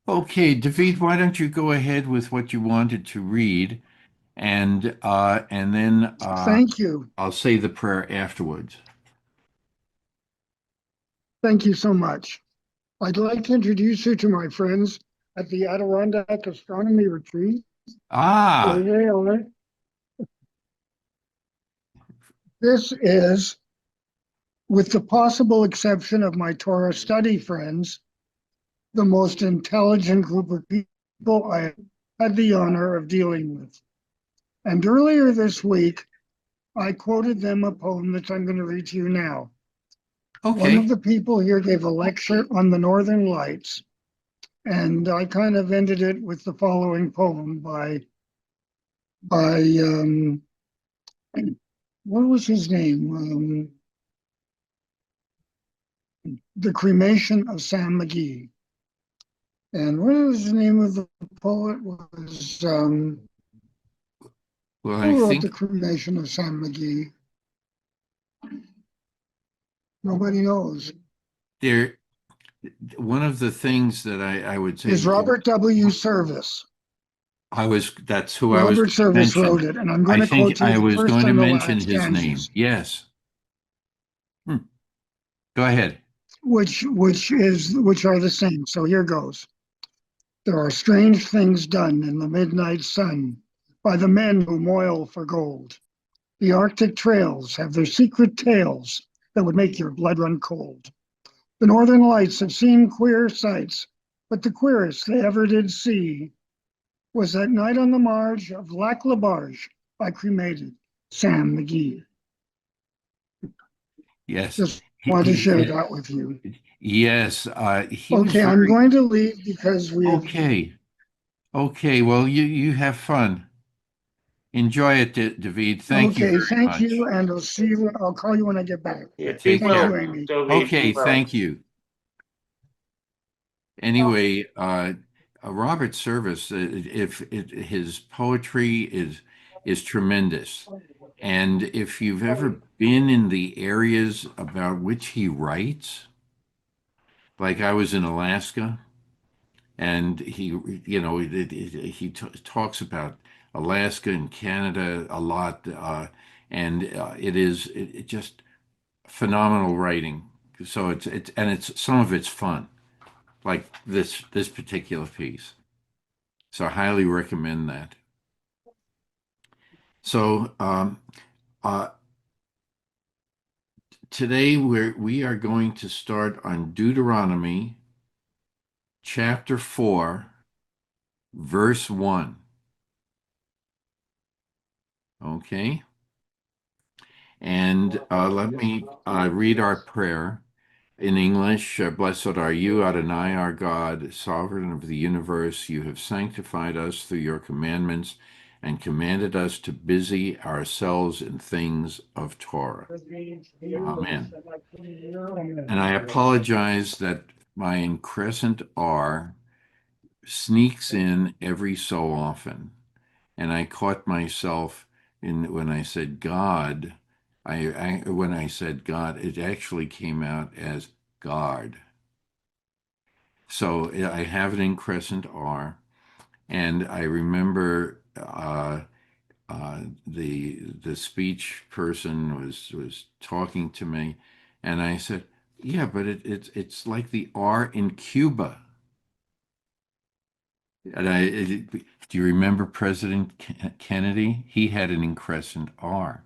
Okay, David, why don't you go ahead with what you wanted to read, and then Thank you. I'll say the prayer afterwards. Thank you so much. I'd like to introduce you to my friends at the Adirondack Astronomy Retreat. There Ah, they are. This is, with the possible exception of my Torah study friends, the most intelligent group of people I had the honor of dealing with. And earlier this week, I quoted them a poem that I'm going to read to you now. One of okay. the people here gave a lecture on the Northern Lights, and I kind of ended it with the following poem by what was his name? The Cremation of Sam McGee. And what was the name of the poet? Was Well, I who wrote the think Cremation of Sam McGee? Nobody knows. there one of the things that I would Is say Robert W. Service. that's who I was Robert going to Service wrote mention. it, and I'm going I to think quote you I the was first going to and the mention last his name. stanzas, Yes. Hmm. Go ahead. which are the same. So here goes. There are strange things done in the midnight sun by the men who moil for gold. The Arctic trails have their secret tales that would make your blood run cold. The Northern Lights have seen queer sights, but the queerest they ever did see was that night on the marge of Lac La Barge I cremated Sam McGee. Yes. Just wanted to share that with you. Yes, he was Okay, I'm very going to leave because we've. okay. Okay, well, you have fun. Enjoy it, David. Thank you Okay, very thank you, much. and I'll see you. I'll call you when I get back. Yeah, be Take Thank you, well, care. Amy. David, be Okay, well. thank you. Anyway, Robert Service, if it, his poetry is tremendous, and if you've ever been in the areas about which he writes, like I was in Alaska, and he talks about Alaska and Canada a lot, and it just phenomenal writing. So it's some of it's fun, like this particular piece. So I highly recommend that. So uh, today we are going to start on Deuteronomy chapter 4, verse 1. Okay, and let me read our prayer. In English, blessed are you, Adonai, our God, sovereign of the universe. You have sanctified us through your commandments and commanded us to busy ourselves in things of Torah. Amen. And I apologize that my increscent R sneaks in every so often. And I caught myself in when I said God, when I said God, it actually came out as guard. So I have it in crescent R, and I remember the speech person was talking to me, and I said, "Yeah, but it's like the R in Cuba." And do you remember President Kennedy? He had an in crescent R,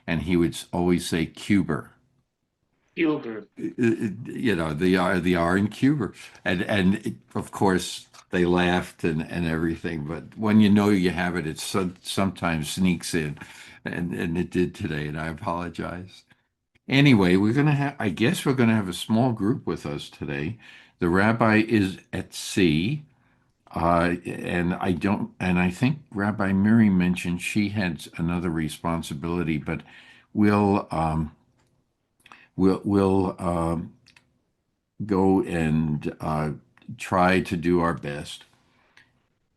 and he would always say Cuba. Gilbert. The R in Cuba, and of course they laughed and everything. But when you know you have it, sometimes sneaks in, and it did today. And I apologize. Anyway, I guess we're gonna have a small group with us today. The rabbi is at sea, and I think Rabbi Miri mentioned she had another responsibility, but we'll um, we'll go and try to do our best.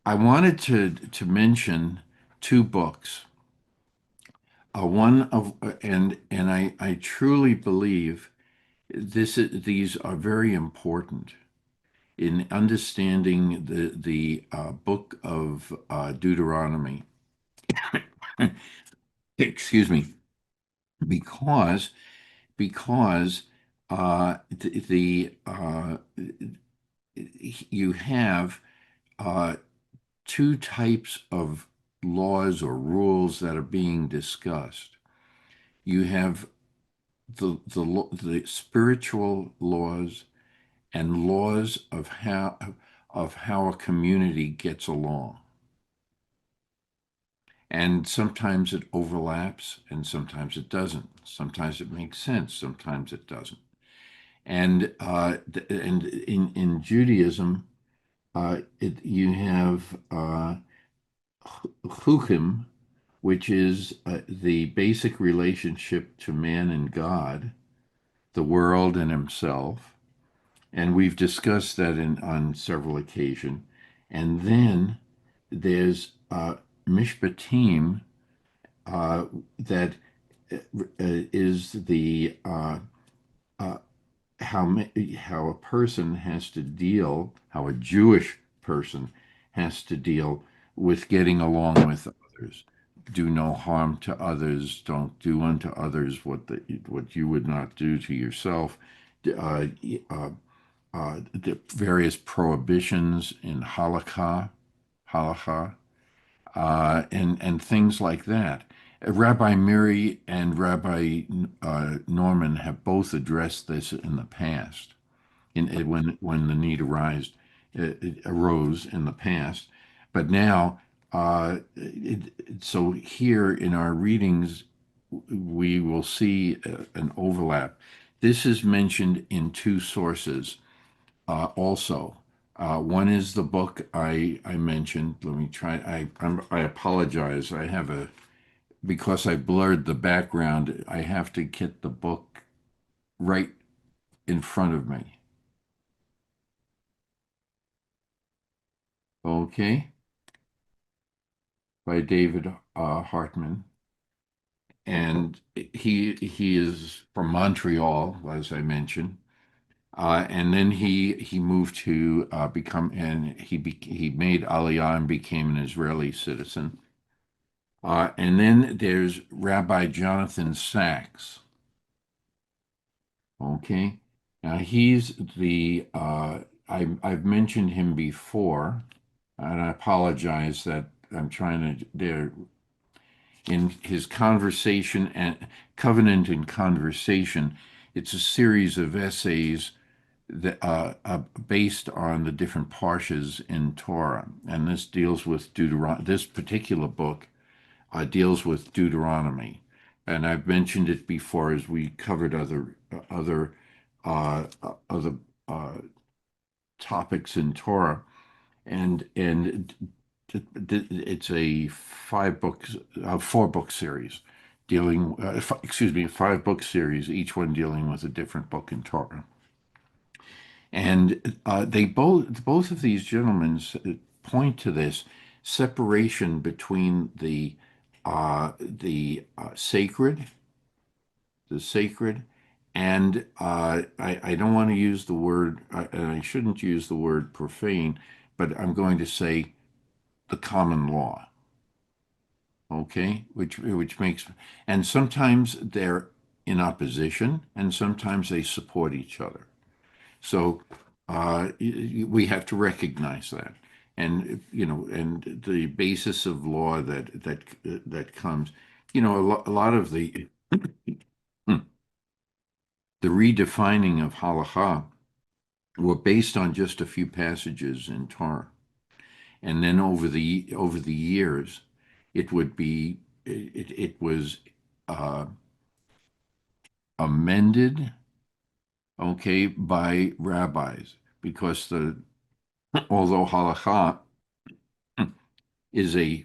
I wanted to mention two books. One of and I truly believe these are very important. in understanding the book of Deuteronomy. Excuse me, because because you have uh, two types of laws or rules that are being discussed. You have the spiritual laws and laws of how a community gets along. And sometimes it overlaps and sometimes it doesn't. Sometimes it makes sense, sometimes it doesn't. And in Judaism, you have chukim, which is the basic relationship to man and God, the world and himself. And we've discussed that on several occasions. And then there's mishpatim, that is the how a person has to deal, how a Jewish person has to deal with getting along with others. Do no harm to others. Don't do unto others what you would not do to yourself. Uh, uh, the various prohibitions in halakha, and things like that. Rabbi Miri and Rabbi Norman have both addressed this in the past, when the need it arose in the past. But now, so here in our readings, we will see an overlap. This is mentioned in two sources also. One is the book I mentioned. Let me try. I apologize. I have because I blurred the background, I have to get the book right in front of me. Okay, by David Hartman, and he is from Montreal, as I mentioned. And then he moved to become, and he made Aliyah and became an Israeli citizen. And then there's Rabbi Jonathan Sachs. Okay, now he's I've mentioned him before, and I apologize that I'm trying to there in his conversation and covenant and conversation. It's a series of essays that based on the different parshas in Torah, and this deals with Deuteronomy. This particular book deals with Deuteronomy, and I've mentioned it before as we covered other uh, topics in Torah, and it's a 4 book series dealing. Excuse me, 5 book series, each one dealing with a different book in Torah. And they both of these gentlemen point to this separation between sacred, the sacred, and I don't want to use the word, and I shouldn't use the word profane, but I'm going to say the common law. Okay, which makes, and sometimes they're in opposition, and sometimes they support each other. So we have to recognize that, and and the basis of law that comes, a lot of the redefining of halacha were based on just a few passages in Torah, and then over the years, it was uh, amended, okay, by rabbis because although halacha is a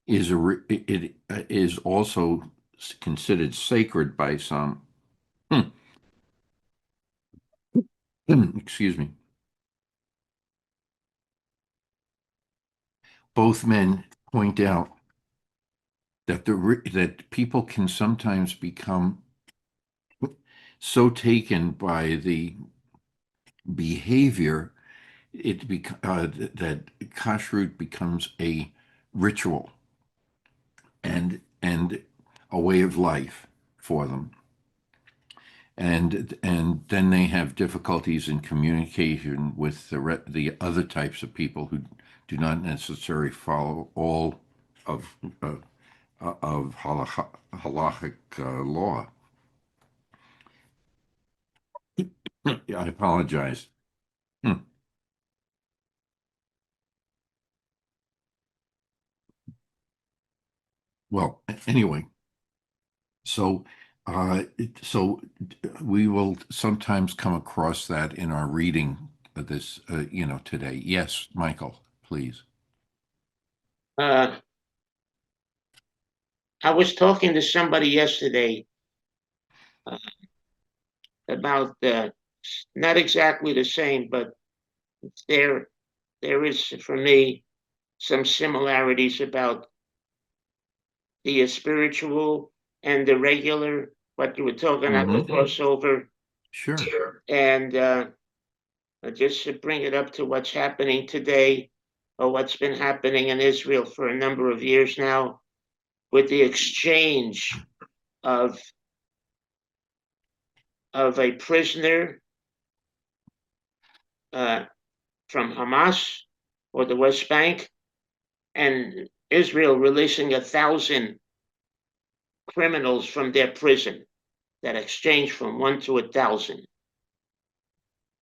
it is also considered sacred by some. Excuse me. Both men point out that that people can sometimes become so taken by the behavior that kashrut becomes a ritual and a way of life for them. And then they have difficulties in communication with the other types of people who do not necessarily follow all of uh, of halachic law. I apologize. Hmm. Well, anyway, so so we will sometimes come across that in our reading of this, today. Yes, Michael, please. Uh, I was talking to somebody yesterday uh, about not exactly the same, but there there is for me some similarities about the spiritual and the regular. What you were talking about the Mm-hmm. crossover, Sure. and just to bring it up to what's happening today, or what's been happening in Israel for a number of years now, with the exchange of a prisoner uh, from Hamas or the West Bank, and Israel releasing 1,000 criminals from their prison. That exchange from one to 1,000,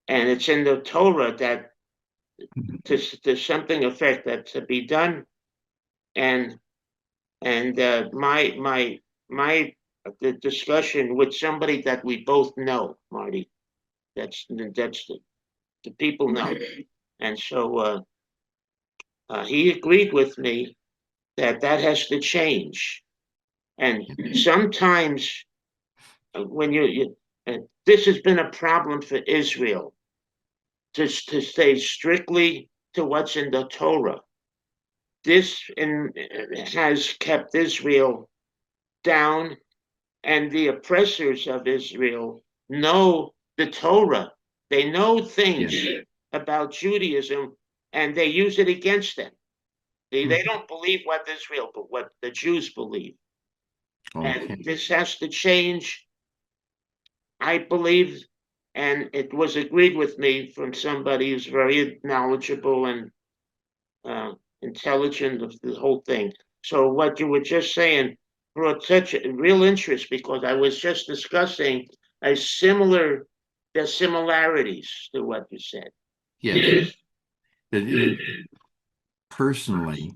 and it's in the Torah that to something effect that to be done, and my the discussion with somebody that we both know, Marty. That's the people know, and so he agreed with me that that has to change. And sometimes when this has been a problem for Israel to stay strictly to what's in the Torah. Has kept Israel down, and the oppressors of Israel know the Torah. They know things Yes. about Judaism, and they use it against them. They Mhm. don't believe what Israel, but what the Jews believe. And Okay. this has to change, I believe, and it was agreed with me from somebody who's very knowledgeable and uh, intelligent of the whole thing. So what you were just saying brought such a real interest because I was just discussing a similar the similarities to what you said. Yes. Personally,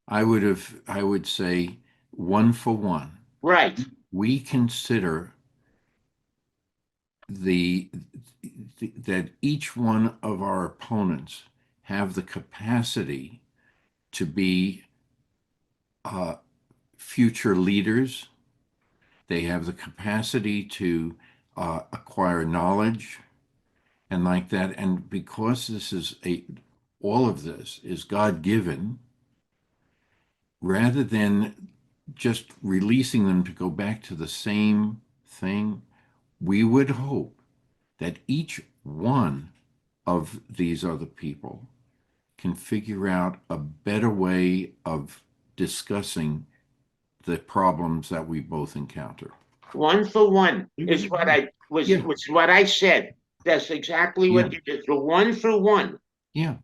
I would say one for one. Right. We consider the that each one of our opponents have the capacity to be uh, future leaders. They have the capacity to acquire knowledge and like that. And because all of this is God given, rather than just releasing them to go back to the same thing, we would hope that each one of these other people can figure out a better way of discussing the problems that we both encounter. One for one is what I Yeah, was what I said. That's exactly yeah, what you did. So one for one. yeah.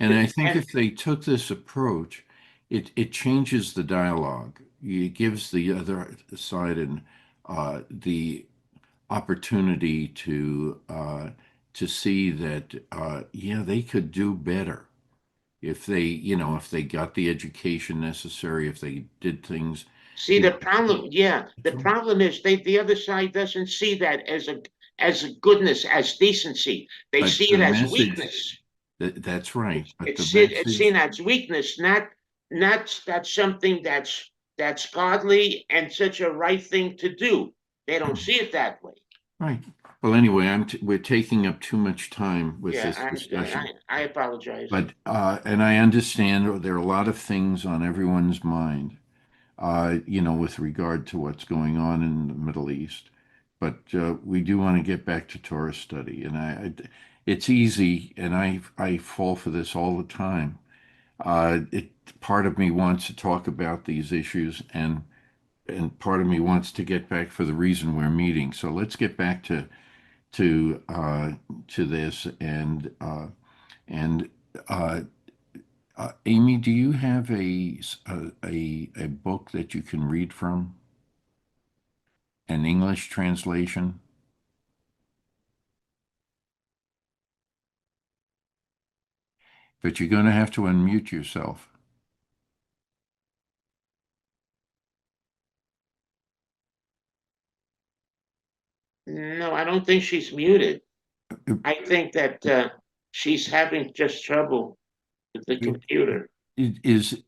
And I think And if they took this approach, it changes the dialogue. It gives the other side and the opportunity to see that yeah, they could do better if if they got the education necessary, if they did things. see You the know, problem, yeah. The that's right. problem is the other side doesn't see that as a goodness, as decency. They But see the it as message weakness. that's right. But the It's seen message, as weakness, not that's something that's godly and such a right thing to do. They don't see it that way. right. Well, anyway, we're taking up too much time with Yeah, this discussion. I apologize. But and I understand there are a lot of things on everyone's mind, with regard to what's going on in the Middle East. but we do want to get back to Torah study, and it's easy, and I fall for this all the time. Part of me wants to talk about these issues, and part of me wants to get back for the reason we're meeting. So let's get back to this, and uh, Amy, do you have a book that you can read from, an English translation? But you're going to have to unmute yourself. No, I don't think she's muted. I think that she's having just trouble with the computer. Is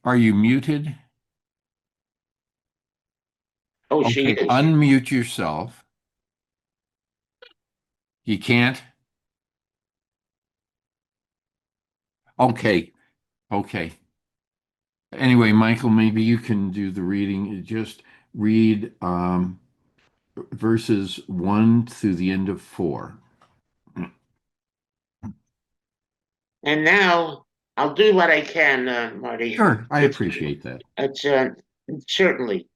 are you muted? Oh, she Okay, is. unmute yourself. You can't? Okay, okay. Anyway, Michael, maybe you can do the reading. Just read verses 1 through the end of 4. And now I'll do what I can, Marty. Sure, I It's appreciate that. it's certainly.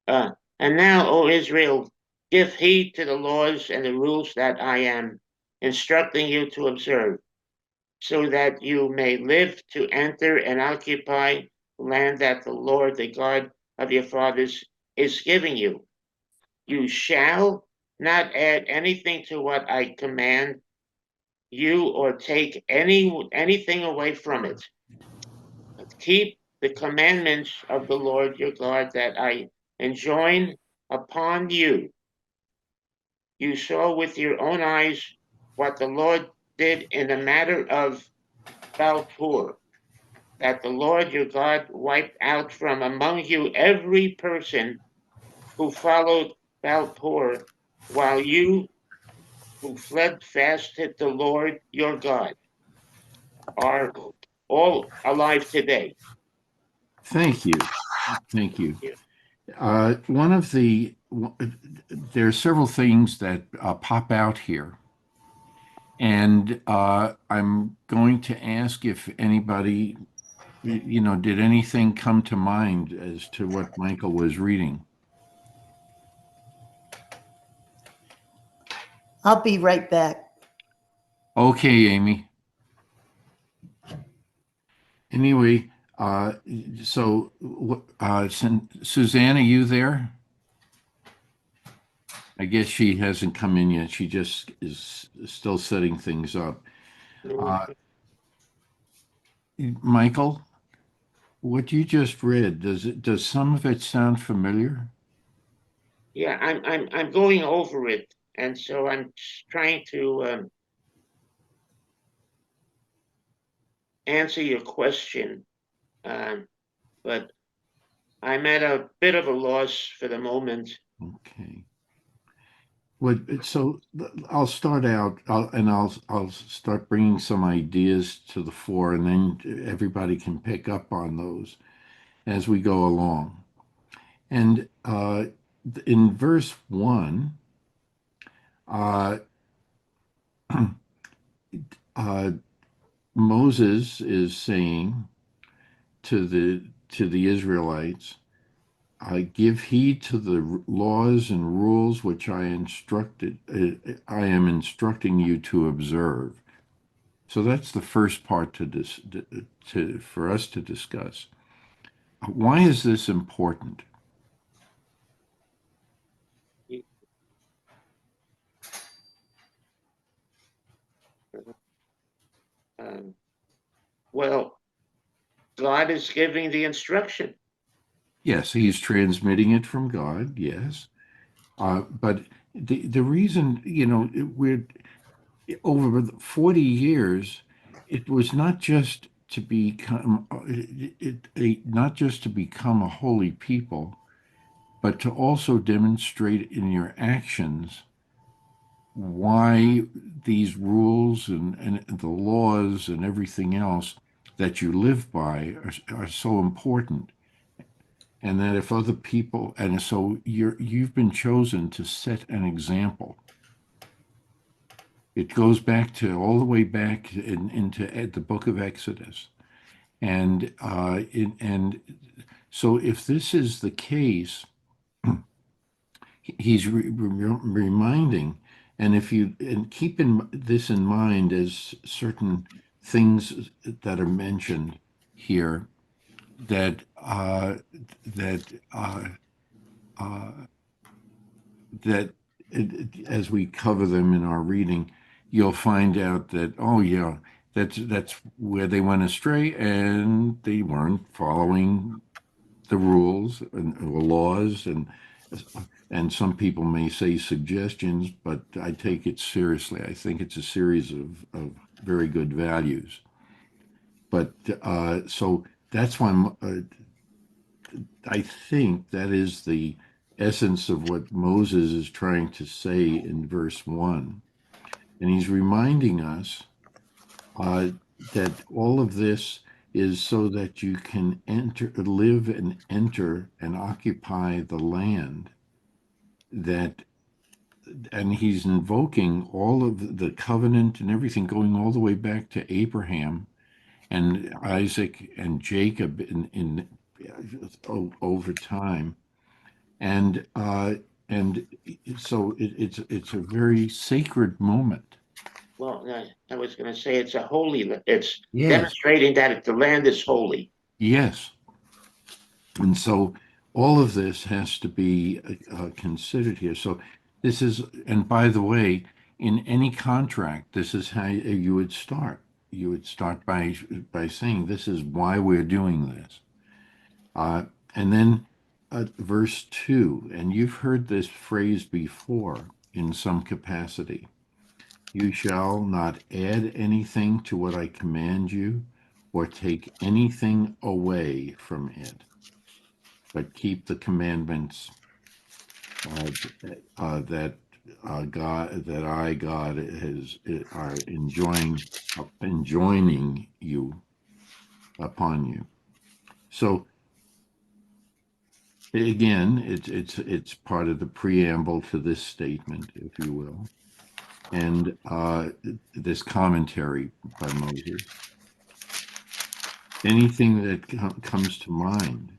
And now, O Israel, give heed to the laws and the rules that I am instructing you to observe, so that you may live to enter and occupy the land that the Lord, the God of your fathers, is giving you. You shall not add anything to what I command you or take anything away from it. But keep the commandments of the Lord your God that I enjoin upon you. You saw with your own eyes what the Lord did in the matter of Balpur, that the Lord your God wiped out from among you every person who followed Balpur, while you who fled fasted the Lord your God are all alive today. Thank you. Thank you. One of there are several things that pop out here. And I'm going to ask if anybody, did anything come to mind as to what Michael was reading? I'll be right back. Okay, Amy. Anyway, so Suzanne, are you there? I guess she hasn't come in yet. She just is still setting things up. Michael, what you just read, does some of it sound familiar? Yeah, I'm going over it, and so I'm trying to answer your question, but I'm at a bit of a loss for the moment. Okay. So I'll start out, I'll start bringing some ideas to the fore, and then everybody can pick up on those as we go along. And in verse 1, uh, uh, Moses is saying to the Israelites, give heed to the laws and rules which I am instructing you to observe. So that's the first part for us to discuss. Why is this important? Um, well, God is giving the instruction. Yes, he's transmitting it from God. Yes, but the reason, we're over 40 years, it was not just to become not just to become a holy people, but to also demonstrate in your actions why these rules and the laws and everything else that you live by are so important. and that if other people, and so you've been chosen to set an example. It goes back to all the way back into the book of Exodus, and so if this is the case, he's reminding, and if you and keep this in mind as certain things that are mentioned here that that uh, that as we cover them in our reading, you'll find out that, oh yeah, that's where they went astray, and they weren't following the rules and the laws, and some people may say suggestions, but I take it seriously. I think it's a series of very good values. But so that's why I think that is the essence of what Moses is trying to say in verse 1. And he's reminding us that all of this is so that you can live and enter and occupy the land that, and he's invoking all of the covenant and everything going all the way back to Abraham and Isaac and Jacob over time. And so it's a very sacred moment. Well, I was going to say it's a holy. It's Yes, demonstrating that the land is holy. yes. And so all of this has to be considered here. So this is, and by the way, in any contract, this is how you would start. You would start by saying, "This is why we're doing this." And then verse 2, and you've heard this phrase before in some capacity. You shall not add anything to what I command you, or take anything away from it, but keep the commandments that God has are enjoining you upon you. So again, it's part of the preamble to this statement, if you will, and this commentary by Moses. Anything that comes to mind,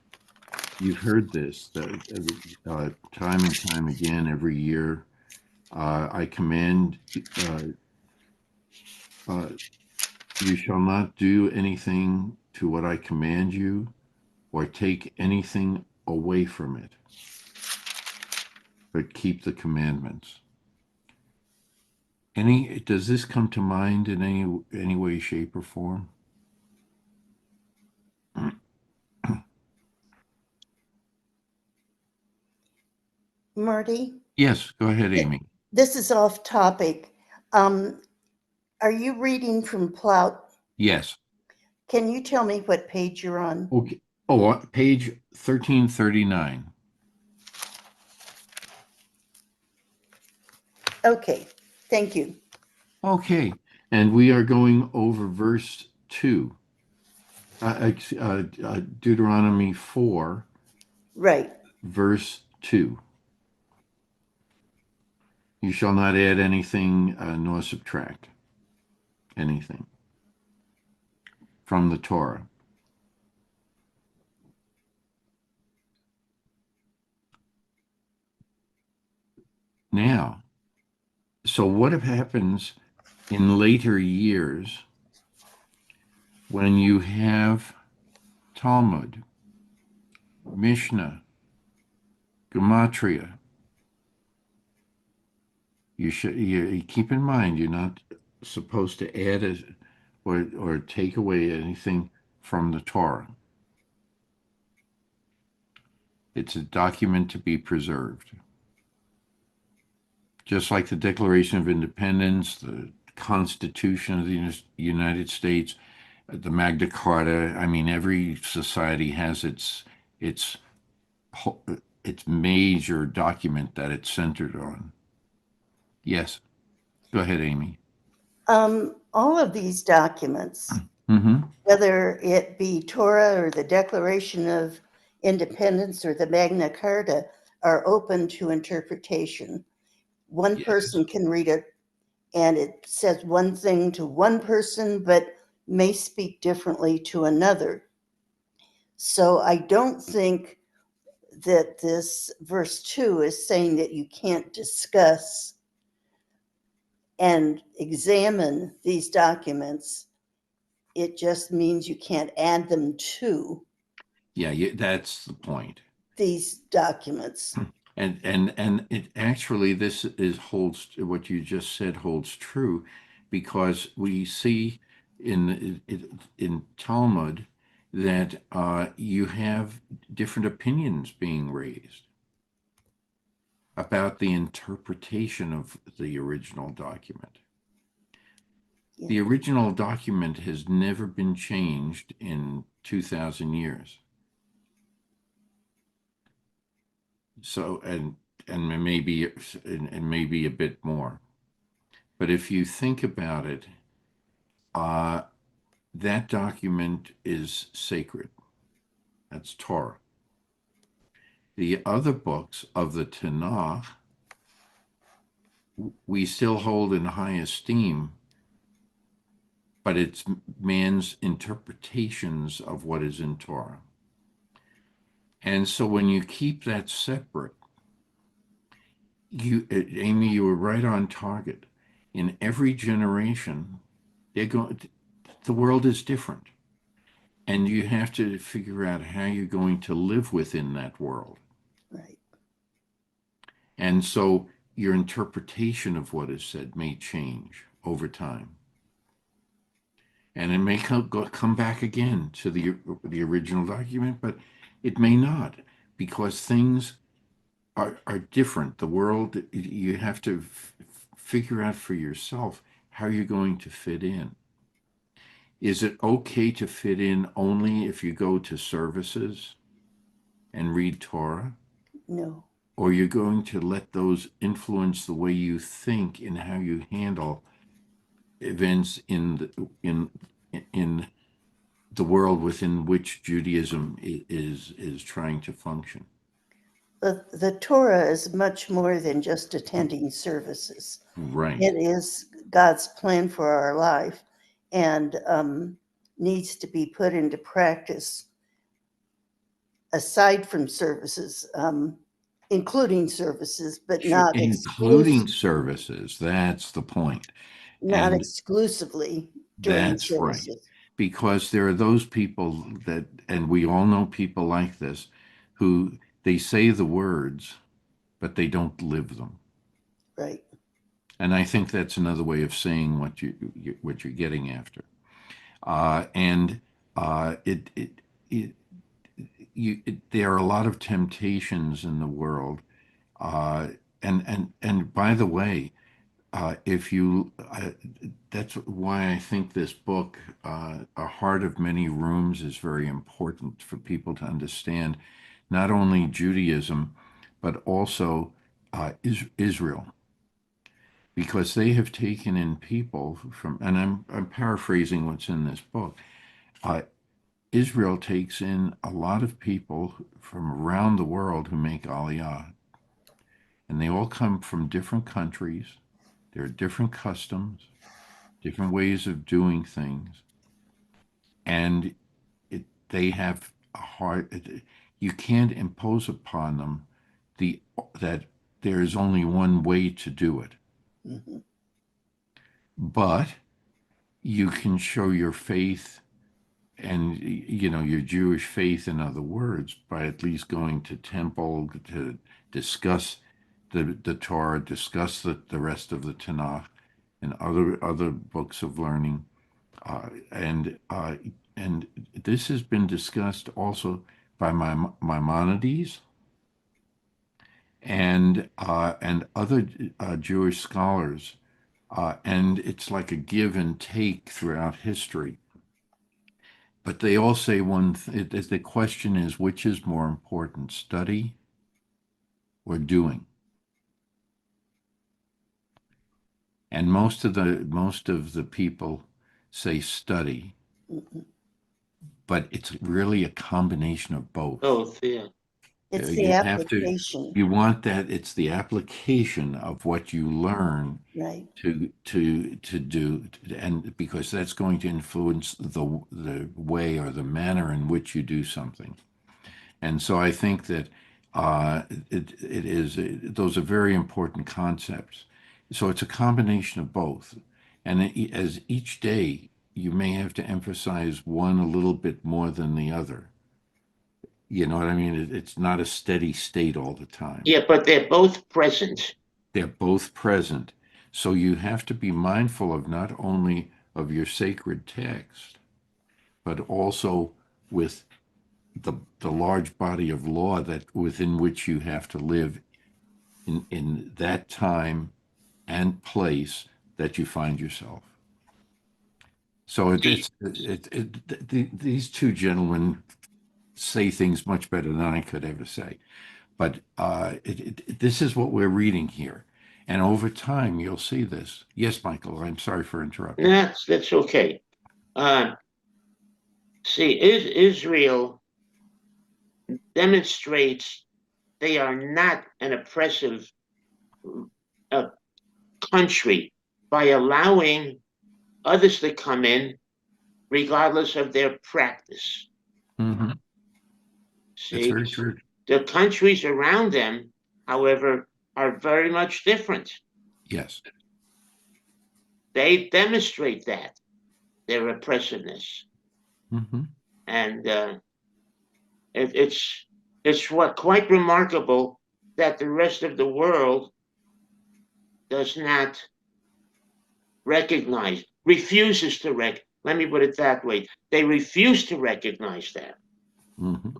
you've heard this time and time again every year. I command you shall not do anything to what I command you, or take anything away from it, but keep the commandments. Does this come to mind in any way, shape, or form? Marty, Yes, go ahead, Amy. this is off topic. Are you reading from Plout? Yes. Can you tell me what page you're on? Okay. Oh, page 1339. Okay, thank you. Okay, and we are going over verse 2, Deuteronomy 4, Right. verse 2. You shall not add anything nor subtract anything from the Torah. Now, so what happens in later years when you have Talmud, Mishnah, Gematria? You keep in mind you're not supposed to add or take away anything from the Torah. It's a document to be preserved. Just like the Declaration of Independence, the Constitution of the United States, the Magna Carta. I mean, every society has its its major document that it's centered on. Yes, go ahead, Amy. All of these documents, Mm-hmm. whether it be Torah or the Declaration of Independence or the Magna Carta are open to interpretation. One Yes. person can read it and it says one thing to one person, but may speak differently to another. So I don't think that this verse 2 is saying that you can't discuss and examine these documents. It just means you can't add them to Yeah, that's the point. these documents. And it actually, this is holds what you just said holds true, because we see in Talmud that you have different opinions being raised about the interpretation of the original document. Yeah. The original document has never been changed in 2,000 years. So, and maybe a bit more. But if you think about it, uh, that document is sacred. That's Torah. The other books of the Tanakh, we still hold in high esteem, but it's man's interpretations of what is in Torah. And so when you keep that separate, Amy, you were right on target. In every generation, the world is different. And you have to figure out how you're going to live within that world. Right. And so your interpretation of what is said may change over time. And it may come back again to the original document, but it may not, because things are different. The world, you have to figure out for yourself how you're going to fit in. Is it okay to fit in only if you go to services and read Torah? No. Or you're going to let those influence the way you think and how you handle events in the world within which Judaism is trying to function. The Torah is much more than just attending services. Right. It is God's plan for our life and needs to be put into practice aside from services, including services, but Sure, not including services. That's the point. not And exclusively during that's right. services. Because there are those people that, and we all know people like this, who they say the words, but they don't live them. Right. And I think that's another way of saying what you're getting after. And it, it, it, there are a lot of temptations in the world. And by the way, if you, that's why I think this book, A Heart of Many Rooms, is very important for people to understand not only Judaism, but also Israel, because they have taken in people from, and I'm paraphrasing what's in this book. Uh, Israel takes in a lot of people from around the world who make Aliyah, and they all come from different countries. There are different customs, different ways of doing things, and they have a heart. You can't impose upon them that there is only one way to do it, Mm-hmm. but you can show your faith and your Jewish faith, in other words, by at least going to temple to discuss the Torah, discuss the rest of the Tanakh and other books of learning, and this has been discussed also by Maimonides and other Jewish scholars, and it's like a give and take throughout history. But they all say the question is, which is more important, study or doing? And most of the people say study, Mm-hmm. but it's really a combination of both. Both, yeah. It's the You have to, application, you want that, it's the application of what you learn right? to do, and because that's going to influence the way or the manner in which you do something. And so I think that it is those are very important concepts. So it's a combination of both, and as each day you may have to emphasize one a little bit more than the other. You know what I mean? It's not a steady state all the time. Yeah, but they're both present. They're both present. So you have to be mindful of not only of your sacred text, but also with the large body of law that within which you have to live in that time and place that you find yourself. So these two gentlemen say things much better than I could ever say. But this is what we're reading here. And over time, you'll see this. Yes, Michael, I'm sorry for interrupting. That's okay. See, Israel demonstrates they are not an oppressive uh, country by allowing others to come in regardless of their practice. Mm-hmm. That's See, very true. the countries around them, however, are very much different. Yes. They demonstrate that their oppressiveness, Mm-hmm. and it's what quite remarkable that the rest of the world does not recognize, refuses to let me put it that way. They refuse to recognize that. Mm-hmm.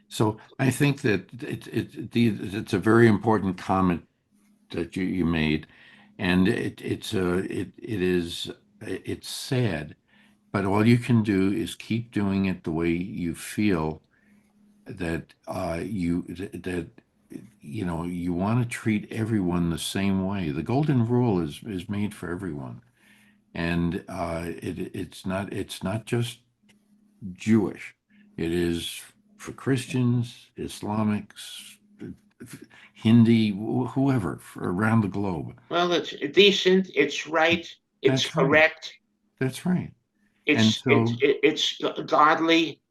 So I think that it's a very important comment that you made, and it's sad, but all you can do is keep doing it the way you feel that that you want to treat everyone the same way. The golden rule is made for everyone, and it's not just Jewish. It is for Christians, Islamics, Hindi, whoever around the globe. Well, it's decent, it's right, it's That's right. correct, That's right. And it's godly.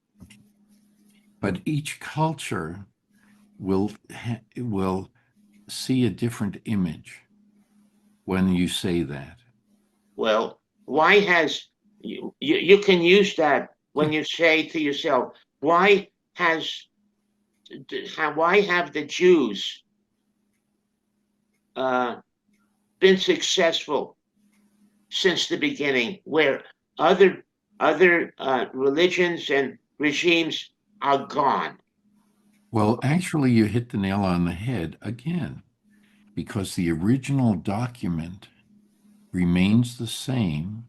but each culture will see a different image when you say that. Well, why has you can use that when you say to yourself, has why have the Jews uh, been successful since the beginning, where other religions and regimes are gone? Well, actually, you hit the nail on the head again, because the original document remains the same,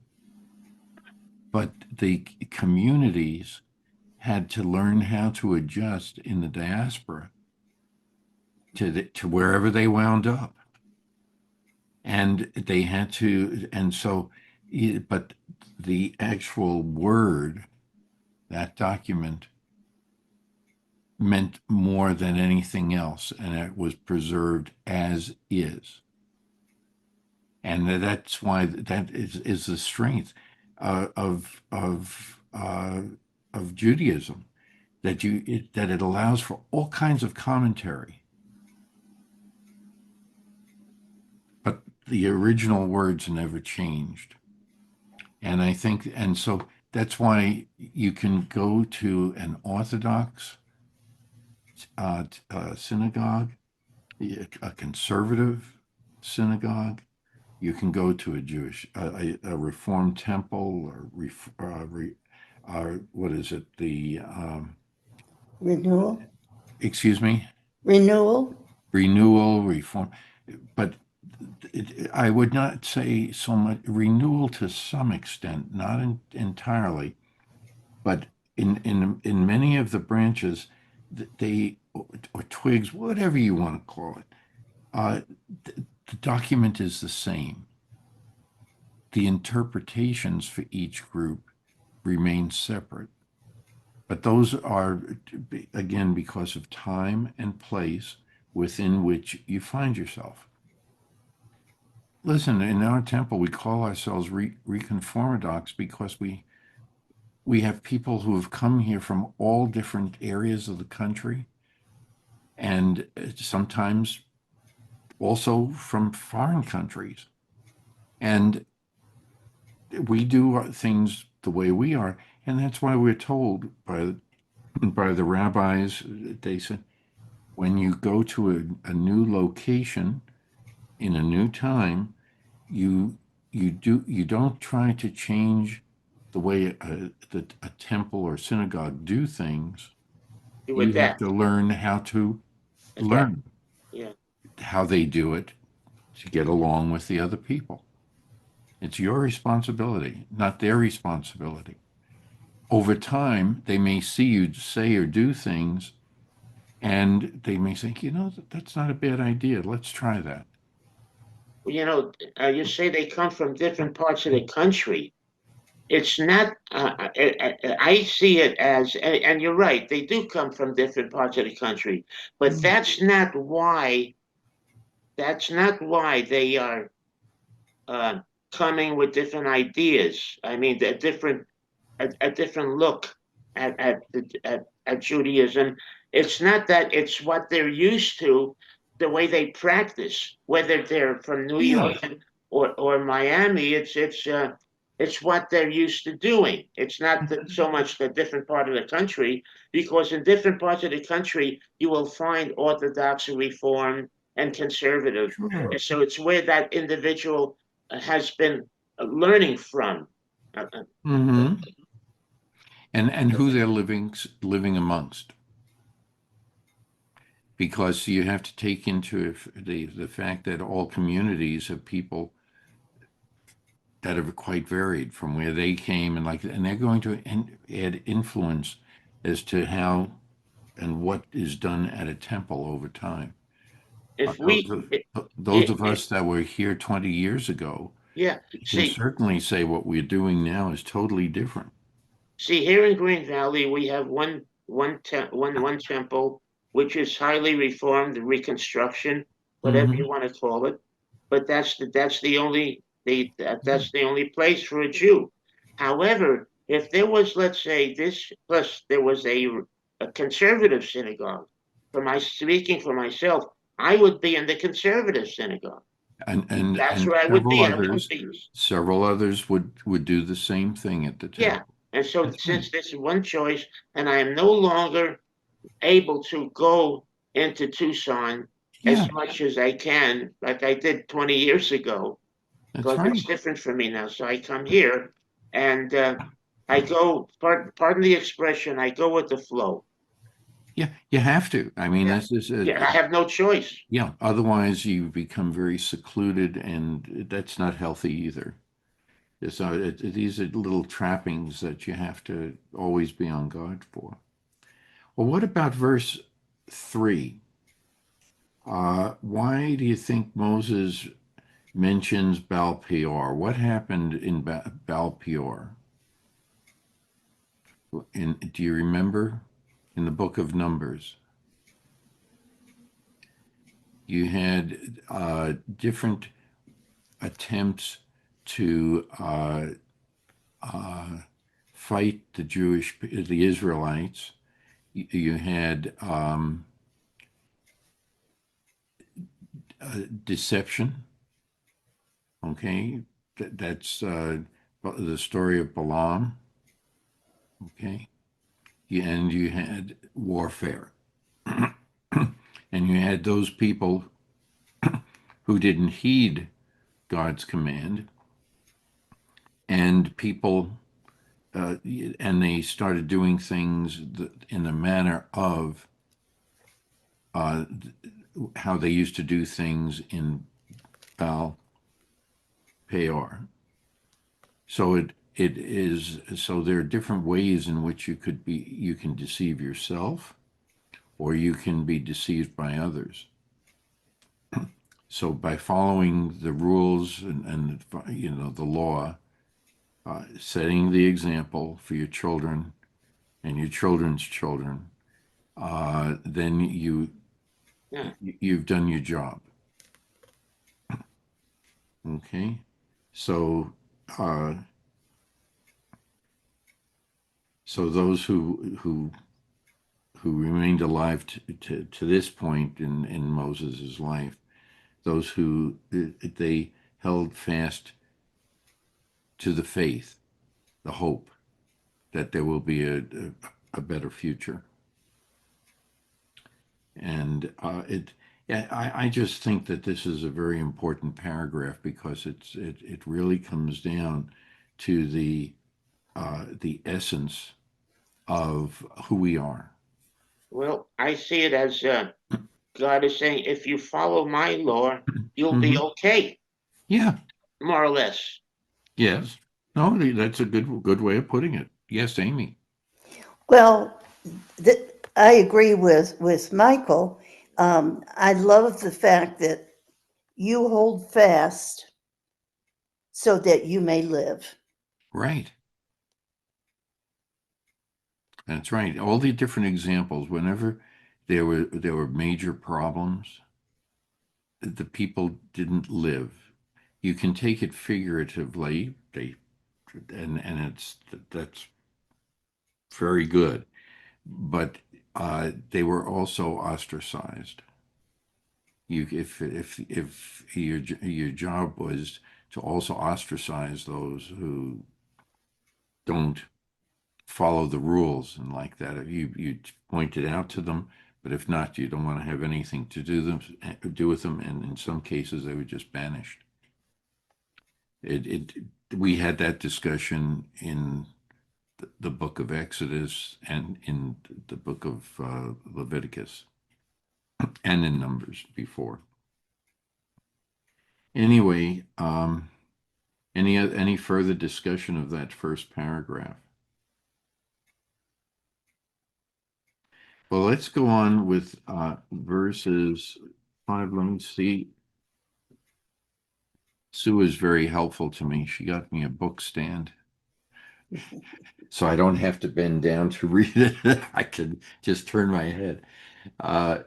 but the communities had to learn how to adjust in the diaspora to wherever they wound up. And they had to, and so, but the actual word, that document, meant more than anything else, and it was preserved as is. And that's why that is the strength of Judaism, that it allows for all kinds of commentary, but the original words never changed. And I think, and so that's why you can go to an Orthodox synagogue, a conservative synagogue. You can go to a Jewish, a Reformed temple, or what is it? Renewal, Excuse me, renewal. renewal, reform. But I would not say so much renewal to some extent, not entirely, but in many of the branches, they or twigs, whatever you want to call it, uh, the document is the same. The interpretations for each group remain separate. But those are, again, because of time and place within which you find yourself. Listen, in our temple, we call ourselves Reconformadox because we have people who have come here from all different areas of the country, and sometimes also from foreign countries. And we do things the way we are, and that's why we're told by the rabbis, they said, when you go to a new location in a new time, you you don't try to change the way a temple or synagogue do things. You You have adapt. to learn how to Adapt. learn Yeah. how they do it to get along with the other people. It's your responsibility, not their responsibility. Over time, they may see you say or do things, and they may think, that's not a bad idea. Let's try that. You say they come from different parts of the country. It's not. I see it as, and you're right. They do come from different parts of the country, but Mm. that's not why. That's not why they are uh, coming with different ideas. I mean, a different look at Judaism. It's not that, it's what they're used to, the way they practice, whether they're from New Yeah. York or Miami. It's what they're used to doing. It's not so much the different part of the country, because in different parts of the country you will find Orthodox, Reform, and Conservative. Sure. And so it's where that individual has been learning from. Mm-hmm. And who they're living amongst, because you have to take into the fact that all communities have people that are quite varied from where they came, and they're going to add influence as to how and what is done at a temple over time. If Those we, of, those it, of us that were here 20 years ago yeah, can certainly say what we're doing now is totally different. see, here in Green Valley, we have one temple, which is highly reformed, the Reconstruction, whatever Mm-hmm. you want to call it. But that's the only place for a Jew. However, if there was, let's say, this plus there was a conservative synagogue, speaking for myself, I would be in the conservative synagogue. That's And where I would several be. I wouldn't others, be. would do the same thing at the Yeah. temple. And so, That's right. since this is one choice, and I am no longer able to go into Tucson Yeah, as much as I can, like I did 20 years ago, that's because it's right. different for me now. So I come here and I go, pardon the expression, I go with the flow. Yeah, you have to. I mean, Yeah. that's just Yeah, I have no choice. yeah. Otherwise, you become very secluded, and that's not healthy either. So these are little trappings that you have to always be on guard for. Well, what about verse 3? Why do you think Moses mentions Baal Peor? What happened in Baal Peor? Do you remember in the book of Numbers? You had different attempts to fight the Israelites. You had deception. Okay, that's the story of Balaam. Okay, and you had warfare, and you had those people who didn't heed God's command, and people, and they started doing things in the manner of uh, how they used to do things in Baal Peor. So it is so there are different ways in which you can deceive yourself, or you can be deceived by others. So by following the rules and the law, setting the example for your children and your children's children, then Yeah. you've done your job. Okay, so uh, so those who remained alive to this point in Moses' life, those who they held fast to the faith, the hope that there will be a better future. And yeah, I just think that this is a very important paragraph because it really comes down to the essence of who we are. Well, I see it as God is saying, if you follow my law, you'll be Mhm. okay, Yeah. more or less. Yes. No, that's a good way of putting it. Yes, Amy. Well, I agree with Michael. I love the fact that you hold fast so that you may live. Right. That's right. All the different examples, whenever there were major problems, the people didn't live. You can take it figuratively, and that's very good. But they were also ostracized. If your job was to also ostracize those who don't follow the rules and like that, you point it out to them. But if not, you don't want to have anything to do with them. And in some cases, they were just banished. It we had that discussion in the book of Exodus and in the book of Leviticus and in Numbers before. Anyway, any further discussion of that first paragraph? Well, let's go on with verses 5. Let me see. Sue is very helpful to me. She got me a book stand, so I don't have to bend down to read it. I can just turn my head.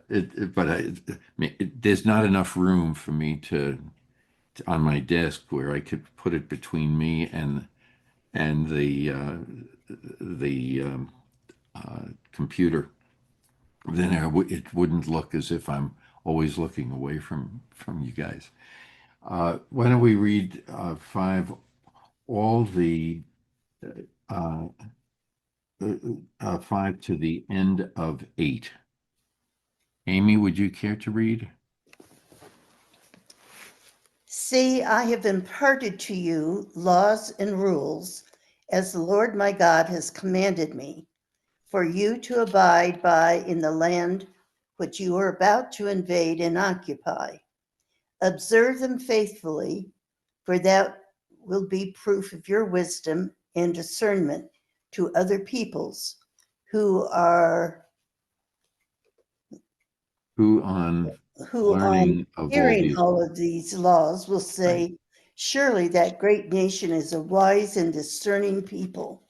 There's not enough room for me on my desk where I could put it between me and the computer. Then it wouldn't look as if I'm always looking away from you guys. Why don't we read 5, all the uh, 5 to the end of 8. Amy, would you care to read? See, I have imparted to you laws and rules as the Lord my God has commanded me for you to abide by in the land which you are about to invade and occupy. Observe them faithfully, for that will be proof of your wisdom and discernment to other peoples who are Who on who on learning of all hearing these? all of these laws will Right. say, surely that great nation is a wise and discerning people.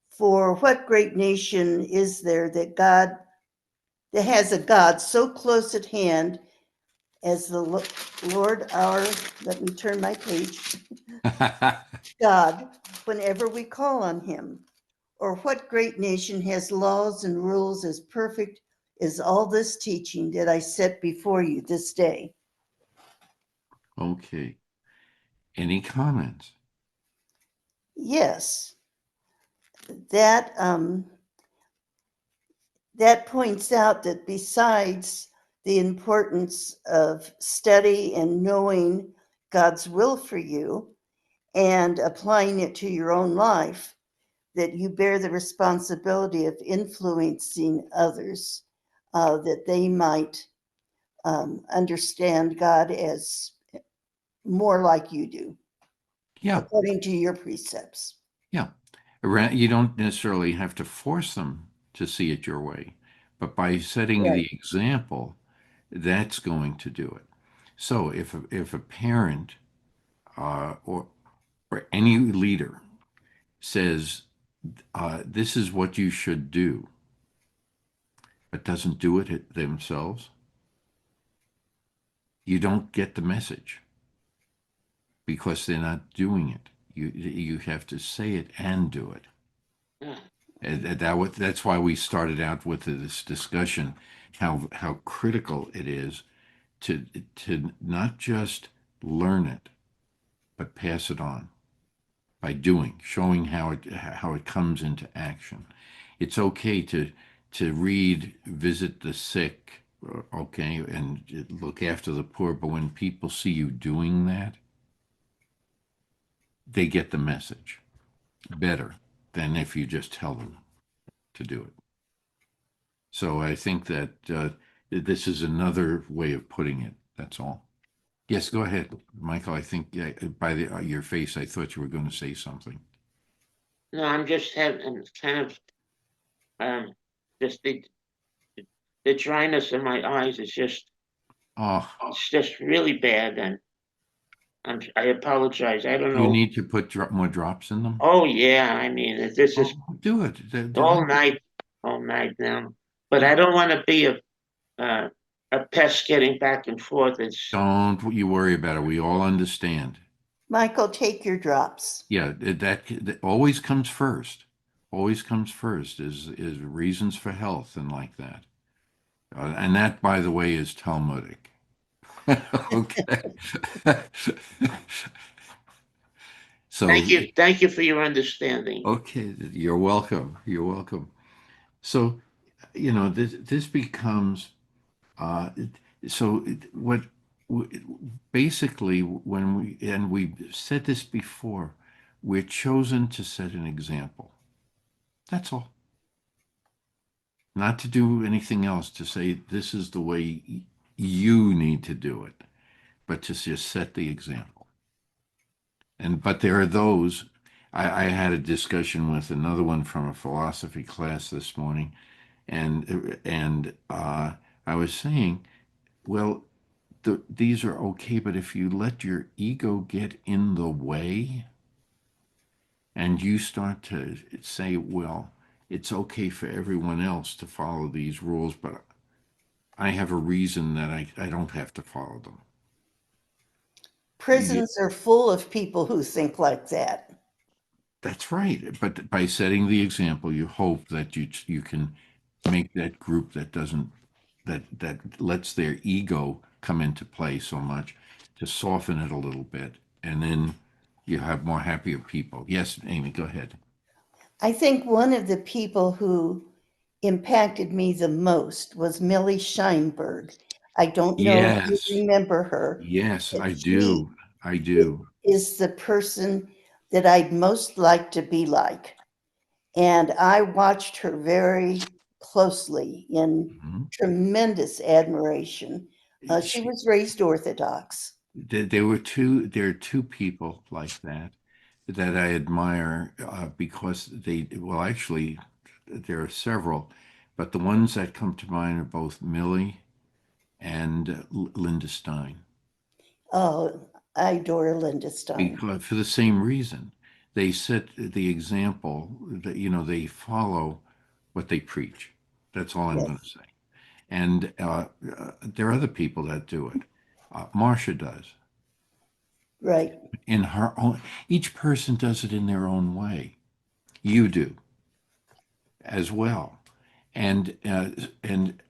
For what great nation is there that has a God so close at hand as the Lord our, let me turn my page, God, whenever we call on him? Or what great nation has laws and rules as perfect as all this teaching that I set before you this day? Okay. Any comments? Yes, that that points out that besides the importance of study and knowing God's will for you and applying it to your own life, that you bear the responsibility of influencing others, that they might understand God as more like you do, Yeah. according to your precepts. Yeah. You don't necessarily have to force them to see it your way, but by setting Right. the example, that's going to do it. So if a parent or or any leader says, this is what you should do, but doesn't do it themselves, you don't get the message because they're not doing it. You have to say it and do it. Yeah. And that's why we started out with this discussion, how critical it is to not just learn it, but pass it on by doing, showing how it comes into action. It's okay to read, visit the sick, okay, and look after the poor, but when people see you doing that, they get the message better than if you just tell them to do it. So I think that this is another way of putting it. That's all. Yes, go ahead, Michael. I think by your face, I thought you were going to say something. No, I'm just having kind of just the dryness in my eyes is just Oh, it's just really bad, and I apologize. I don't you know. need to put more drops in them. Oh yeah, I mean this is Do it. all night now. But I don't want to be uh, a pest getting back and forth. It's Don't you worry about it. We all understand. Michael, take your drops. Yeah, that always comes first. Always comes first is reasons for health and like that. And that, by the way, is Talmudic. Okay. So, thank you for your understanding. okay, you're welcome. You're welcome. So, this becomes uh, what basically when we've said this before, we're chosen to set an example. That's all. Not to do anything else, to say this is the way you need to do it, but to just set the example. But there are those. I had a discussion with another one from a philosophy class this morning, and I was saying, well, these are okay, but if you let your ego get in the way, and you start to say, well, it's okay for everyone else to follow these rules, but I have a reason that I don't have to follow them. Prisons are full of people who think like that. That's right. But by setting the example, you hope that you can make that group that doesn't that lets their ego come into play so much to soften it a little bit, and then you have more happier people. Yes, Amy, go ahead. I think one of the people who impacted me the most was Millie Scheinberg. I don't know if you Yes, remember her, yes, but I she do. I do. is the person that I'd most like to be like. And I watched her very closely in Mhm. tremendous admiration. She She, was raised Orthodox. there are two people like that I admire because well, actually, there are several, but the ones that come to mind are both Millie and Linda Stein, Oh, I adore Linda Stein. because for the same reason. They set the example that, they follow what they preach. That's all I'm going to Yes, say. And there are other people that do it. Marcia does. right. In her own, each person does it in their own way. You do as well, and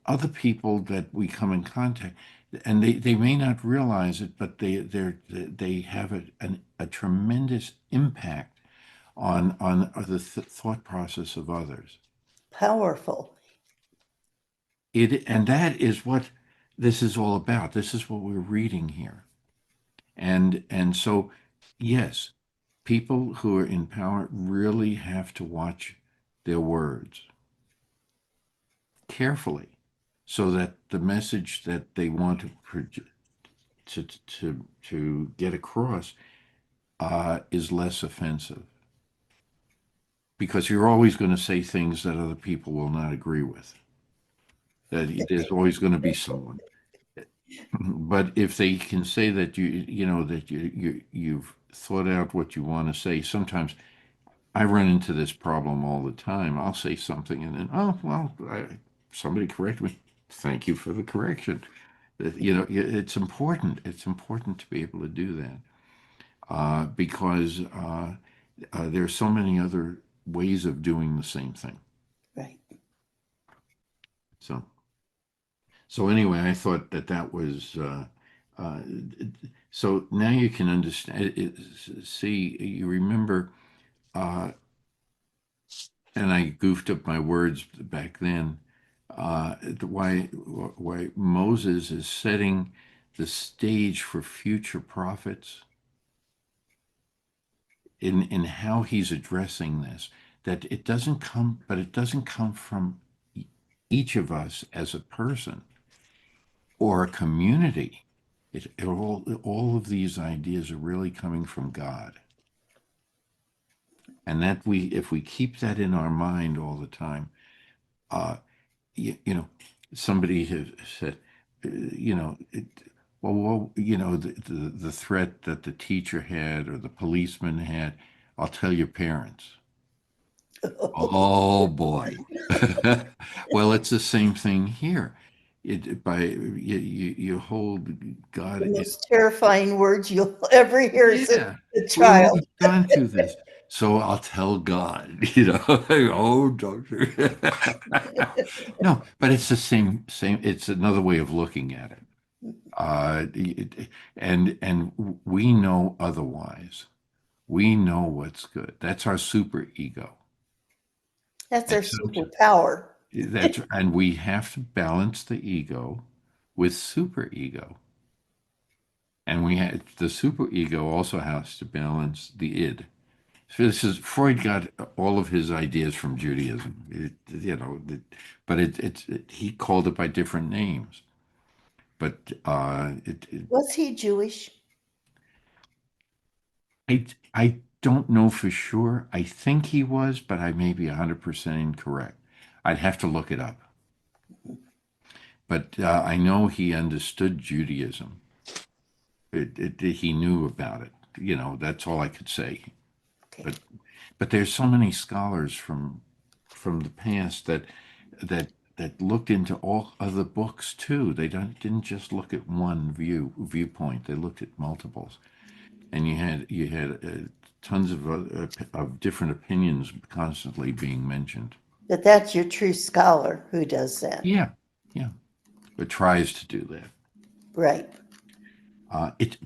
other people that we come in contact, and they may not realize it, but they have a tremendous impact on the thought process of others. Powerful. And that is what this is all about. This is what we're reading here. And so, yes, people who are in power really have to watch their words carefully so that the message that they want to get across is less offensive. Because you're always going to say things that other people will not agree with. That there's always going to be someone. But if they can say that you've thought out what you want to say, sometimes I run into this problem all the time. I'll say something and then, oh, well, somebody correct me. Thank you for the correction. It's important. It's important to be able to do that because there are so many other ways of doing the same thing. Right. So, so anyway, I thought that was uh, so now you can understand. See, you remember, uh, and I goofed up my words back then. Why Moses is setting the stage for future prophets in how he's addressing this. That it doesn't come, but it doesn't come from each of us as a person or a community. All of these ideas are really coming from God. And that if we keep that in our mind all the time, uh, somebody has said, the threat that the teacher had or the policeman had, I'll tell your parents. Oh boy. Well, it's the same thing here. You hold The God. most terrifying words you'll ever hear is Yeah, a we've child. all gone through this. So I'll tell God, oh, doctor. No, but it's the same. It's another way of looking at it. And we know otherwise. We know what's good. That's our super ego. That's our And so superpower. and we have to balance the ego with super ego. And the super ego also has to balance the id. So this is Freud got all of his ideas from Judaism, but he called it by different names. But Was he Jewish? I don't know for sure. I think he was, but I may be 100% incorrect. I'd have to look it up. But I know he understood Judaism. He knew about it. That's all I could say. Okay. But there's so many scholars from the past that that looked into all other books too. They didn't just look at one viewpoint. They looked at multiples, and you had tons of different opinions constantly being mentioned. But that's your true scholar who does that. Yeah, yeah, but tries to do that. Right.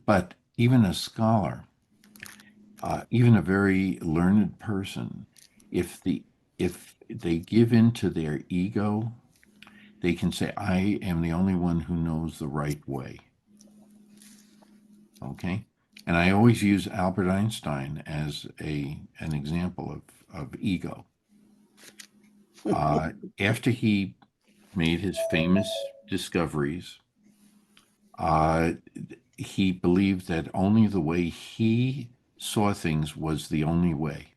But even a scholar, even a very learned person, if if they give in to their ego, they can say, I am the only one who knows the right way. Okay? And I always use Albert Einstein as an example of ego. After he made his famous discoveries, uh, he believed that only the way he saw things was the only way.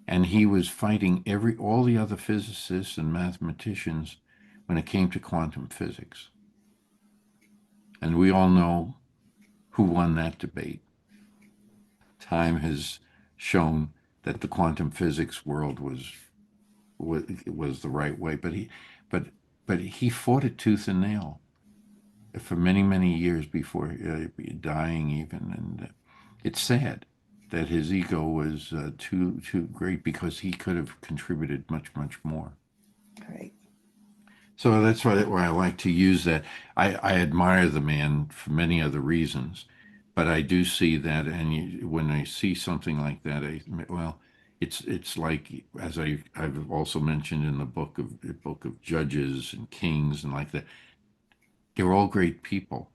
And he was fighting all the other physicists and mathematicians when it came to quantum physics. And we all know who won that debate. Time has shown that the quantum physics world was the right way, but but he fought it tooth and nail for many years before dying even, and it's sad that his ego was too great because he could have contributed much more. Right. So that's why I like to use that. I admire the man for many other reasons, but I do see that, and when I see something like that, it's like as I've also mentioned in the book of Judges and Kings and like that. They're all great people,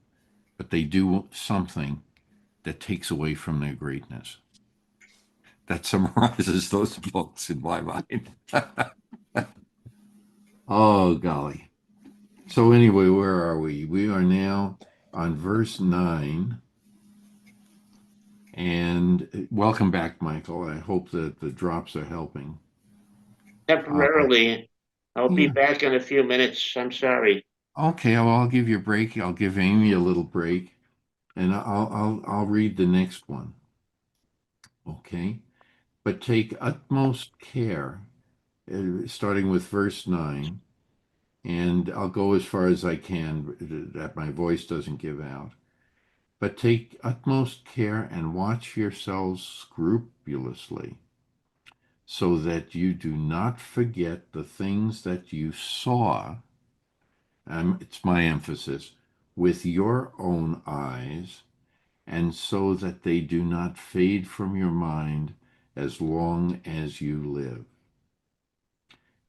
but they do something that takes away from their greatness. That summarizes those books in my mind. Oh golly. So anyway, where are we? We are now on verse 9. And welcome back, Michael. I hope that the drops are helping. Temporarily, I'll be Yeah. back in a few minutes. I'm sorry. Okay, well, I'll give you a break. I'll give Amy a little break, and I'll read the next one. Okay, but take utmost care, starting with verse 9, and I'll go as far as I can that my voice doesn't give out. But take utmost care and watch yourselves scrupulously, so that you do not forget the things that you saw, it's my emphasis, with your own eyes, and so that they do not fade from your mind as long as you live.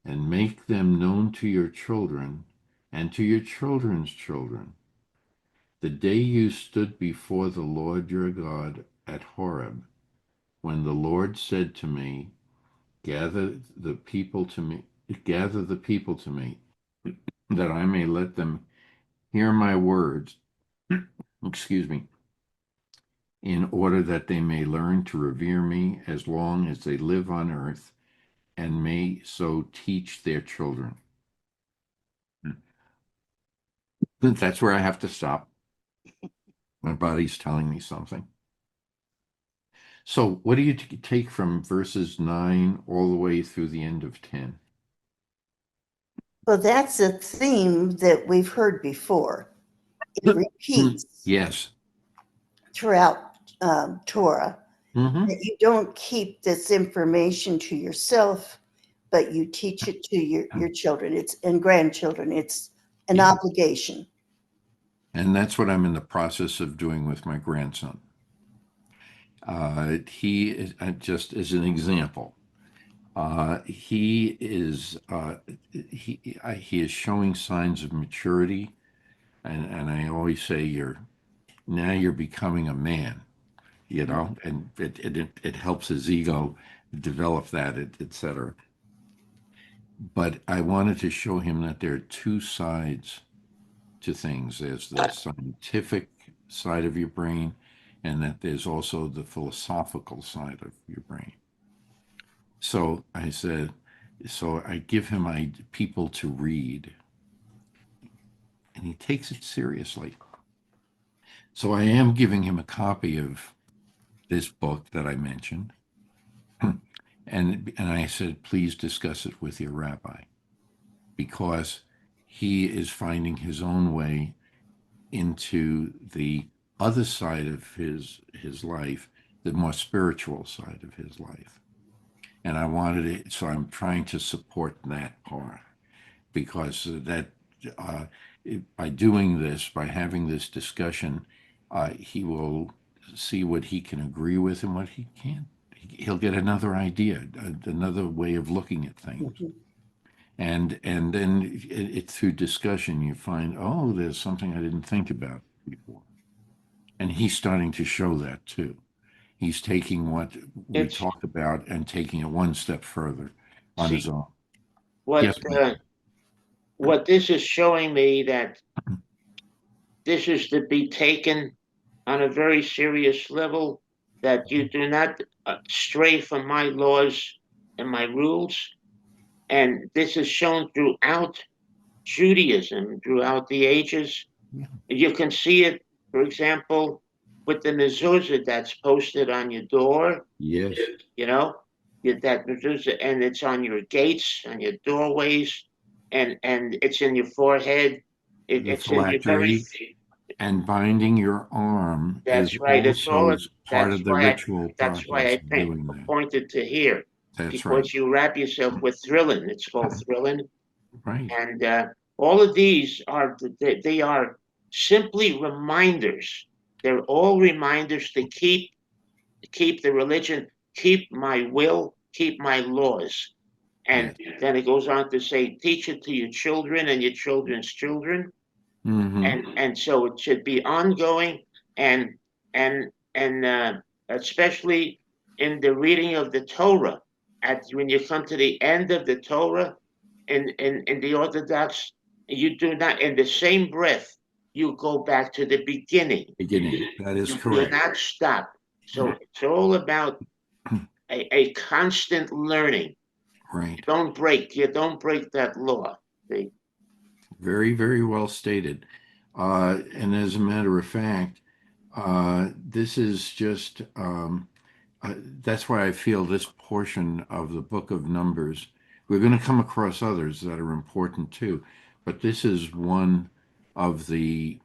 And make them known to your children and to your children's children. The day you stood before the Lord your God at Horeb, when the Lord said to me, Gather the people to me, gather the people to me, that I may let them hear my words, excuse me, in order that they may learn to revere me as long as they live on earth, and may so teach their children. That's where I have to stop. My body's telling me something. So, what do you take from verses 9 all the way through the end of 10? Well, that's a theme that we've heard before. It repeats Yes. throughout Torah. Mm-hmm. That you don't keep this information to yourself, but you teach it to your children and grandchildren. It's an obligation. And that's what I'm in the process of doing with my grandson. He is, just as an example, he is showing signs of maturity, and I always say you're becoming a man, and it helps his ego develop that, etc. But I wanted to show him that there are two sides to things. There's the scientific side of your brain, and that there's also the philosophical side of your brain. So I said, so I give him people to read, and he takes it seriously. So I am giving him a copy of this book that I mentioned, and I said, please discuss it with your rabbi, because he is finding his own way into the other side of his life, the more spiritual side of his life. And I wanted it, so I'm trying to support that part, because uh, by doing this, by having this discussion, he will see what he can agree with and what he can't. He'll get another idea, another way of looking at things. Mhm. And then through discussion, you find, oh, there's something I didn't think about before. And he's starting to show that too. He's taking what we It's talked about and taking it one step further on his see own. what Yes, Mike. what this is showing me, that this is to be taken on a very serious level, that you do not stray from my laws and my rules. And this is shown throughout Judaism, throughout the ages. Yeah. You can see it, for example, with the mezuzah that's posted on your door, Yes. you know, that mezuzah, and it's on your gates, on your doorways, and it's in your forehead. The It's in your very. phylactery and binding your arm is That's right. It's also all. part That's of the why. ritual That's why process I of doing that. pointed to here, That's right. because you wrap yourself with thrillin. It's called thrillin, Right. and all of these are they are simply reminders. They're all reminders to keep the religion, keep my will, keep my laws. And Yes. then it goes on to say, teach it to your children and your children's children. Mm-hmm. And so it should be ongoing, and and especially in the reading of the Torah. At when you come to the end of the Torah in the Orthodox, you do not, in the same breath, you go back to the beginning. Beginning. That is You do correct. not stop. So it's all about a constant learning. Right. You don't break that law. See? Very, very well stated. And as a matter of fact, this is just, that's why I feel this portion of the book of Numbers, we're going to come across others that are important too, but this is one of the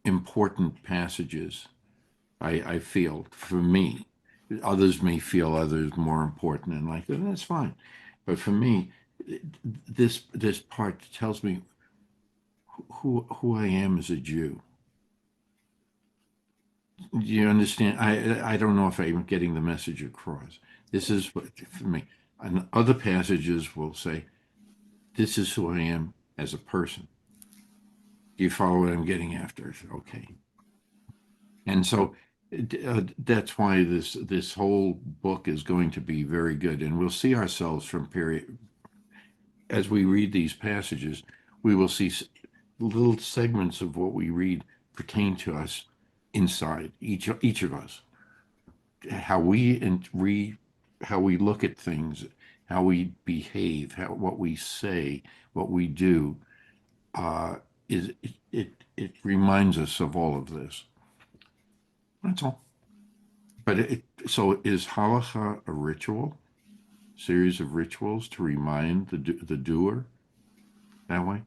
important passages I feel for me. Others may feel others more important and like, and that's fine. But for me, this part tells me who I am as a Jew. Do you understand? I don't know if I'm getting the message across. This is what for me. And other passages will say, "This is who I am as a person." Do you follow what I'm getting after? Okay. And so that's why this whole book is going to be very good, and we'll see ourselves from period as we read these passages. We will see little segments of what we read pertain to us inside each of us, how how we look at things, how we behave, what we say, what we do. Is it reminds us of all of this. That's all. But so is halacha a ritual, series of rituals to remind the doer that way,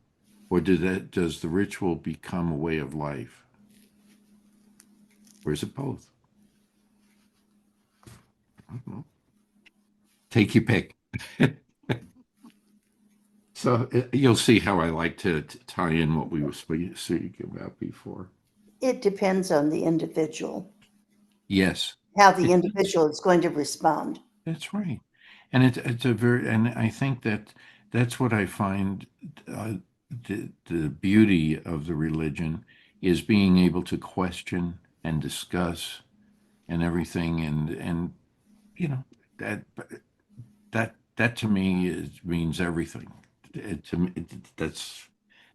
or does the ritual become a way of life, or is it both? I don't know. Take your pick. So you'll see how I like to tie in what we were speaking about before. It depends on the individual, Yes, how the it does. individual is going to respond. That's right. And it's a very, and I think that's what I find the beauty of the religion is being able to question and discuss and everything. And, you know, that, that to me means everything. To me, that's,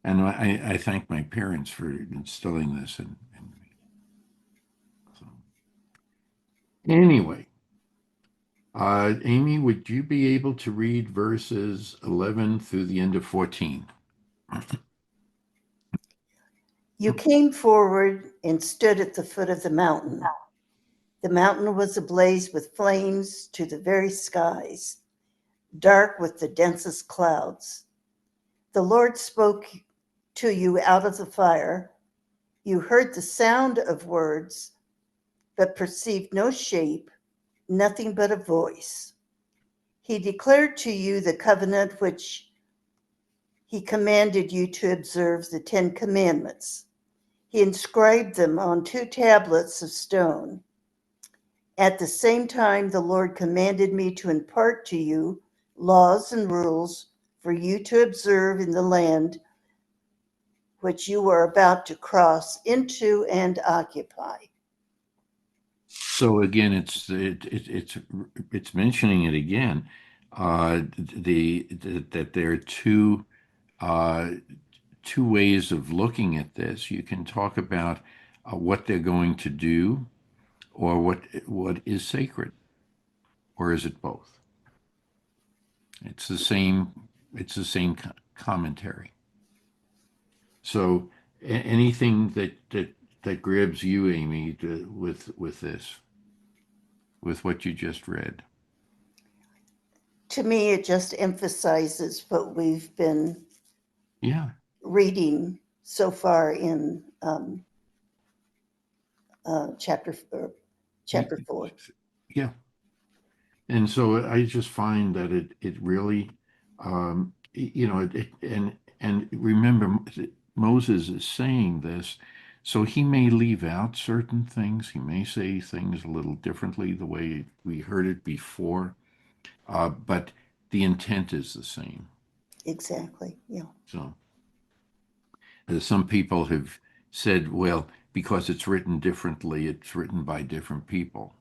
and I thank my parents for instilling this in me. So, anyway. Amy, would you be able to read verses 11 through the end of 14? You came forward and stood at the foot of the mountain. The mountain was ablaze with flames to the very skies, dark with the densest clouds. The Lord spoke to you out of the fire. You heard the sound of words, but perceived no shape, nothing but a voice. He declared to you the covenant which he commanded you to observe, the 10 Commandments. He inscribed them on 2 tablets of stone. At the same time, the Lord commanded me to impart to you laws and rules for you to observe in the land which you are about to cross into and occupy. So again, it's mentioning it again. That there are uh, two ways of looking at this. You can talk about what they're going to do, or what is sacred, or is it both? It's the same. It's the same commentary. So anything that grabs you, Amy, with this, with what you just read. To me, it just emphasizes what we've been Yeah. reading so far in chapter Y- 4. Yeah. And so I just find that it really, and remember, Moses is saying this, so he may leave out certain things. He may say things a little differently the way we heard it before, but the intent is the same. Exactly. Yeah. So some people have said, well, because it's written differently, it's written by different people.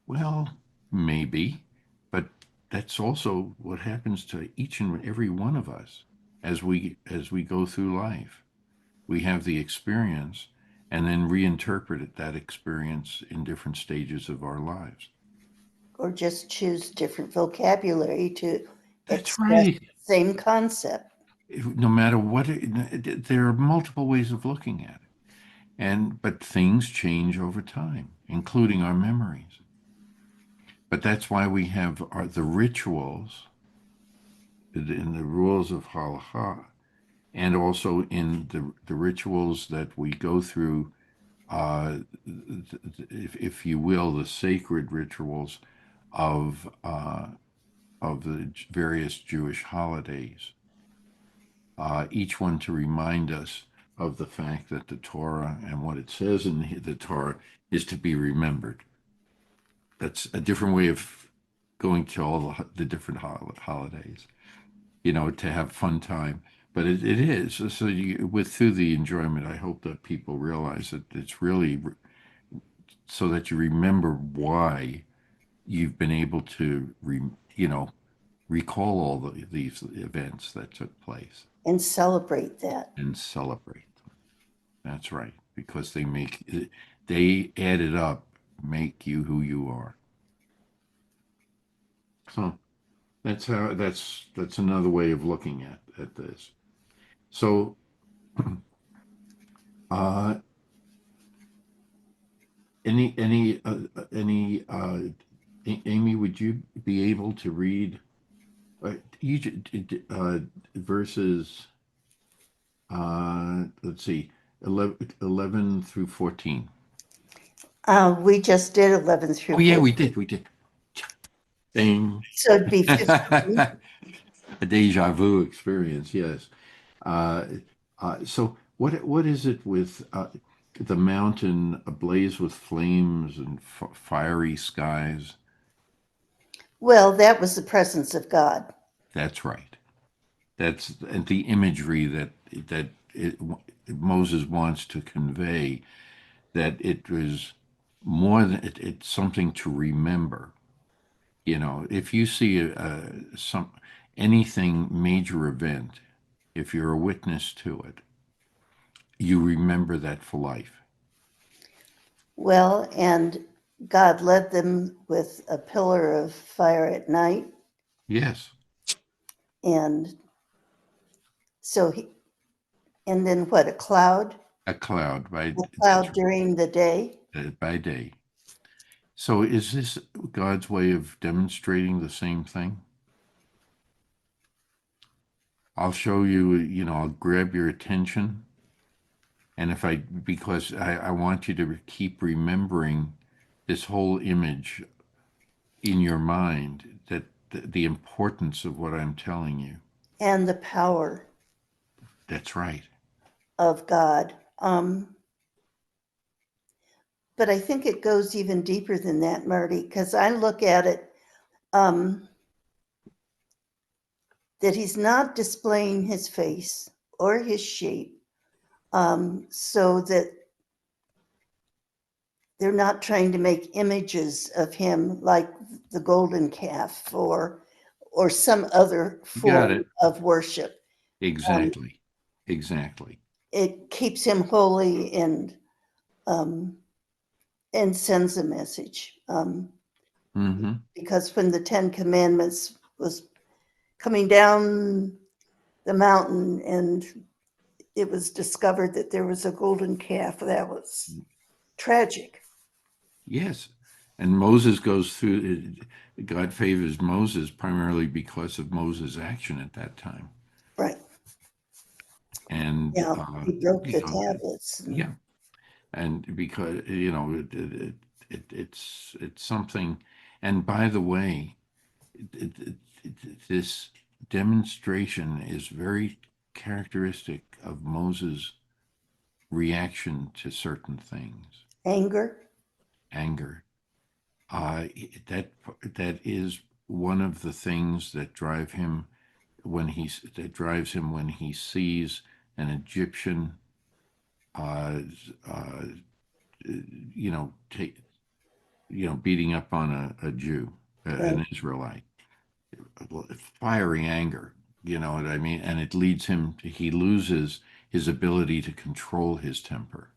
Well, maybe, but that's also what happens to each and every one of us as we go through life. We have the experience and then reinterpret that experience in different stages of our lives. Or just choose different vocabulary to That's express right. the same concept. no matter what, there are multiple ways of looking at it. But things change over time, including our memories. But that's why we have the rituals in the rules of halacha, and also in the rituals that we go through, if you will, the sacred rituals of the various Jewish holidays, each one to remind us of the fact that the Torah and what it says in the Torah is to be remembered. That's a different way of going to all the different holidays, to have fun time. But it is. So through the enjoyment, I hope that people realize that it's really so that you remember why you've been able to, recall all these events that took place and celebrate that. and celebrate them. That's right, because they added up, make you who you are. So that's another way of looking at this. So, uh, Amy, would you be able to read verses? Let's see, 11 through 14. We just did 11 through Oh yeah, 14. we did. Ding. So it'd be 15. A deja vu experience, yes. Uh, so what is it with the mountain ablaze with flames and fiery skies? Well, that was the presence of God. That's right. That's and the imagery that Moses wants to convey, that it was more than it's something to remember. If you see anything major event, if you're a witness to it, you remember that for life. Well, and God led them with a pillar of fire at night. Yes, And so and then what, a cloud? a cloud A cloud during the day. by day. So is this God's way of demonstrating the same thing? I'll show you, I'll grab your attention. And because I want you to keep remembering this whole image in your mind, that the importance of what I'm telling you. And the power That's right. of God. But I think it goes even deeper than that, Marty, because I look at it that he's not displaying his face or his shape, so that they're not trying to make images of him like the golden calf or some other Got form it. of worship. Exactly. Exactly. It keeps him holy and sends a message. Mm-hmm. Because when the 10 Commandments was coming down the mountain and it was discovered that there was a golden calf, that was tragic. Yes. And Moses goes through, God favors Moses primarily because of Moses' action at that time. Right. And, Yeah, he broke the tablets. yeah. And because, it's something. And by the way, this demonstration is very characteristic of Moses' reaction to certain things. Anger. That is one of the things that drives him when he sees an Egyptian, beating up on a Jew, an Israelite, fiery anger. You know what I mean? And it leads he loses his ability to control his temper.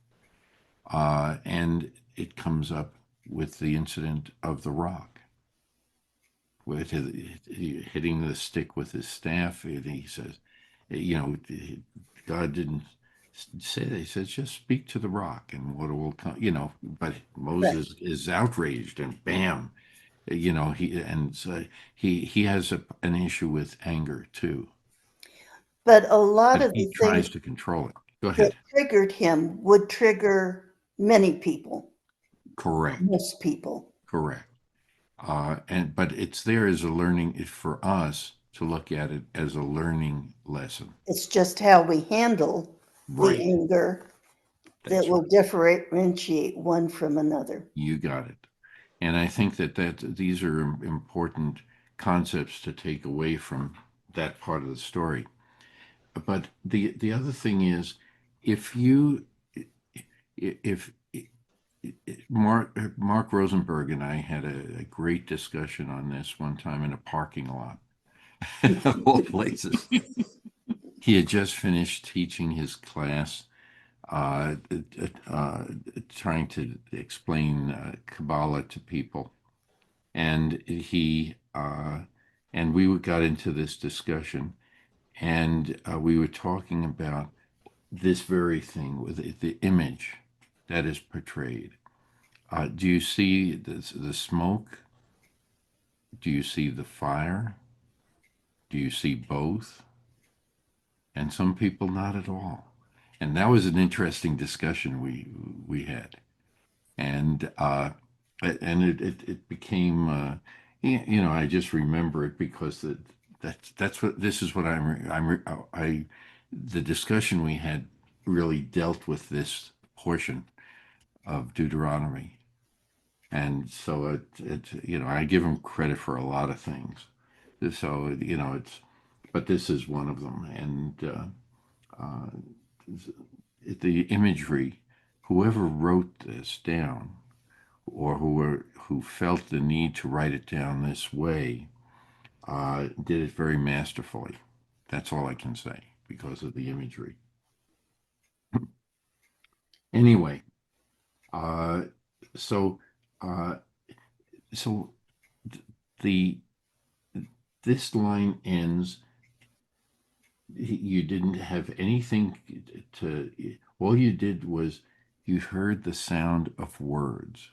And it comes up with the incident of the rock, with hitting the stick with his staff. And he says, You know, God didn't say that. He says, just speak to the rock and water will come, you know, but Right. Moses is outraged and bam, you know, he has an issue with anger too, But a lot but of he the things tries to control it. Go that ahead. triggered him would trigger many people, Correct. most people. Correct. But it's there as a learning for us to look at it as a learning lesson. It's just how we handle the Right. anger that That's will right. differentiate one from another. You got it. And I think that these are important concepts to take away from that part of the story. But the other thing is, if you if Mark Rosenberg and I had a great discussion on this one time in a parking lot of all places. He had just finished teaching his class, uh, uh, trying to explain Kabbalah to people, and we got into this discussion, and we were talking about this very thing with the image that is portrayed. Do you see the smoke? Do you see the fire? Do you see both? And some people not at all. And that was an interesting discussion we had. And it became you know, I just remember it because that's what this is what I the discussion we had really dealt with this portion of Deuteronomy. And so you know, I give him credit for a lot of things. So you know, but this is one of them. And the imagery, whoever wrote this down, or who felt the need to write it down this way, did it very masterfully. That's all I can say because of the imagery. Anyway, uh, so uh, so the this line ends. You didn't have anything to. All you did was you heard the sound of words.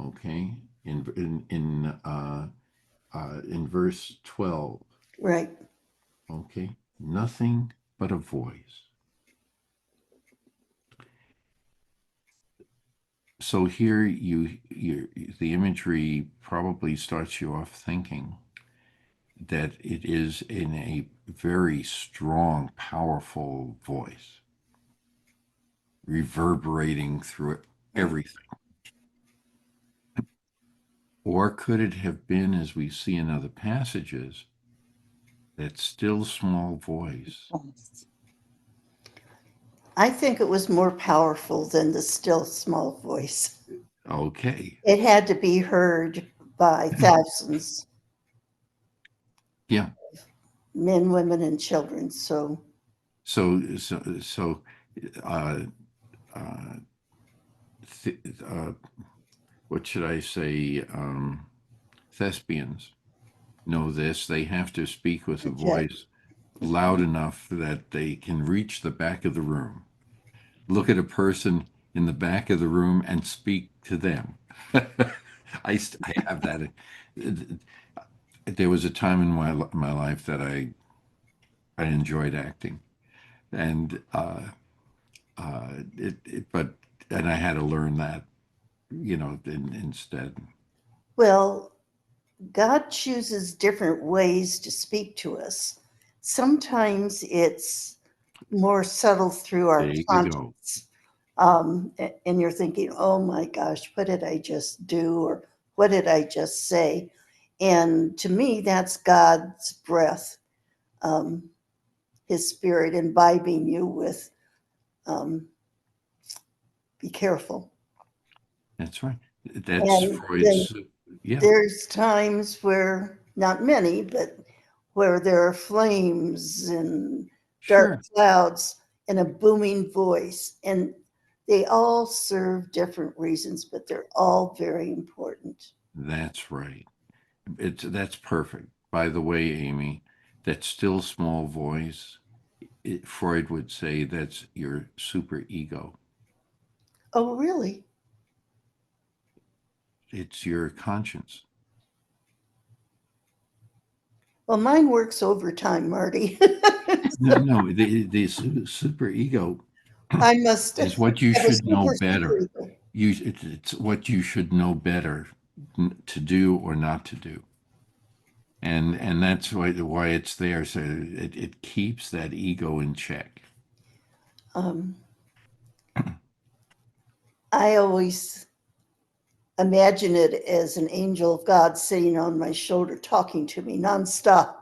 Okay, in verse 12. Right. Okay, nothing but a voice. So here the imagery probably starts you off thinking that it is in a very strong, powerful voice, reverberating through everything. Or could it have been, as we see in other passages, that still small voice? I think it was more powerful than the still small voice. Okay. It had to be heard by thousands, Yeah. men, women, and children. So, So, uh, uh, th- uh, what should I say? Thespians know this. They have to speak with a project. voice loud enough that they can reach the back of the room, look at a person in the back of the room, and speak to them. I have that. There was a time in my life that I enjoyed acting, and but I had to learn that, you know, instead. Well, God chooses different ways to speak to us. Sometimes it's more subtle through our There you go. conscience. And you're thinking, oh my gosh, what did I just do? Or what did I just say? And to me, that's God's breath, um, his spirit imbibing you with, um, be careful. That's right. That's And then Freud's. Yeah, there's times where, not many, but where there are flames and dark sure. clouds and a booming voice. And they all serve different reasons, but they're all very important. That's right. That's perfect. By the way, Amy, that still small voice, Freud would say that's your super ego. Oh, really? It's your conscience. Well, mine works overtime, Marty. No, the super ego I must is what you have a should know super better. ego. It's what you should know better to do or not to do. And that's why it's there. So it keeps that ego in check. I always imagine it as an angel of God sitting on my shoulder talking to me nonstop.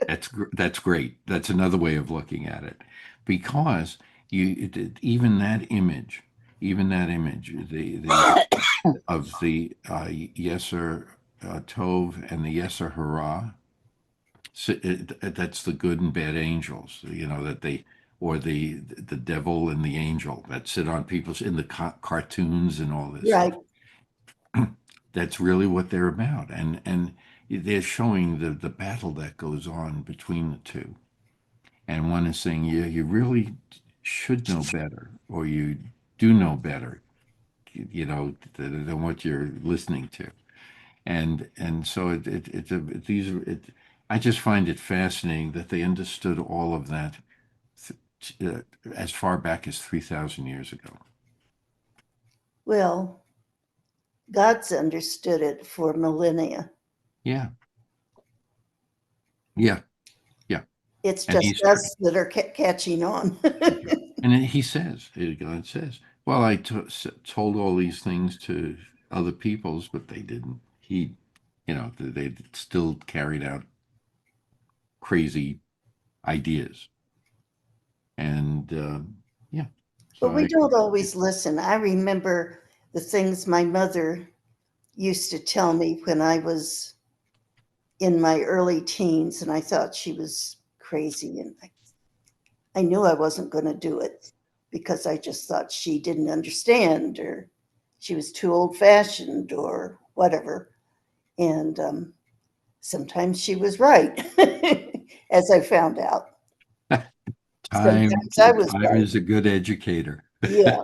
That's great. That's another way of looking at it, because even that image, the of the Yeser Tov and the Yeser Hara. So that's the good and bad angels, that they, or the devil and the angel that sit on people's in the cartoons and all this Right. stuff. That's really what they're about, and they're showing the battle that goes on between the two. And one is saying, yeah, you really should know better, or you do know better, than what you're listening to. And so I just find it fascinating that they understood all of that as far back as 3,000 years ago. Well, God's understood it for millennia. Yeah, yeah, yeah. It's And just us that are catching on. and he says, God says, well, I told all these things to other peoples, but they didn't heed. They still carried out crazy ideas. And yeah. So But we don't always listen. I remember the things my mother used to tell me when I was in my early teens, and I thought she was crazy. And I knew I wasn't going to do it because I just thought she didn't understand, or she was too old fashioned, or whatever. And sometimes she was right, as I found out. time Sometimes I was time right. is a good educator. Yeah.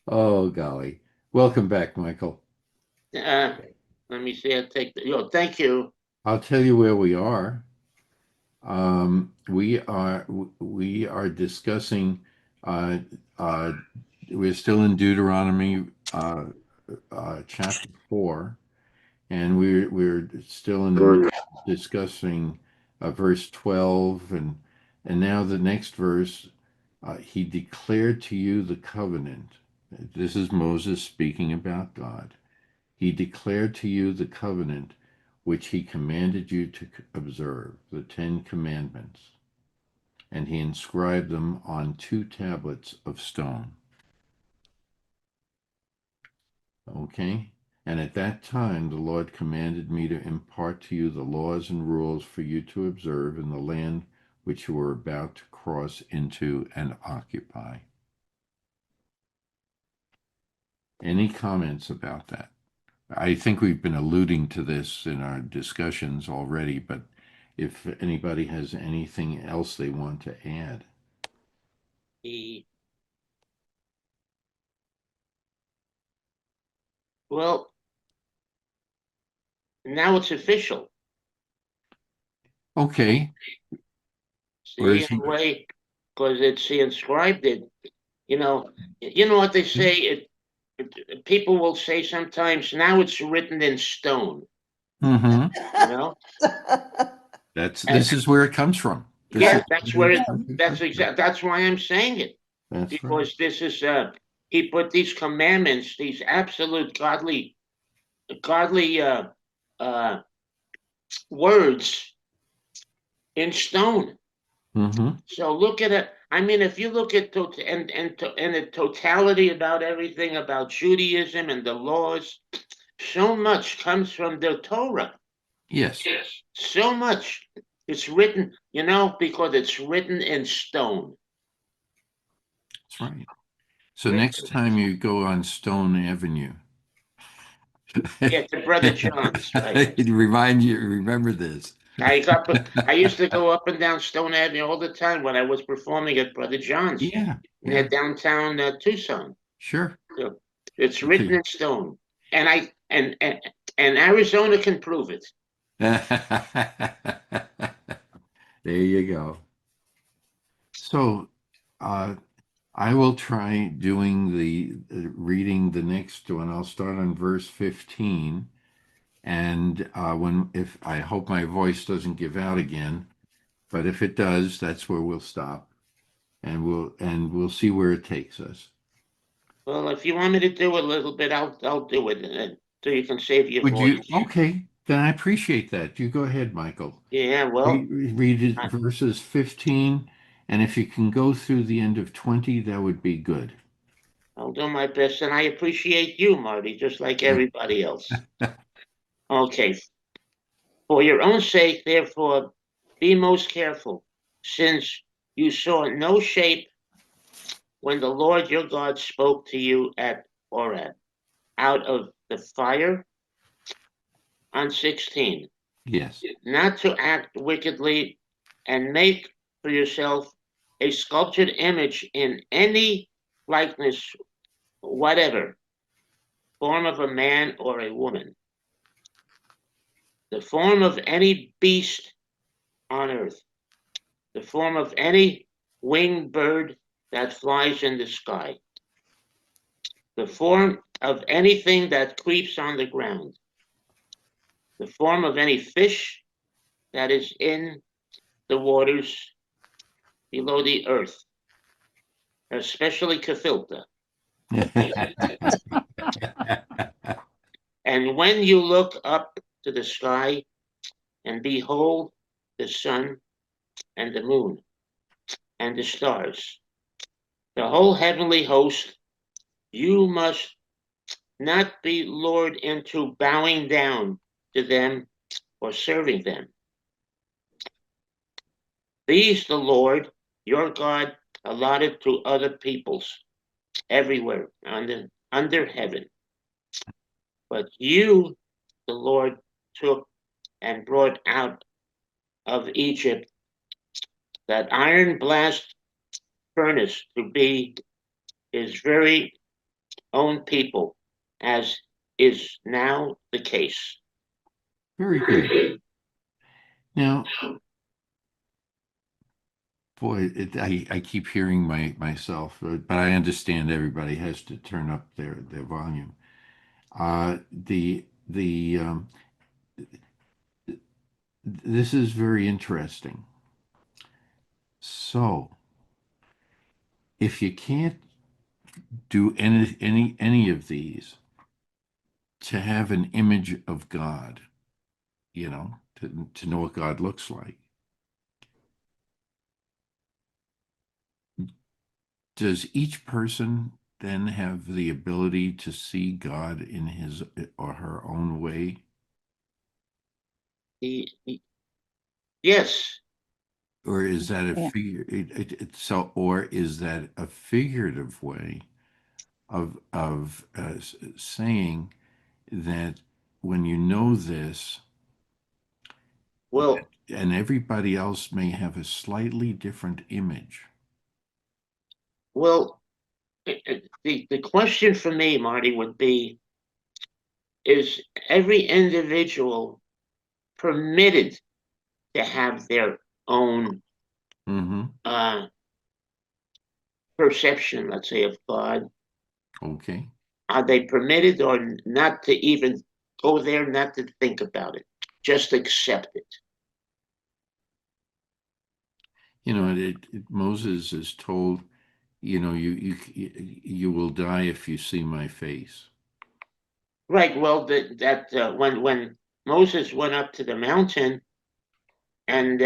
Oh, golly. Welcome back, Michael. Let me see. I'll take thank you. I'll tell you where we are. We are discussing. Uh, uh, we're still in Deuteronomy chapter 4, and we're still in the middle of discussing verse 12, and now the next verse. He declared to you the covenant. This is Moses speaking about God. He declared to you the covenant which he commanded you to observe, the 10 Commandments, and he inscribed them on 2 tablets of stone. Okay? And at that time, the Lord commanded me to impart to you the laws and rules for you to observe in the land which you are about to cross into and occupy. Any comments about that? I think we've been alluding to this in our discussions already, but if anybody has anything else they want to add. Well, now it's official. Okay. See, in a way, because he inscribed it. You know what they say. People will say sometimes, now it's written in stone. Mm-hmm. This is where it comes from. That's why I'm saying it. Because this is he put these commandments, these absolute godly words in stone. Mm-hmm. So look at it. I mean, if you look at the totality about everything about Judaism and the laws, so much comes from the Torah. Yes. So much. It's written, because it's written in stone. That's right. So next time you go on Stone Avenue, Yeah, to Brother John's, right? remember this. I used to go up and down Stone Avenue all the time when I was performing at Brother John's Yeah, near yeah, downtown Tucson. sure. So it's written in stone, and and Arizona can prove it. There you go. So, I will try doing the reading the next one. I'll start on verse 15. And if I hope my voice doesn't give out again, but if it does, that's where we'll stop, and we'll see where it takes us. Well, if you want me to do a little bit, I'll do it, so you can save your Would you? voice. Okay, then I appreciate that. You go ahead, Michael. Yeah, well, Read it, verses 15, and if you can go through the end of 20, that would be good. I'll do my best, and I appreciate you, Marty, just like everybody else. Okay. For your own sake, therefore, be most careful, since you saw no shape when the Lord your God spoke to you at Horeb out of the fire on 16, Yes. not to act wickedly and make for yourself a sculptured image in any likeness, whatever, form of a man or a woman, the form of any beast on earth, the form of any winged bird that flies in the sky, the form of anything that creeps on the ground, the form of any fish that is in the waters below the earth, especially Kefilta. And when you look up to the sky and behold the sun and the moon and the stars, the whole heavenly host, you must not be lured into bowing down to them or serving them. These the Lord your God allotted to other peoples everywhere under heaven. But you, the Lord, took and brought out of Egypt that iron blast furnace to be his very own people, as is now the case. Very good. Now, boy, I keep hearing myself, but I understand everybody has to turn up their volume. This is very interesting. So, if you can't do any of these, to have an image of God, to know what God looks like, does each person then have the ability to see God in his or her own way? Yes. Or is that a Yeah. or is that a figurative way of saying that when you know this, Well, and everybody else may have a slightly different image? well, the question for me, Marty, would be: is every individual permitted to have their own Mm-hmm. perception, let's say, of God? Okay. Are they permitted or not to even go there, not to think about it, just accept it? Moses is told, you will die if you see my face. Right. Well, when Moses went up to the mountain and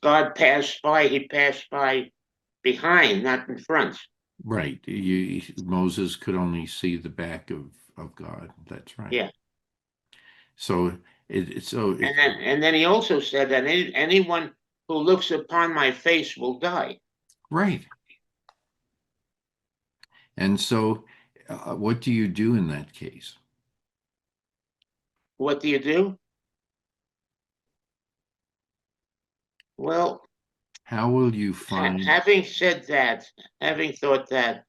God passed by, he passed by behind, not in front. Right. Moses could only see the back of God. That's right. Yeah. So And then he also said that anyone who looks upon my face will die. right. And so, what do you do in that case? What do you do? Well, How will you find? having said that, having thought that,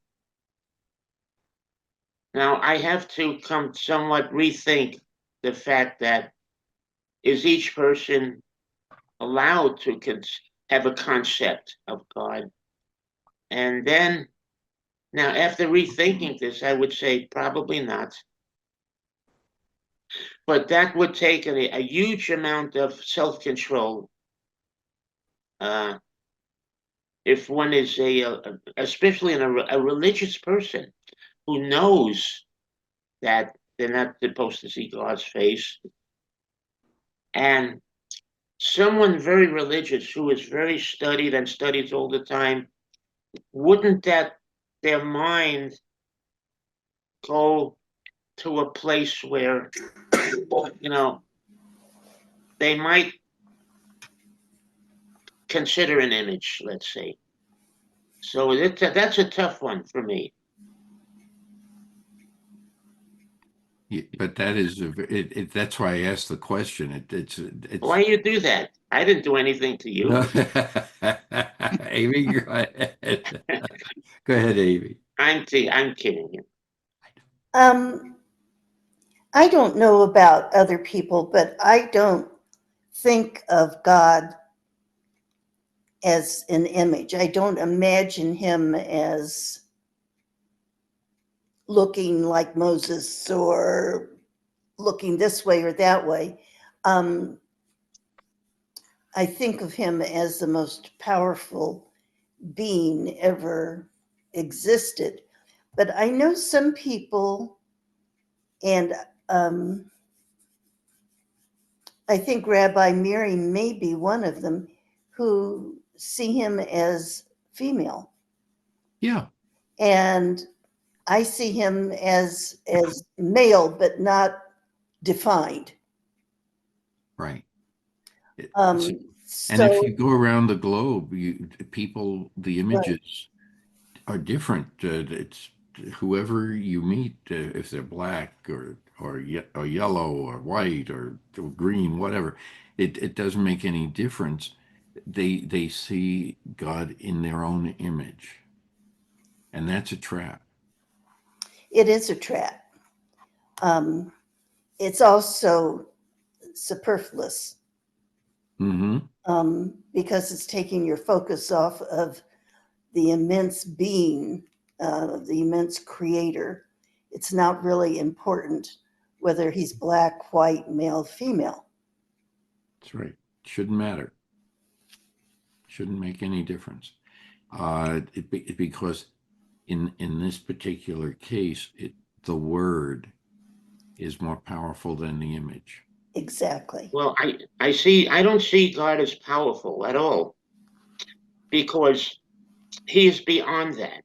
now I have to come somewhat rethink the fact that is each person allowed to have a concept of God? And then, now after rethinking this, I would say probably not. But that would take a huge amount of self-control. If one is especially a religious person who knows that they're not supposed to see God's face, and someone very religious who is very studied and studies all the time, wouldn't that their mind go to a place where, you know, they might consider an image, let's say. So that's a tough one for me. But that is that's why I asked the question. It's Why you do that? I didn't do anything to you. no. Amy, go ahead. Go ahead, Amy. I'm kidding you. Um, I don't know about other people, but I don't think of God as an image. I don't imagine him as looking like Moses or looking this way or that way. Um, I think of him as the most powerful being ever existed. But I know some people, and I think Rabbi Mary may be one of them, who see him as female. Yeah. And I see him as male, but not defined. Right. Um, And if so you go around the globe, the right, images are different. It's whoever you meet, if they're black or yellow or white or green, whatever, it doesn't make any difference. They see God in their own image, and that's a trap. it is a trap. It's also superfluous Mm-hmm. because it's taking your focus off of the immense being, the immense creator. It's not really important whether he's black, white, male, female. That's right. Shouldn't matter. Shouldn't make any difference. Because in this particular case, the word is more powerful than the image. Exactly. Well, I don't see God as powerful at all because he is beyond that.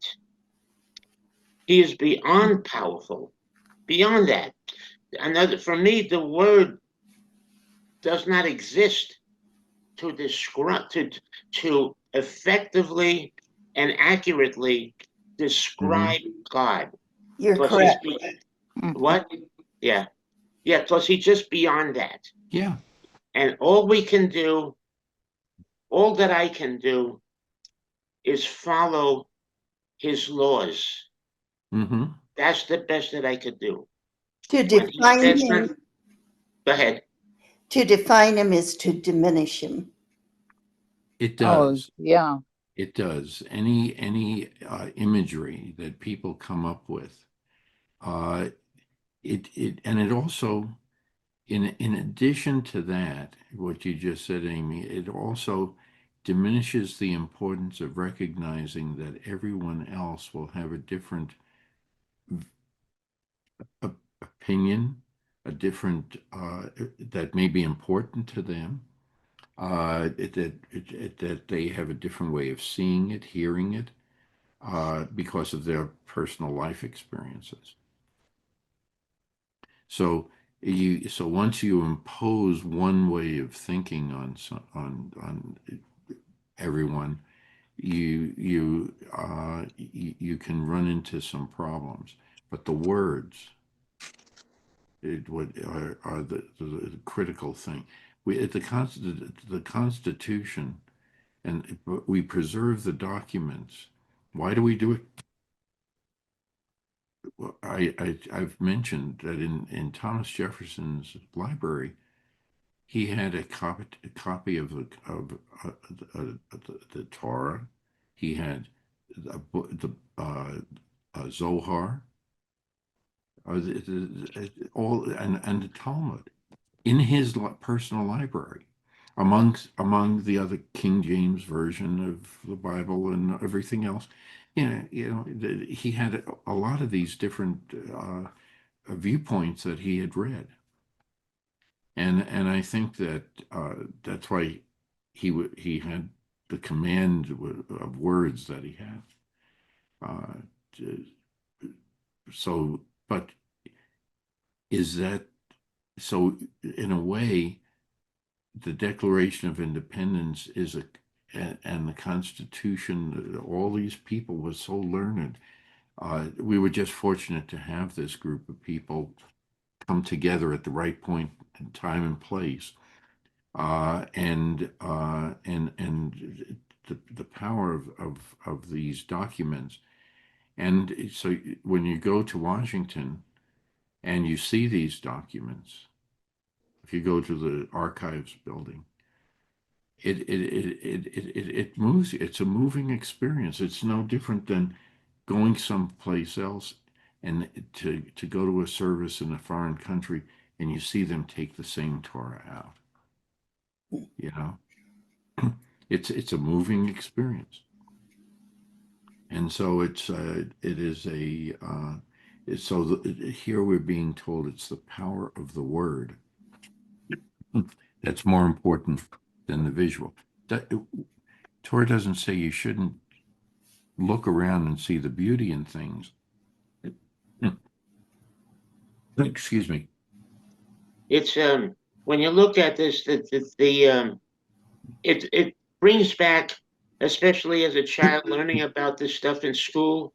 He is beyond powerful. Beyond that. For me, the word does not exist to describe to effectively and accurately describe God. You're Because correct. what? Yeah. Yeah, because he's just beyond that. Yeah. And all that I can do is follow his laws. Mm-hmm. That's the best that I could do. To When he define says him, go ahead. to define him is to diminish him. It Oh, does. yeah. It does. Any imagery that people come up with, uh, it also, in addition to that, what you just said, Amy, it also diminishes the importance of recognizing that everyone else will have a different opinion, a different that may be important to them. That they have a different way of seeing it, hearing it, because of their personal life experiences. So once you impose one way of thinking on everyone, you can run into some problems. But the words are the critical thing. The Constitution and we preserve the documents. Why do we do it? Well, I've mentioned that in Thomas Jefferson's library, he had a copy of the Torah. He had the Zohar, all and the Talmud in his personal library, among the other King James version of the Bible and everything else. He had a lot of these different viewpoints that he had read. And I think that that's why he had the command of words that he had. So, but is that so? In a way, the Declaration of Independence is and the Constitution. All these people were so learned. We were just fortunate to have this group of people come together at the right point in time and place, and the power of these documents. And so when you go to Washington and you see these documents, if you go to the archives building, it moves. It's a moving experience. It's no different than going someplace else and to go to a service in a foreign country and you see them take the same Torah out. It's a moving experience. And so here we're being told it's the power of the word that's more important than the visual. Torah doesn't say you shouldn't look around and see the beauty in things. Excuse me. It's when you look at this, it brings back, especially as a child learning about this stuff in school.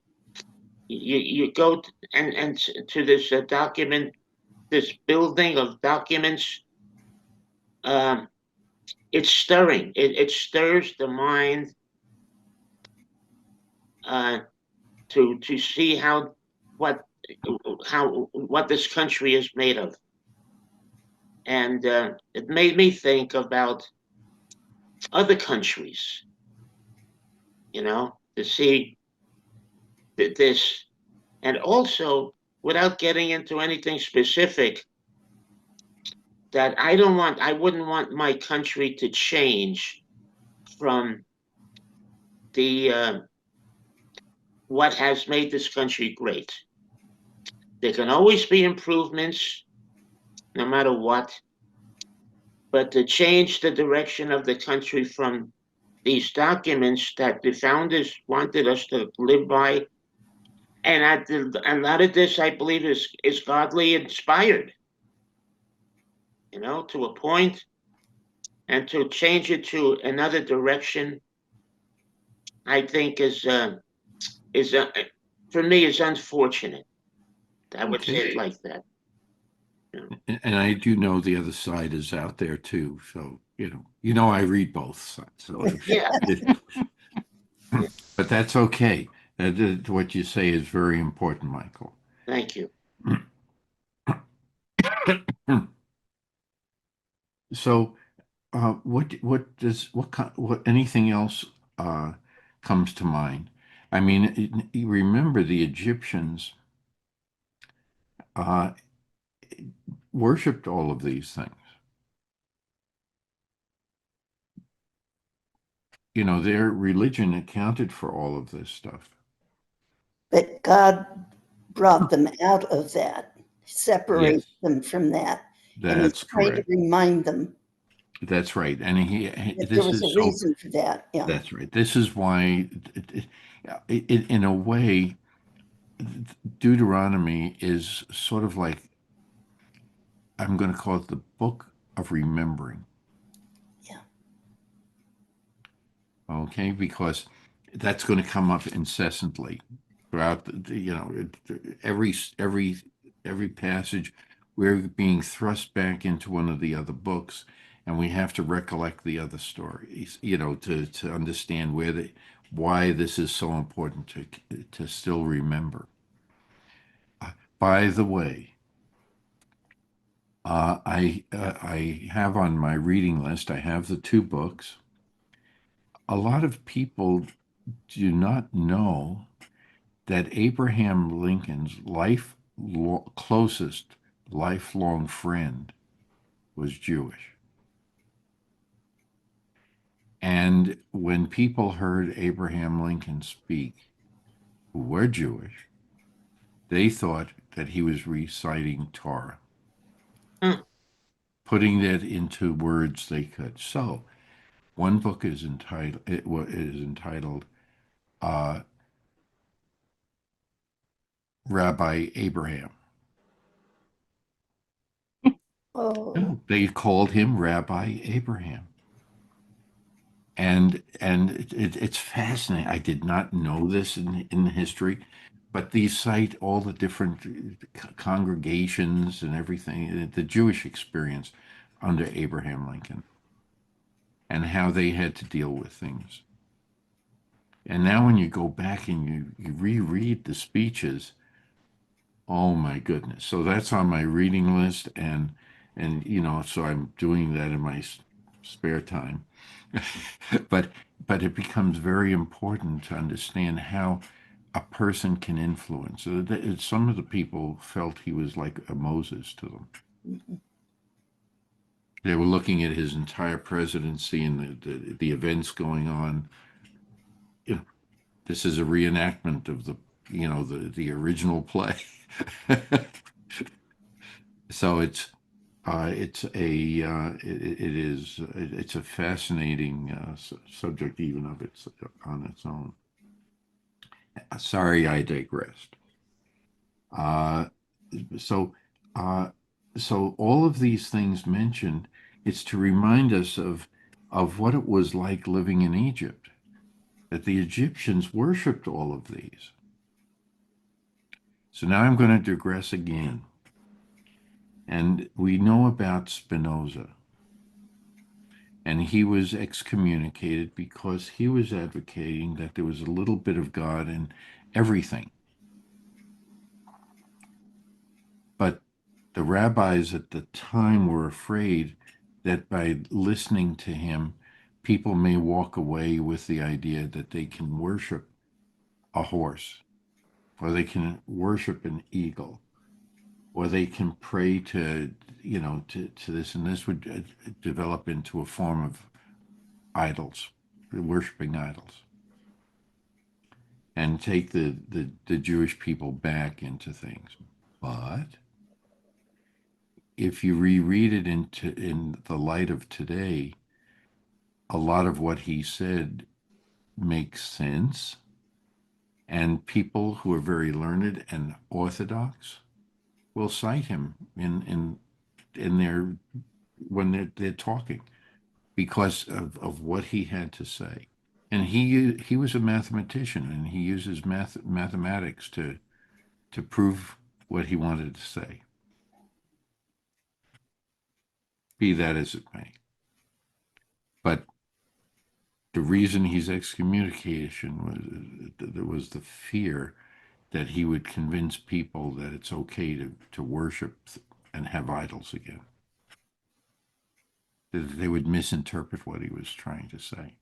You go and to this document, this building of documents. It's stirring. It stirs the mind to see what this country is made of, and it made me think about other countries. To see this, and also without getting into anything specific, that I wouldn't want my country to change from the what has made this country great. There can always be improvements, no matter what, but to change the direction of the country from these documents that the founders wanted us to live by, and a lot of this, I believe, is godly inspired, to a point, and to change it to another direction, I think is for me is unfortunate. I would say it like that. And I do know the other side is out there too. So, I read both sides. So, Yeah. But that's okay. What you say is very important, Michael. Thank you. So, anything else comes to mind? I mean, you remember the Egyptians worshipped all of these things. Their religion accounted for all of this stuff. But God brought them out of that, separated Yes. them from that. That's and he's trying correct. to remind them That's right. And there was a reason for that. Yeah. That's right. This is why, in a way, Deuteronomy is sort of like, I'm going to call it the book of remembering. Yeah. Okay, because that's going to come up incessantly throughout every passage. We're being thrust back into one of the other books, and we have to recollect the other stories, to understand why this is so important to still remember. By the way, I have on my reading list, I have the 2 books. A lot of people do not know that Abraham Lincoln's closest lifelong friend was Jewish. And when people heard Abraham Lincoln speak, who were Jewish, they thought that he was reciting Torah, putting that into words they could. So, one book is entitled Rabbi Abraham. Oh, They called him Rabbi Abraham. And it's fascinating. I did not know this in history, but these cite all the different congregations and everything, the Jewish experience under Abraham Lincoln, and how they had to deal with things. And now when you go back and you reread the speeches, oh my goodness. So that's on my reading list, and so I'm doing that in my spare time. but it becomes very important to understand how a person can influence. Some of the people felt he was like a Moses to them. They were looking at his entire presidency and the events going on. You know, this is a reenactment of the original play. So it's a fascinating subject even on its own. Sorry, I digressed. Uh, so so all of these things mentioned, it's to remind us of what it was like living in Egypt, that the Egyptians worshipped all of these. So now I'm going to digress again. And we know about Spinoza. And he was excommunicated because he was advocating that there was a little bit of God in everything. But the rabbis at the time were afraid that by listening to him, people may walk away with the idea that they can worship a horse, or they can worship an eagle, or they can pray to this, and this would develop into a form of idols, worshiping idols, and take the Jewish people back into things. But if you reread it in the light of today, a lot of what he said makes sense. And people who are very learned and orthodox will cite him in their when they're talking because of what he had to say. And he was a mathematician, and he uses mathematics to prove what he wanted to say, be that as it may. But the reason he's excommunication was the fear that he would convince people that it's okay to worship and have idols again. That they would misinterpret what he was trying to say.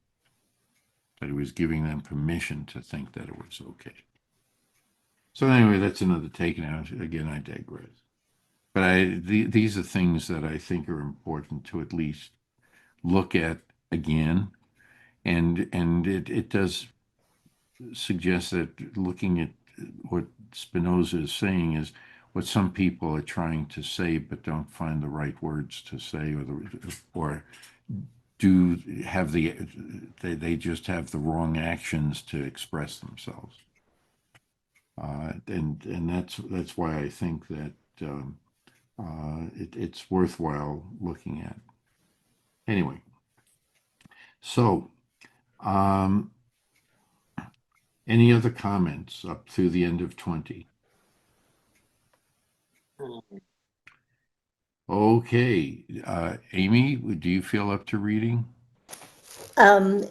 That he was giving them permission to think that it was okay. So anyway, that's another taken out. Again, I digress. But these are things that I think are important to at least look at again. And it does suggest that looking at what Spinoza is saying is what some people are trying to say but don't find the right words to say, or do have they just have the wrong actions to express themselves. And that's why I think that it's worthwhile looking at. Anyway, so any other comments up through the end of 20? Okay, Amy, do you feel up to reading? Um,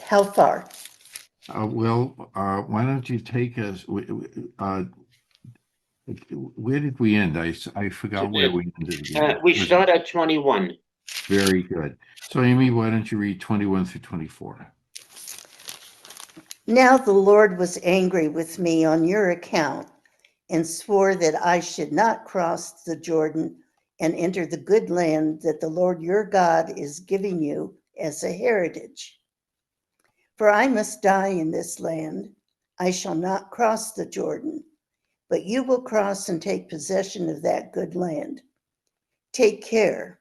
how far? Why don't you take us? Where did we end? I forgot where we ended again. We start at 21. Very good. So, Amy, why don't you read 21 through 24? Now the Lord was angry with me on your account and swore that I should not cross the Jordan and enter the good land that the Lord your God is giving you as a heritage. For I must die in this land. I shall not cross the Jordan, but you will cross and take possession of that good land. Take care,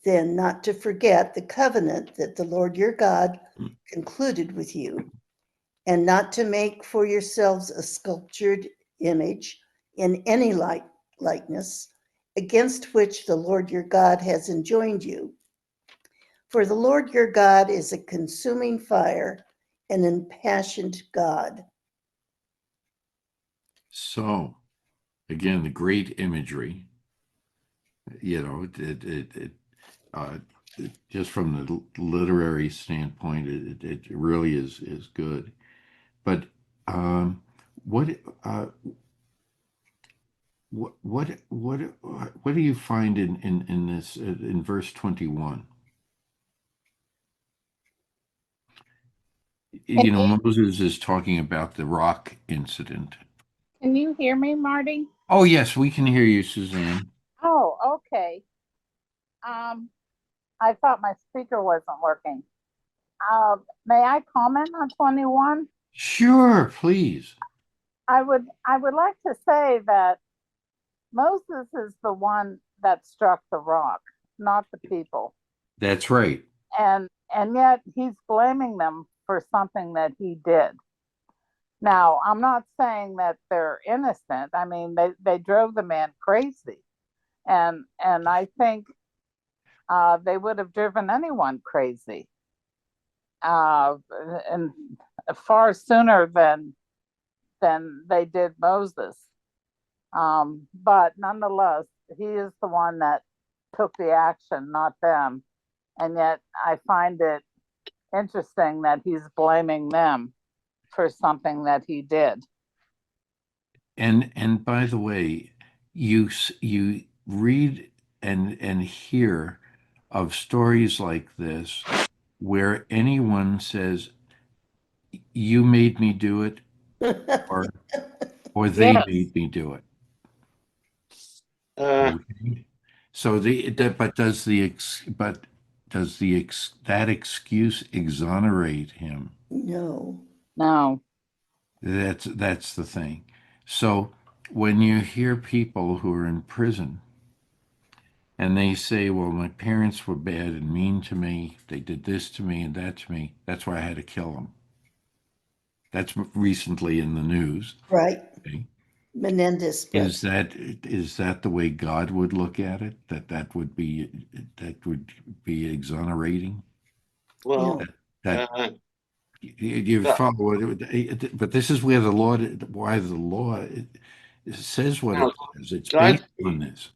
then, not to forget the covenant that the Lord your God concluded with you, and not to make for yourselves a sculptured image in any likeness against which the Lord your God has enjoined you. For the Lord your God is a consuming fire, an impassioned God. So, again, the great imagery, uh, just from the literary standpoint, it really is good. But um, what uh, what do you find in this in verse 21? Can you, Moses is talking about the rock incident. can you hear me, Marty? Oh, yes, we can hear you, Suzanne. Oh, okay. Um, I thought my speaker wasn't working. May I comment on 21? Sure, please. I would like to say that Moses is the one that struck the rock, not the people. That's right. And yet he's blaming them for something that he did. Now, I'm not saying that they're innocent. I mean, they drove the man crazy. And I think they would have driven anyone crazy, uh, and far sooner than they did Moses. But nonetheless, he is the one that took the action, not them. And yet, I find it interesting that he's blaming them for something that he did. And by the way, you read and hear of stories like this where anyone says, "You made me do it," or or "They Yes. made me do it." Uh, Okay. So but does that excuse exonerate him? No. No. That's the thing. So when you hear people who are in prison and they say, "Well, my parents were bad and mean to me. They did this to me and that to me. That's why I had to kill them." That's recently in the news. Right. Okay. Menendez Is brother. that is that the way God would look at it? That would be exonerating? well, No. That uh, you God, follow it, but this is where why the law it says what no, it says. It's God, based on this.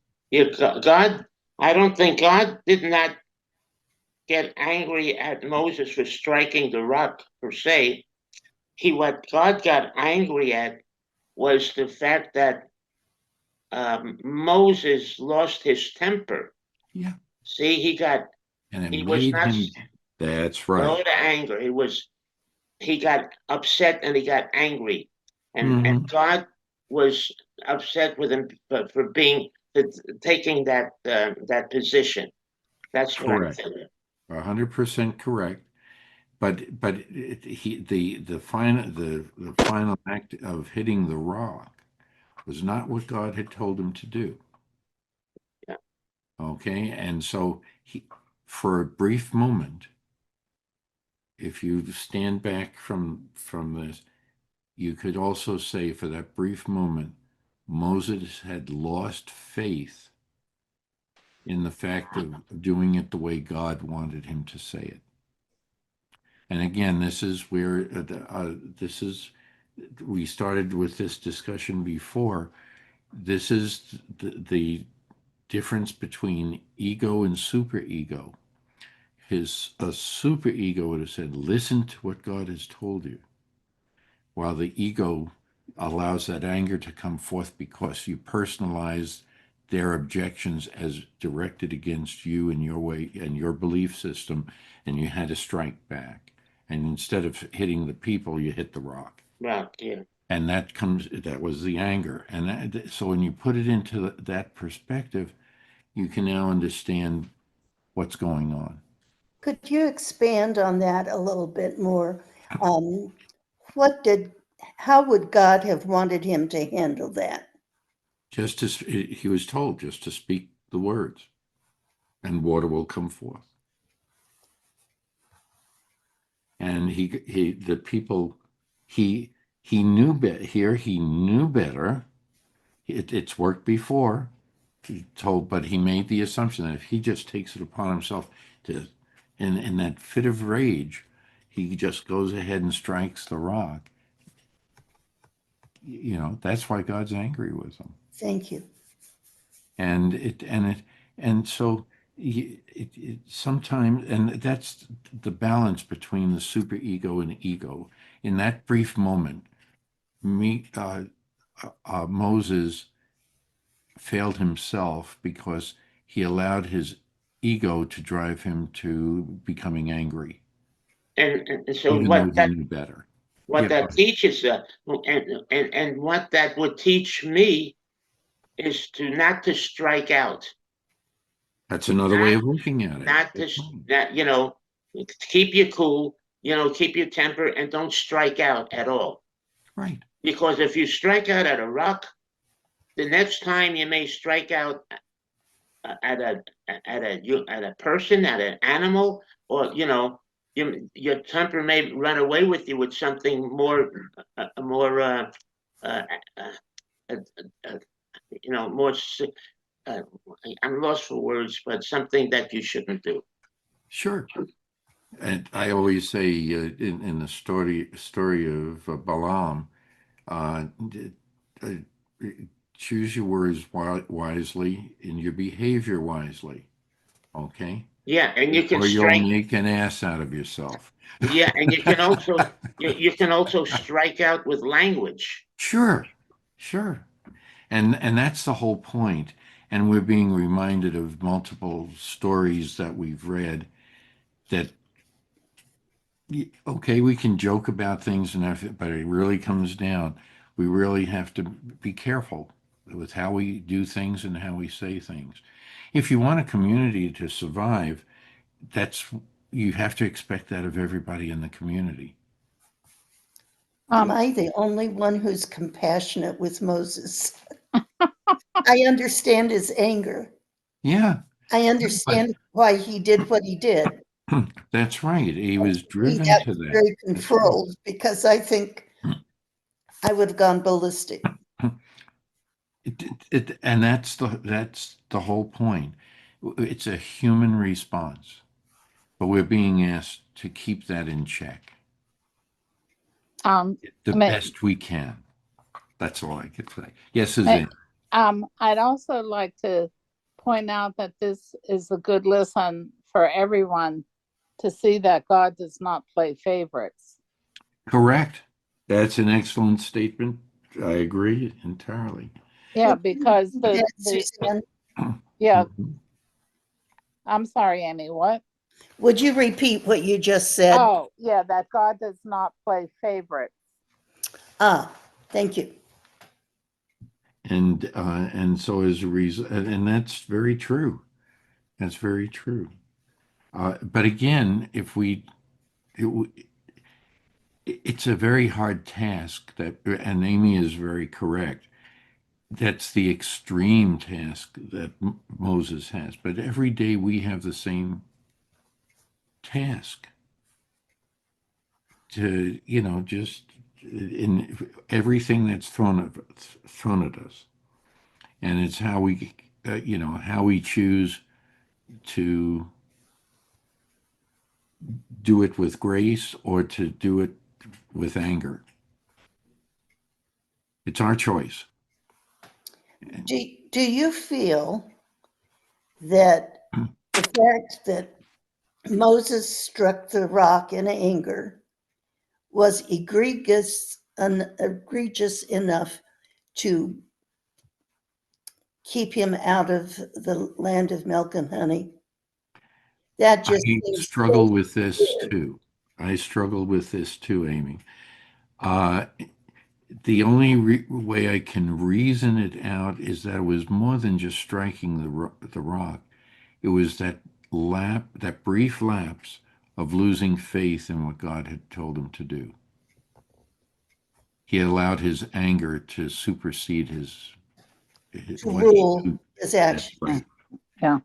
God, I don't think God did not get angry at Moses for striking the rock per se. What God got angry at was the fact that Moses lost his temper. Yeah. See, And it he was made not him, that's slow right. to anger. He got upset and he got angry, and Hmm. God was upset with him for taking that position. That's what I'm Correct. saying. 100% correct. But the final act of hitting the rock was not what God had told him to do. Yeah. Okay, and so for a brief moment, if you stand back from this, you could also say for that brief moment, Moses had lost faith in the fact of doing it the way God wanted him to say it. And again, this is where we started with this discussion before. This is the difference between ego and superego. A superego would have said, listen to what God has told you, while the ego allows that anger to come forth because you personalize their objections as directed against you and your way and your belief system, and you had to strike back. And instead of hitting the people, you hit the rock. Right, yeah. And that was the anger. And so when you put it into that perspective, you can now understand what's going on. Could you expand on that a little bit more? Um, how would God have wanted him to handle that? Just as he was told, just to speak the words, and water will come forth. And the people, he knew better. Here he knew better. It's worked before. But he made the assumption that if he just takes it upon himself to, in that fit of rage, he just goes ahead and strikes the rock. That's why God's angry with him. Thank you. And so sometimes, and that's the balance between the superego and ego. In that brief moment, Moses failed himself because he allowed his ego to drive him to becoming angry, And so even though he knew better. what that teaches and what that would teach me is not to strike out. That's another way of looking at it. Not to keep your cool, keep your temper, and don't strike out at all. Right. Because if you strike out at a rock, the next time you may strike out at a person, at an animal, or your temper may run away with you with something more more I'm lost for words, but something that you shouldn't do. Sure. And I always say in the story of Balaam, uh, choose your words wisely and your behavior wisely. Okay. Yeah, and you can Or you'll strike. make an ass out of yourself. Yeah, and you can also you can also strike out with language. Sure. And that's the whole point. And we're being reminded of multiple stories that we've read that, okay, we can joke about things and everything, but it really comes down. We really have to be careful with how we do things and how we say things. If you want a community to survive, you have to expect that of everybody in the community. Am I the only one who's compassionate with Moses? I understand his anger. Yeah. I understand why he did what he did. That's right. He was driven That to was that. very controlled because I think I would have gone ballistic. And that's the whole point. It's a human response, but we're being asked to keep that in check the best we can. That's all I could say. Yes, Suzanne. I'd also like to point out that this is a good lesson for everyone to see that God does not play favorites. Correct. That's an excellent statement. I agree entirely. Yeah, because Suzanne, yeah. Mhm. I'm sorry, Amy, what? would you repeat what you just said? Oh, yeah, that God does not play favorites. Thank you. And so as a reason, and that's very true. That's very true. But again, it's a very hard task and Amy is very correct. That's the extreme task that Moses has. But every day we have the same task to, just in everything that's thrown at us. And it's how we choose to do it with grace or to do it with anger. It's our choice. Do you feel that the fact that Moses struck the rock in anger was egregious enough to keep him out of the land of milk and honey. That just I seems struggle so with this weird. too. I struggle with this too, Amy. Uh, the only way I can reason it out is that it was more than just striking the rock. It was that brief lapse of losing faith in what God had told him to do. He allowed his anger to supersede To what he rule knew. his That's action. right. Yeah.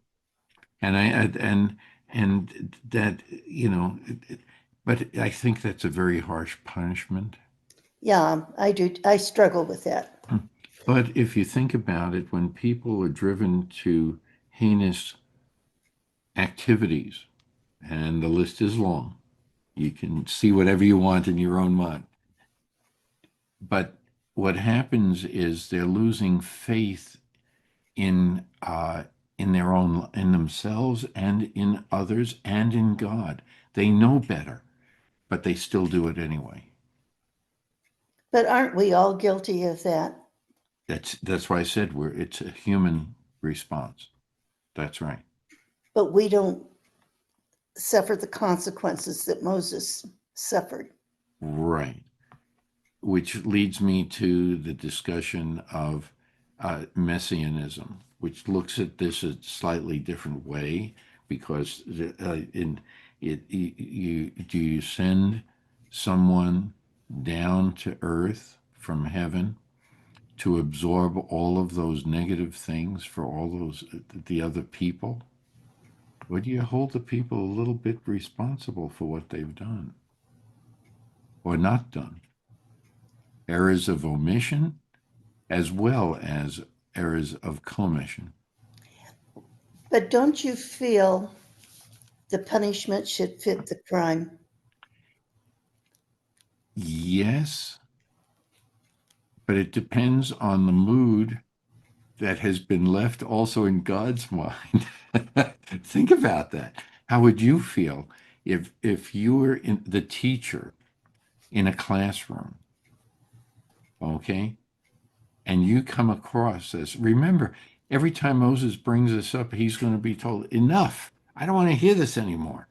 And and that, but I think that's a very harsh punishment. Yeah, I do. I struggle with that. But if you think about it, when people are driven to heinous activities, and the list is long, you can see whatever you want in your own mind. But what happens is they're losing faith in in themselves and in others and in God. They know better, but they still do it anyway. But aren't we all guilty of that? That's why I said it's a human response. That's right. But we don't suffer the consequences that Moses suffered. Right. Which leads me to the discussion of messianism, which looks at this a slightly different way, because in it, do you send someone down to earth from heaven to absorb all of those negative things for all those the other people? Or do you hold the people a little bit responsible for what they've done or not done? Errors of omission as well as errors of commission. But don't you feel the punishment should fit the crime? Yes, but it depends on the mood that has been left also in God's mind. Think about that. How would you feel if you were in the teacher in a classroom, okay, and you come across this? Remember, every time Moses brings this up, he's going to be told, enough. I don't want to hear this anymore.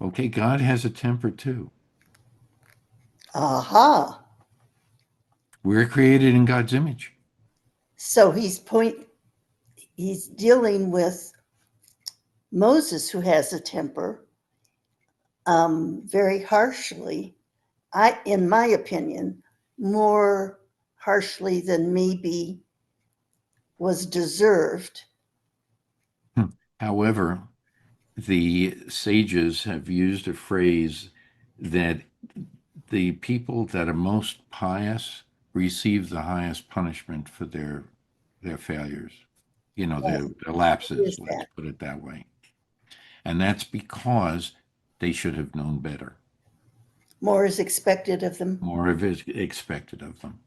Okay, God has a temper too. Aha. We're created in God's image. So he's dealing with Moses, who has a temper, very harshly. In my opinion, more harshly than maybe was deserved. However, the sages have used a phrase that the people that are most pious receive the highest punishment for their failures, their lapses, Is let's that put it that way. And that's because they should have known better. more is expected of them? More of it expected of them.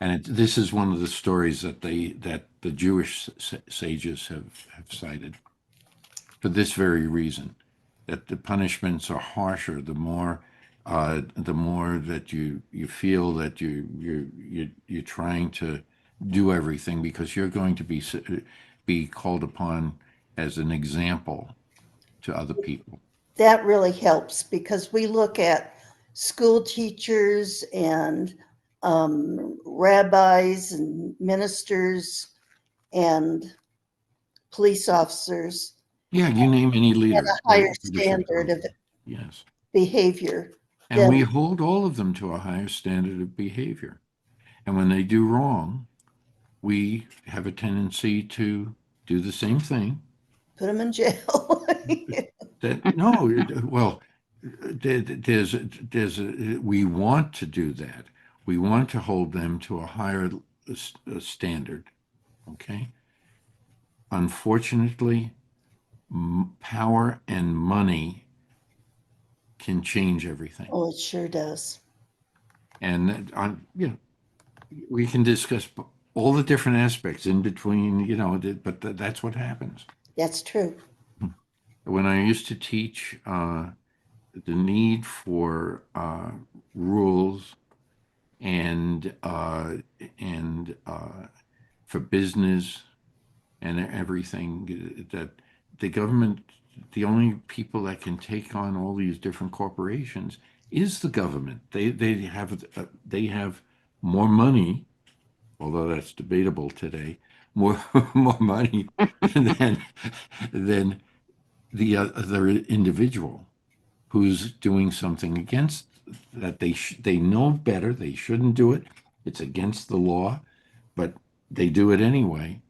And this is one of the stories that the Jewish sages have cited for this very reason, that the punishments are harsher the more that you feel that you're trying to do everything because you're going to be called upon as an example to other people. That really helps because we look at school teachers and rabbis and ministers and police officers Yeah, you name any at leader, a higher leadership standard group. of Yes. behavior And we than hold all of them to a higher standard of behavior. And when they do wrong, we have a tendency to do the same thing. put them in jail. That no, well, we want to do that. We want to hold them to a higher standard. Okay. Unfortunately, power and money can change everything. Oh, it sure does. And we can discuss all the different aspects in between, but that's what happens. That's true. When I used to teach, the need for rules and for business and everything, that the government, the only people that can take on all these different corporations is the government. They have more money, although that's debatable today, more more money than than the other individual who's doing something against that. They know better. They shouldn't do it. It's against the law, but they do it anyway.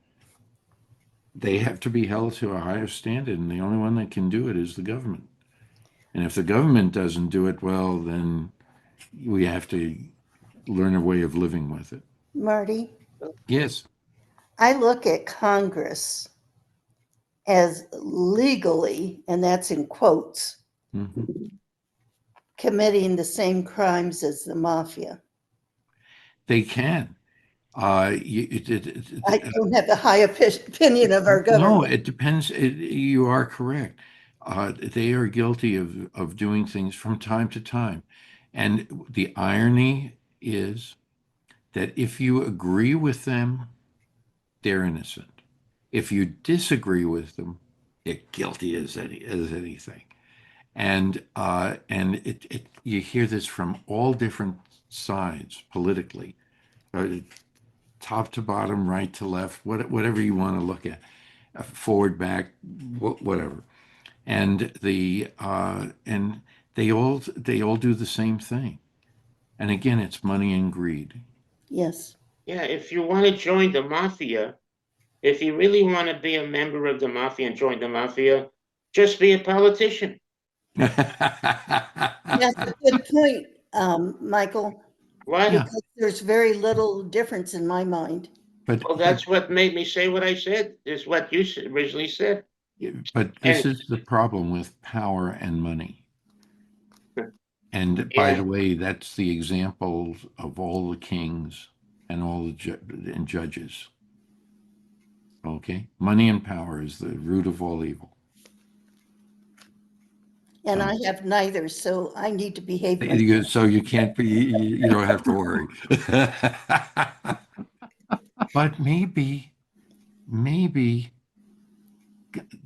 They have to be held to a higher standard, and the only one that can do it is the government. And if the government doesn't do it, well, then we have to learn a way of living with it. Marty, Yes. I look at Congress as legally, and that's in quotes, Mhm. committing the same crimes as the mafia. They can. I don't have the high opinion of our No, government. it depends. You are correct. They are guilty of doing things from time to time. And the irony is that if you agree with them, they're innocent. If you disagree with them, they're guilty as anything. And you hear this from all different sides politically, uh, top to bottom, right to left, whatever you want to look at, forward, back, whatever. And they all do the same thing. And again, it's money and greed. Yes. Yeah, if you want to join the mafia, if you really want to be a member of the mafia and join the mafia, just be a politician. That's a good point, Michael, What? Yeah, because there's very little difference in my mind. but Well, that's what made me say what I said, is what you originally said. but this And is the problem with power and money. And by yeah, the way, that's the examples of all the kings and all the and judges. Okay, money and power is the root of all evil. And So, I have neither, so I need to behave myself. so you can't be. You don't have to worry. But maybe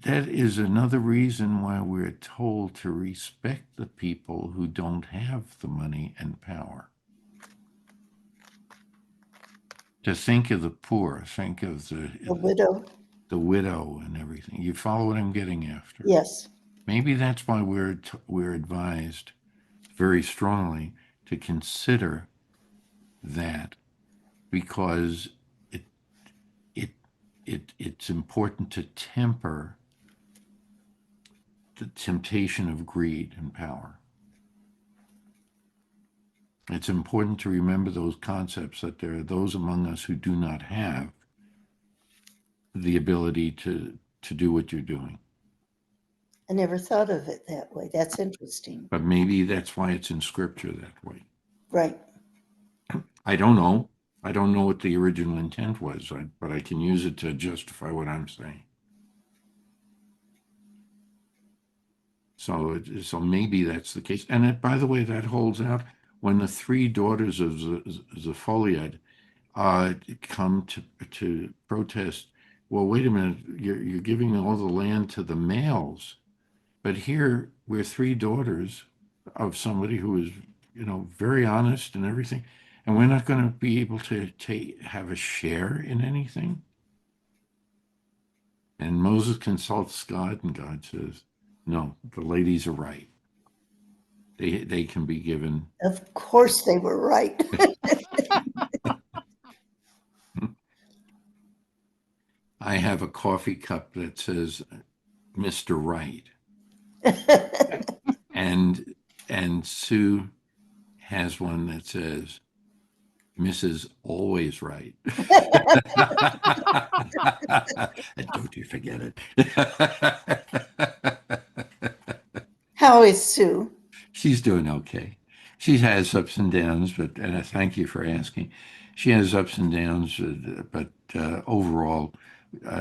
that is another reason why we're told to respect the people who don't have the money and power. To think of the poor, think of The widow, the widow and everything. You follow what I'm getting after? yes. Maybe that's why we're advised very strongly to consider that, because it it's important to temper the temptation of greed and power. It's important to remember those concepts, that there are those among us who do not have the ability to do what you're doing. I never thought of it that way. That's interesting. But maybe that's why it's in scripture that way. Right. I don't know. I don't know what the original intent was, but I can use it to justify what I'm saying. So maybe that's the case. And by the way, that holds out when the three daughters of Zepholiad come to protest. Well, wait a minute, you're giving all the land to the males, but here we're three daughters of somebody who is, very honest and everything, and we're not going to be able to have a share in anything. And Moses consults God, and God says, "No, the ladies are right. They can be given." Of course they were right. I have a coffee cup that says Mr. Right, and Sue has one that says Mrs. Always Right. And don't you forget it. How is Sue? She's doing okay. She has ups and downs, but and I thank you for asking. She has ups and downs, but overall,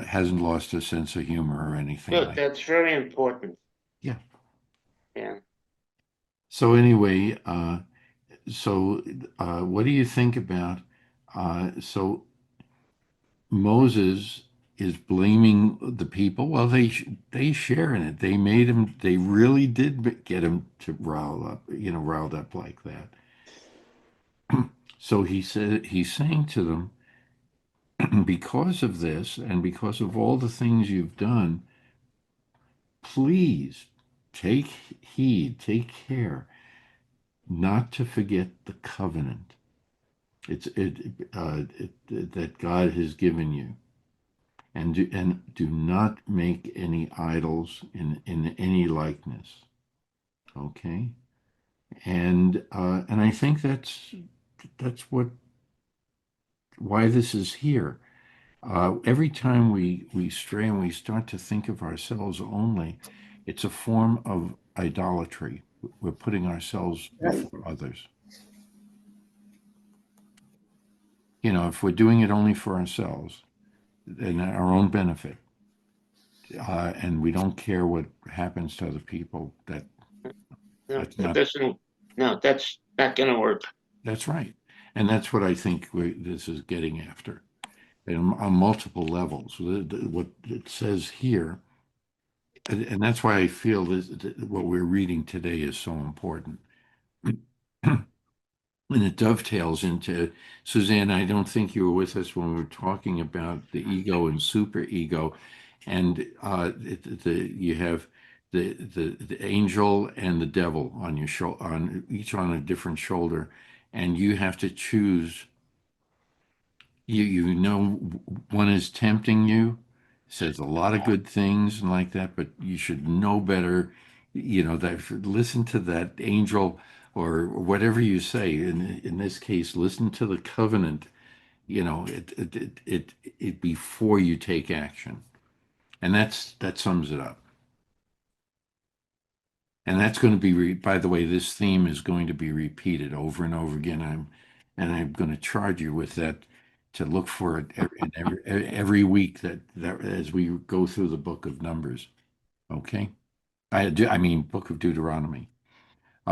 hasn't lost her sense of humor or anything Good, like. that's very important. Yeah. Yeah. So anyway, what do you think about? So Moses is blaming the people. Well, they share in it. They made him. They really did get him to riled up like that. So he's saying to them, because of this and because of all the things you've done, please take heed, take care not to forget the covenant. That God has given you, and do not make any idols in any likeness. Okay, and I think that's why this is here. Every time we stray and we start to think of ourselves only, it's a form of idolatry. We're putting ourselves Right. before others. If we're doing it only for ourselves and our own benefit, and we don't care what happens to other people, No, that's that not, doesn't, no, that's not gonna work. that's right. And that's what I think this is getting after. And on multiple levels. What it says here, and that's why I feel what we're reading today is so important. And it dovetails into, Suzanne, I don't think you were with us when we were talking about the ego and superego. And you have the angel and the devil on your shoulder, on each on a different shoulder, and you have to choose. One is tempting you, says a lot of good things and like that, but you should know better. That listen to that angel or whatever you say. In this case, listen to the covenant. It before you take action, and that sums it up. And that's going to by the way, this theme is going to be repeated over and over again. I'm going to charge you with that to look for it every week that as we go through the book of Numbers. Okay, I mean book of Deuteronomy,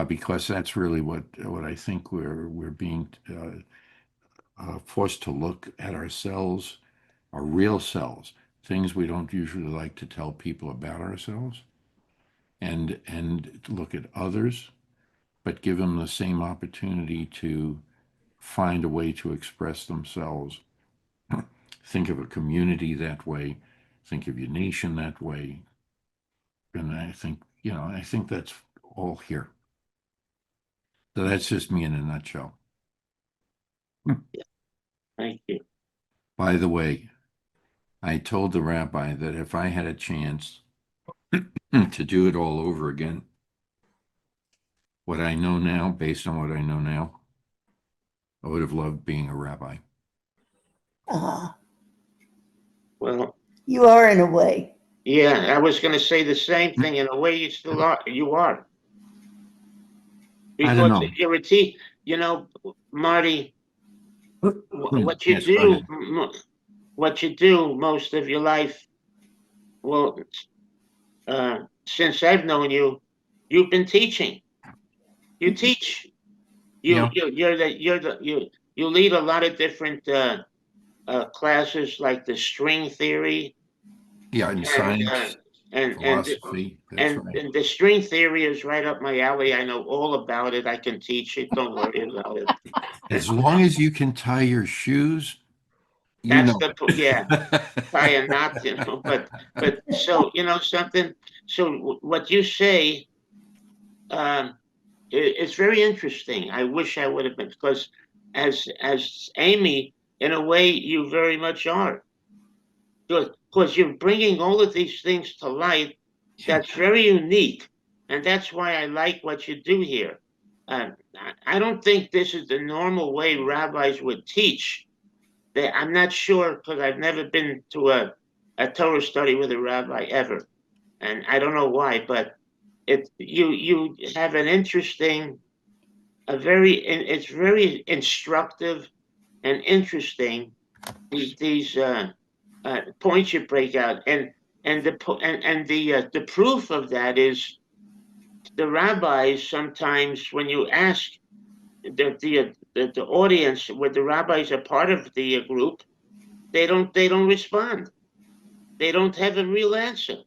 because that's really what I think we're being forced to look at ourselves, our real selves, things we don't usually like to tell people about ourselves, and look at others, but give them the same opportunity to find a way to express themselves. Think of a community that way, think of your nation that way. And I think that's all here. So that's just me in a nutshell. Thank you. By the way, I told the rabbi that if I had a chance to do it all over again, what I know now, based on what I know now, I would have loved being a rabbi. Uh, Well, you are in a way. yeah, I was gonna say the same thing. In a way, you still are, you are. I don't Because know. you're Marty, what you Yes, go do, ahead. what you do most of your life, well, since I've known you, you've been teaching. You teach. Yeah, You lead a lot of different classes like the string theory yeah, in and science, and and philosophy, that's and right. and the string theory is right up my alley. I know all about it. I can teach it. Don't worry about it. As long as you can tie your shoes, you That's know yeah, tie a knot, but so something. So what you say, um, it's very interesting. I wish I would have been because as Amy, in a way, you very much are. Because you're bringing all of these things to light Yeah, that's very unique. And that's why I like what you do here. I don't think this is the normal way rabbis would teach. I'm not sure because I've never been to a Torah study with a rabbi ever. And I don't know why, but you have an interesting, it's very instructive and interesting, these points you break out, and the proof of that is the rabbis sometimes, when you ask the audience, where the rabbis are part of the group, they don't respond. They don't have a real answer.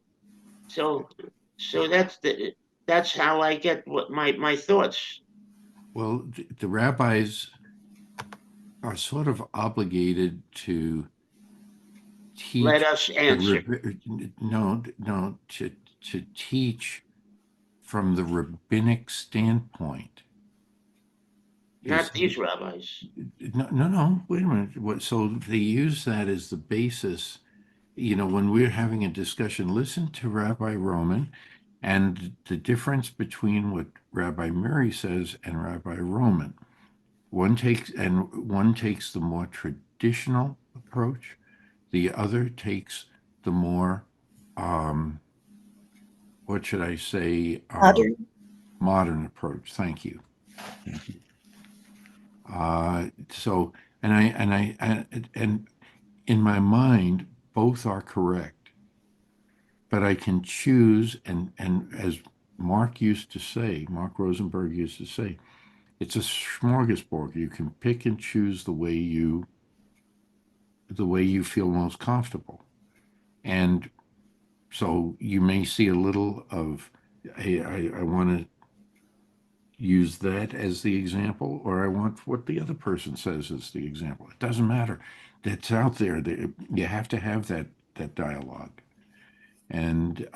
So that's how I get what my thoughts. Well, the rabbis are sort of obligated to Let teach us answer. no, to teach from the rabbinic standpoint. Not these rabbis. No, wait a minute. So they use that as the basis. When we're having a discussion, listen to Rabbi Roman and the difference between what Rabbi Mary says and Rabbi Roman. One takes the more traditional approach. The other takes the more, what should I say, modern approach. Thank you. So, and in my mind, both are correct, but I can choose, and as Mark Rosenberg used to say, it's a smorgasbord. You can pick and choose the way you feel most comfortable. And so you may see a little of, hey, I want to use that as the example, or I want what the other person says as the example. It doesn't matter. It's out there. You have to have that dialogue. And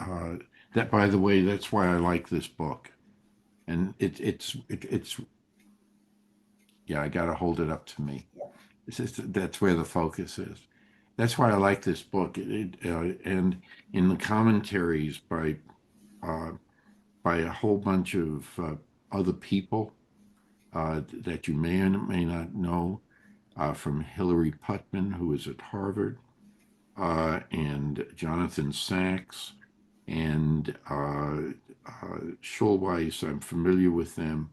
that, by the way, that's why I like this book. And it's yeah, I got to hold it up to me. That's where the focus is. That's why I like this book. And in the commentaries uh, by a whole bunch of other people that you may or may not know, from Hilary Putnam, who is at Harvard, and Jonathan Sachs, and Schulweis. I'm familiar with them.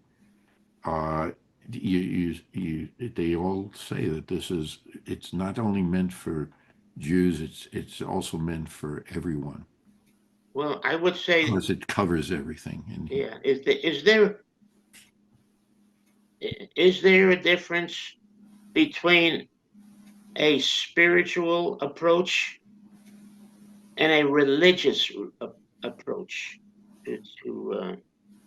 Uh, they all say that it's not only meant for Jews, it's also meant for everyone. Well, I would say, Because it covers everything in here. yeah. Is there a difference between a spiritual approach and a religious approach to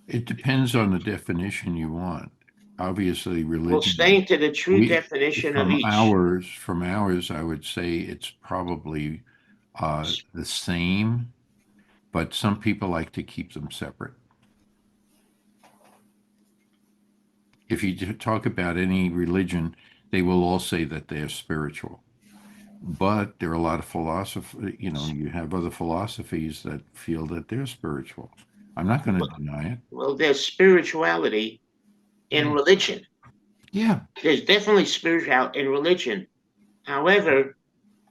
It depends on the definition you want. Obviously, well, religion. staying to the true We definition of each. from ours, I would say it's probably the same, but some people like to keep them separate. If you talk about any religion, they will all say that they're spiritual. But there are a lot of philosophy, you have other philosophies that feel that they're spiritual. I'm not going to deny it. Well, there's spirituality in religion. Yeah. There's definitely spirituality in religion. However,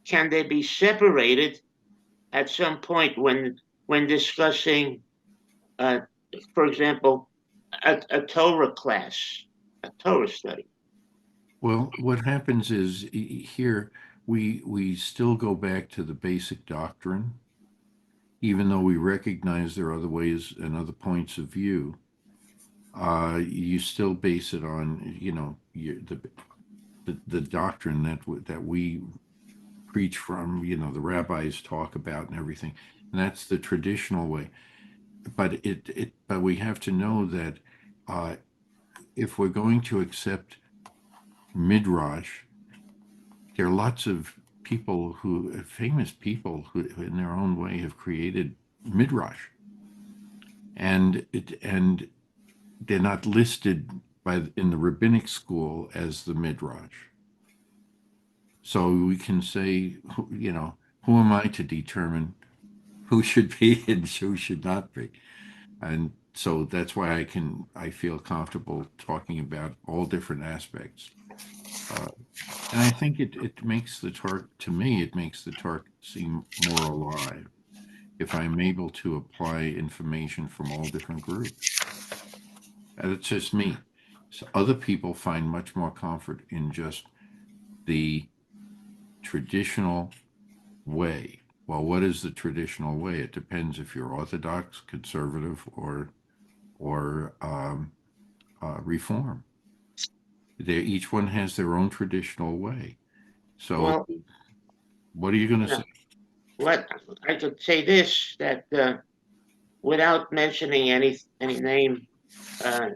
can they be separated at some point when discussing, uh, for example, a Torah class, a Torah study? Well, what happens is here we still go back to the basic doctrine, even though we recognize there are other ways and other points of view. You still base it on the doctrine that we preach from, the rabbis talk about and everything, and that's the traditional way. But but we have to know that if we're going to accept midrash, there are lots of famous people who, in their own way, have created midrash, and they're not listed in the rabbinic school as the midrash. So we can say, who am I to determine who should be and who should not be? And so that's why I feel comfortable talking about all different aspects. And I think it makes the Torah, to me, it makes the Torah seem more alive if I'm able to apply information from all different groups. And it's just me. So other people find much more comfort in just the traditional way. Well, what is the traditional way? It depends if you're Orthodox, conservative, or Reform. Each one has their own traditional way. So, Well, what are you going to yeah. say? What I could say this, that without mentioning any name, uh,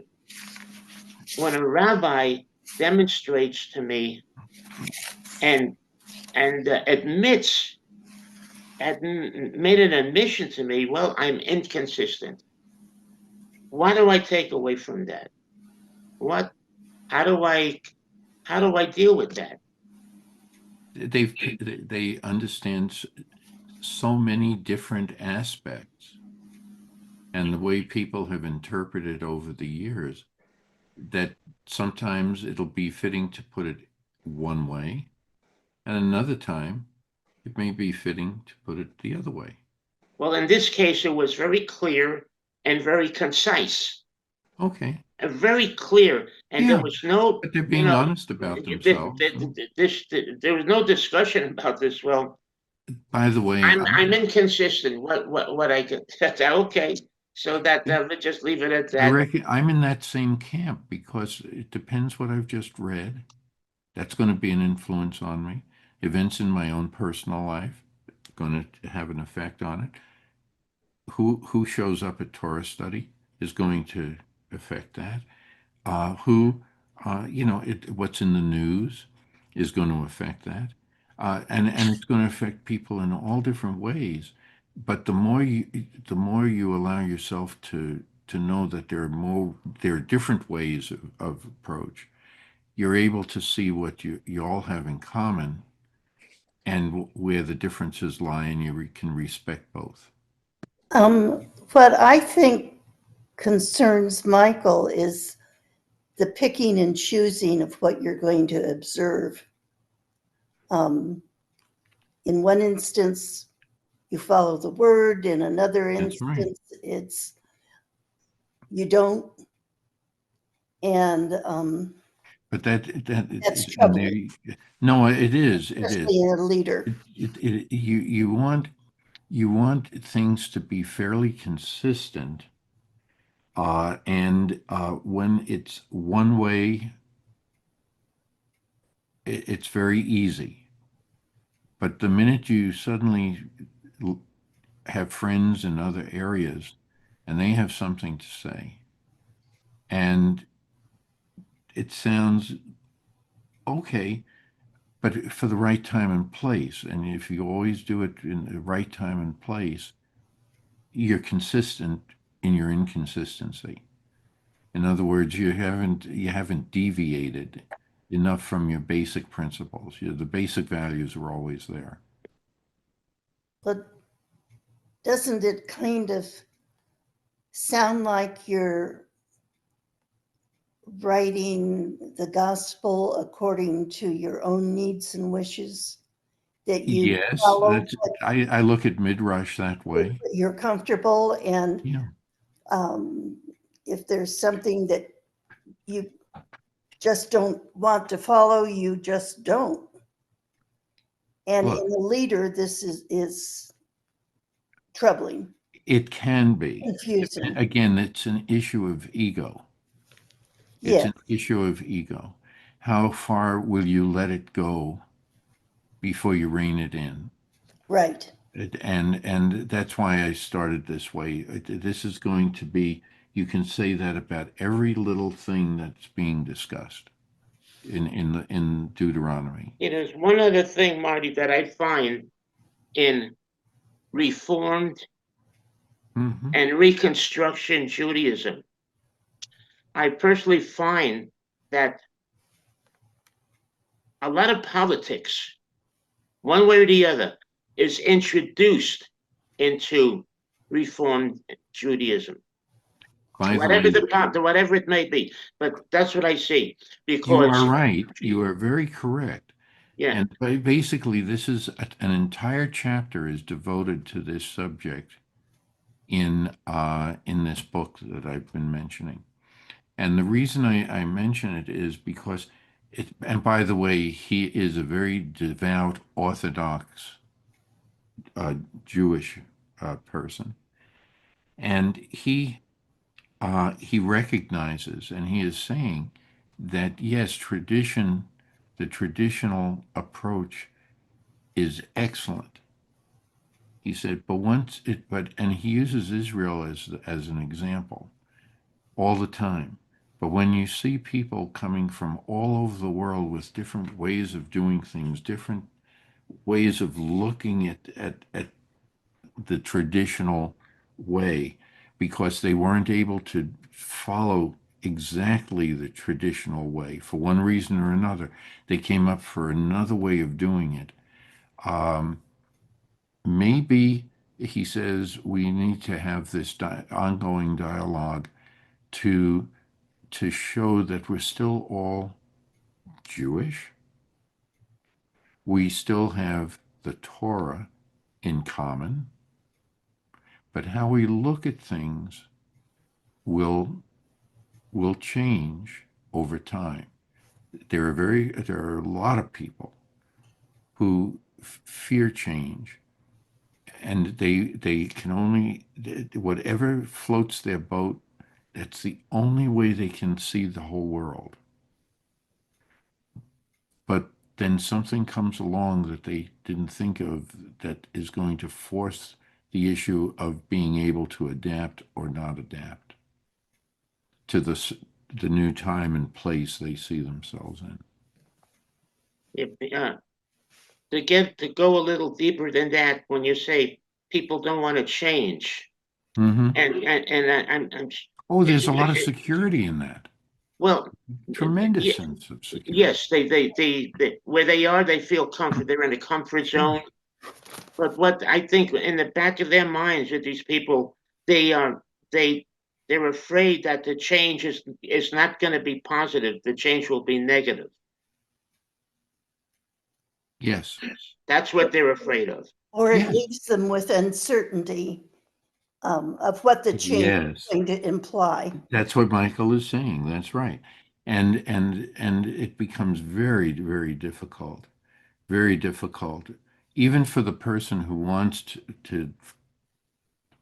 when a rabbi demonstrates to me and admits, made an admission to me, well, I'm inconsistent. What do I take away from that? What? How do I deal with that? They understand so many different aspects, and the way people have interpreted over the years, that sometimes it'll be fitting to put it one way, and another time it may be fitting to put it the other way. Well, in this case, it was very clear and very concise. Okay. Very clear, and there Yeah, was no, but they're being honest about themselves. there was no discussion about this. Well, By the way, I'm inconsistent. What I could, that's okay. So that let's just leave it at I that. reckon I'm in that same camp because it depends what I've just read. That's going to be an influence on me. Events in my own personal life going to have an effect on it. Who shows up at Torah study is going to affect that. Who, what's in the news is going to affect that. And it's going to affect people in all different ways. But the more you allow yourself to know that there are different ways of approach, you're able to see what you all have in common and where the differences lie, and can respect both. What I think concerns Michael is the picking and choosing of what you're going to observe. In one instance, you follow the word. In another That's right. instance, it's you don't. And But that's troubling, no, it is. It is. especially in a leader. You want things to be fairly consistent, and when it's one way, it's very easy. But the minute you suddenly have friends in other areas, and they have something to say, and it sounds okay, but for the right time and place, and if you always do it in the right time and place, you're consistent in your inconsistency. In other words, you haven't deviated enough from your basic principles. The basic values are always there. But doesn't it kind of sound like you're writing the gospel according to your own needs and wishes? That you Yes, follow I look at Midrash that way. you're comfortable, and Yeah. If there's something that you just don't want to follow, you just don't. And Look, in a leader, this is troubling, it can be. confusing. Again, it's an issue of ego. It's Yeah, an issue of ego. How far will you let it go before you rein it in? right. And that's why I started this way. This is going to be, you can say that about every little thing that's being discussed in Deuteronomy. There's one other thing, Marty, that I find in Reformed Mm-hmm. and Reconstruction Judaism. I personally find that a lot of politics, one way or the other, is introduced into Reformed Judaism. By the way, Whatever it may be, but that's what I see. you are Because right. You are very correct. yeah, And basically, this is an entire chapter is devoted to this subject in this book that I've been mentioning. And the reason I mention it is because And by the way, he is a very devout Orthodox uh, Jewish person, and he recognizes and he is saying that yes, the traditional approach is excellent. He said, and he uses Israel as an example all the time. But when you see people coming from all over the world with different ways of doing things, different ways of looking at the traditional way, because they weren't able to follow exactly the traditional way for one reason or another, they came up for another way of doing it. Um, Maybe, he says, we need to have this ongoing dialogue to show that we're still all Jewish. We still have the Torah in common, but how we look at things will change over time. There are a lot of people who fear change, and they can only, whatever floats their boat, that's the only way they can see the whole world. But then something comes along that they didn't think of that is going to force the issue of being able to adapt or not adapt to the new time and place they see themselves in. To go a little deeper than that, when you say people don't want to change, Mm-hmm. I'm Oh, there's a lot of security in that. well, Tremendous yeah, sense of security. yes, they where they are, they feel comfort. They're in a comfort zone. But what I think in the back of their minds with these people, they are they they're afraid that the change is not going to be positive. The change will be negative. Yes. That's what they're afraid of. Or it Yes. leaves them with uncertainty of what the change is Yes. going to imply. That's what Michael is saying. That's right. And it becomes very, very difficult. Very difficult. Even for the person who wants to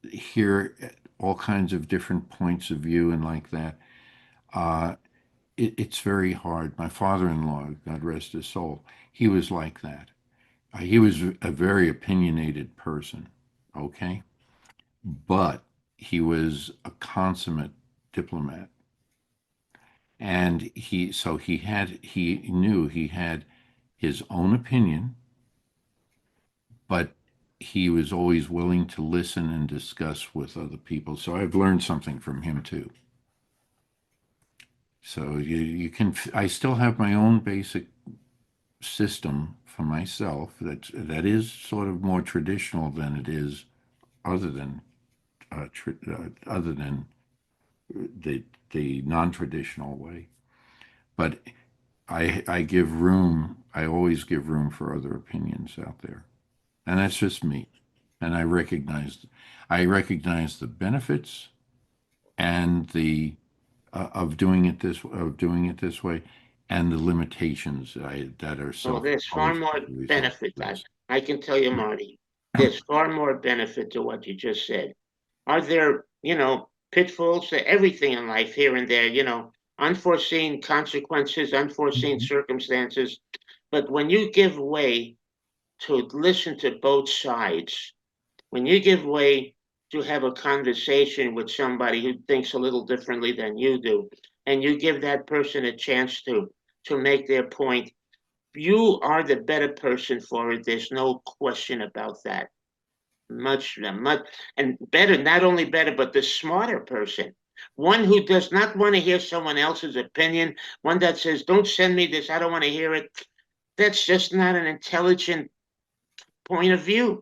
hear all kinds of different points of view and like that. Uh, it's very hard. My father-in-law, God rest his soul, he was like that. He was a very opinionated person, okay? But he was a consummate diplomat. And he knew he had his own opinion, but he was always willing to listen and discuss with other people. So I've learned something from him too. So you can, I still have my own basic system for myself that is sort of more traditional than it is other than other than the non-traditional way. But I give room. I always give room for other opinions out there, and that's just me. And I recognize the benefits and the of doing it this way, and the limitations that are Oh, there's far self-imposed more as a result benefit. of this. I can tell you, Marty, there's far more benefit to what you just said. Are there, pitfalls to everything in life here and there, unforeseen consequences, unforeseen Mhm. circumstances. But when you give way to listen to both sides, when you give way to have a conversation with somebody who thinks a little differently than you do, and you give that person a chance to make their point, you are the better person for it. There's no question about that. Much, and better, not only better, but the smarter person. One who does not want to hear someone else's opinion, one that says, don't send me this, I don't want to hear it. That's just not an intelligent point of view.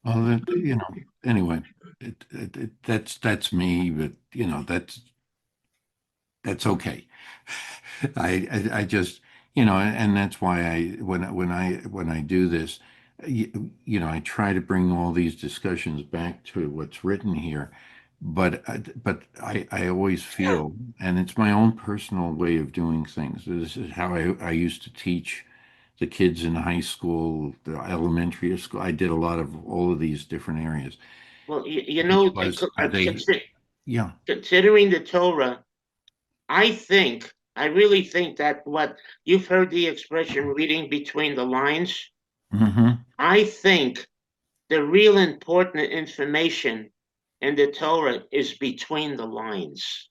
Well, anyway, that's me, but that's okay. I just, and that's why when I do this, I try to bring all these discussions back to what's written here, But I always feel, and it's my own personal way of doing things. This is how I used to teach the kids in high school, the elementary school. I did a lot of all of these different areas. Well, you Which know, was, yeah. considering the Torah, I really think that what you've heard the expression reading between the lines. Hmm. I think the real important information in the Torah is between the lines.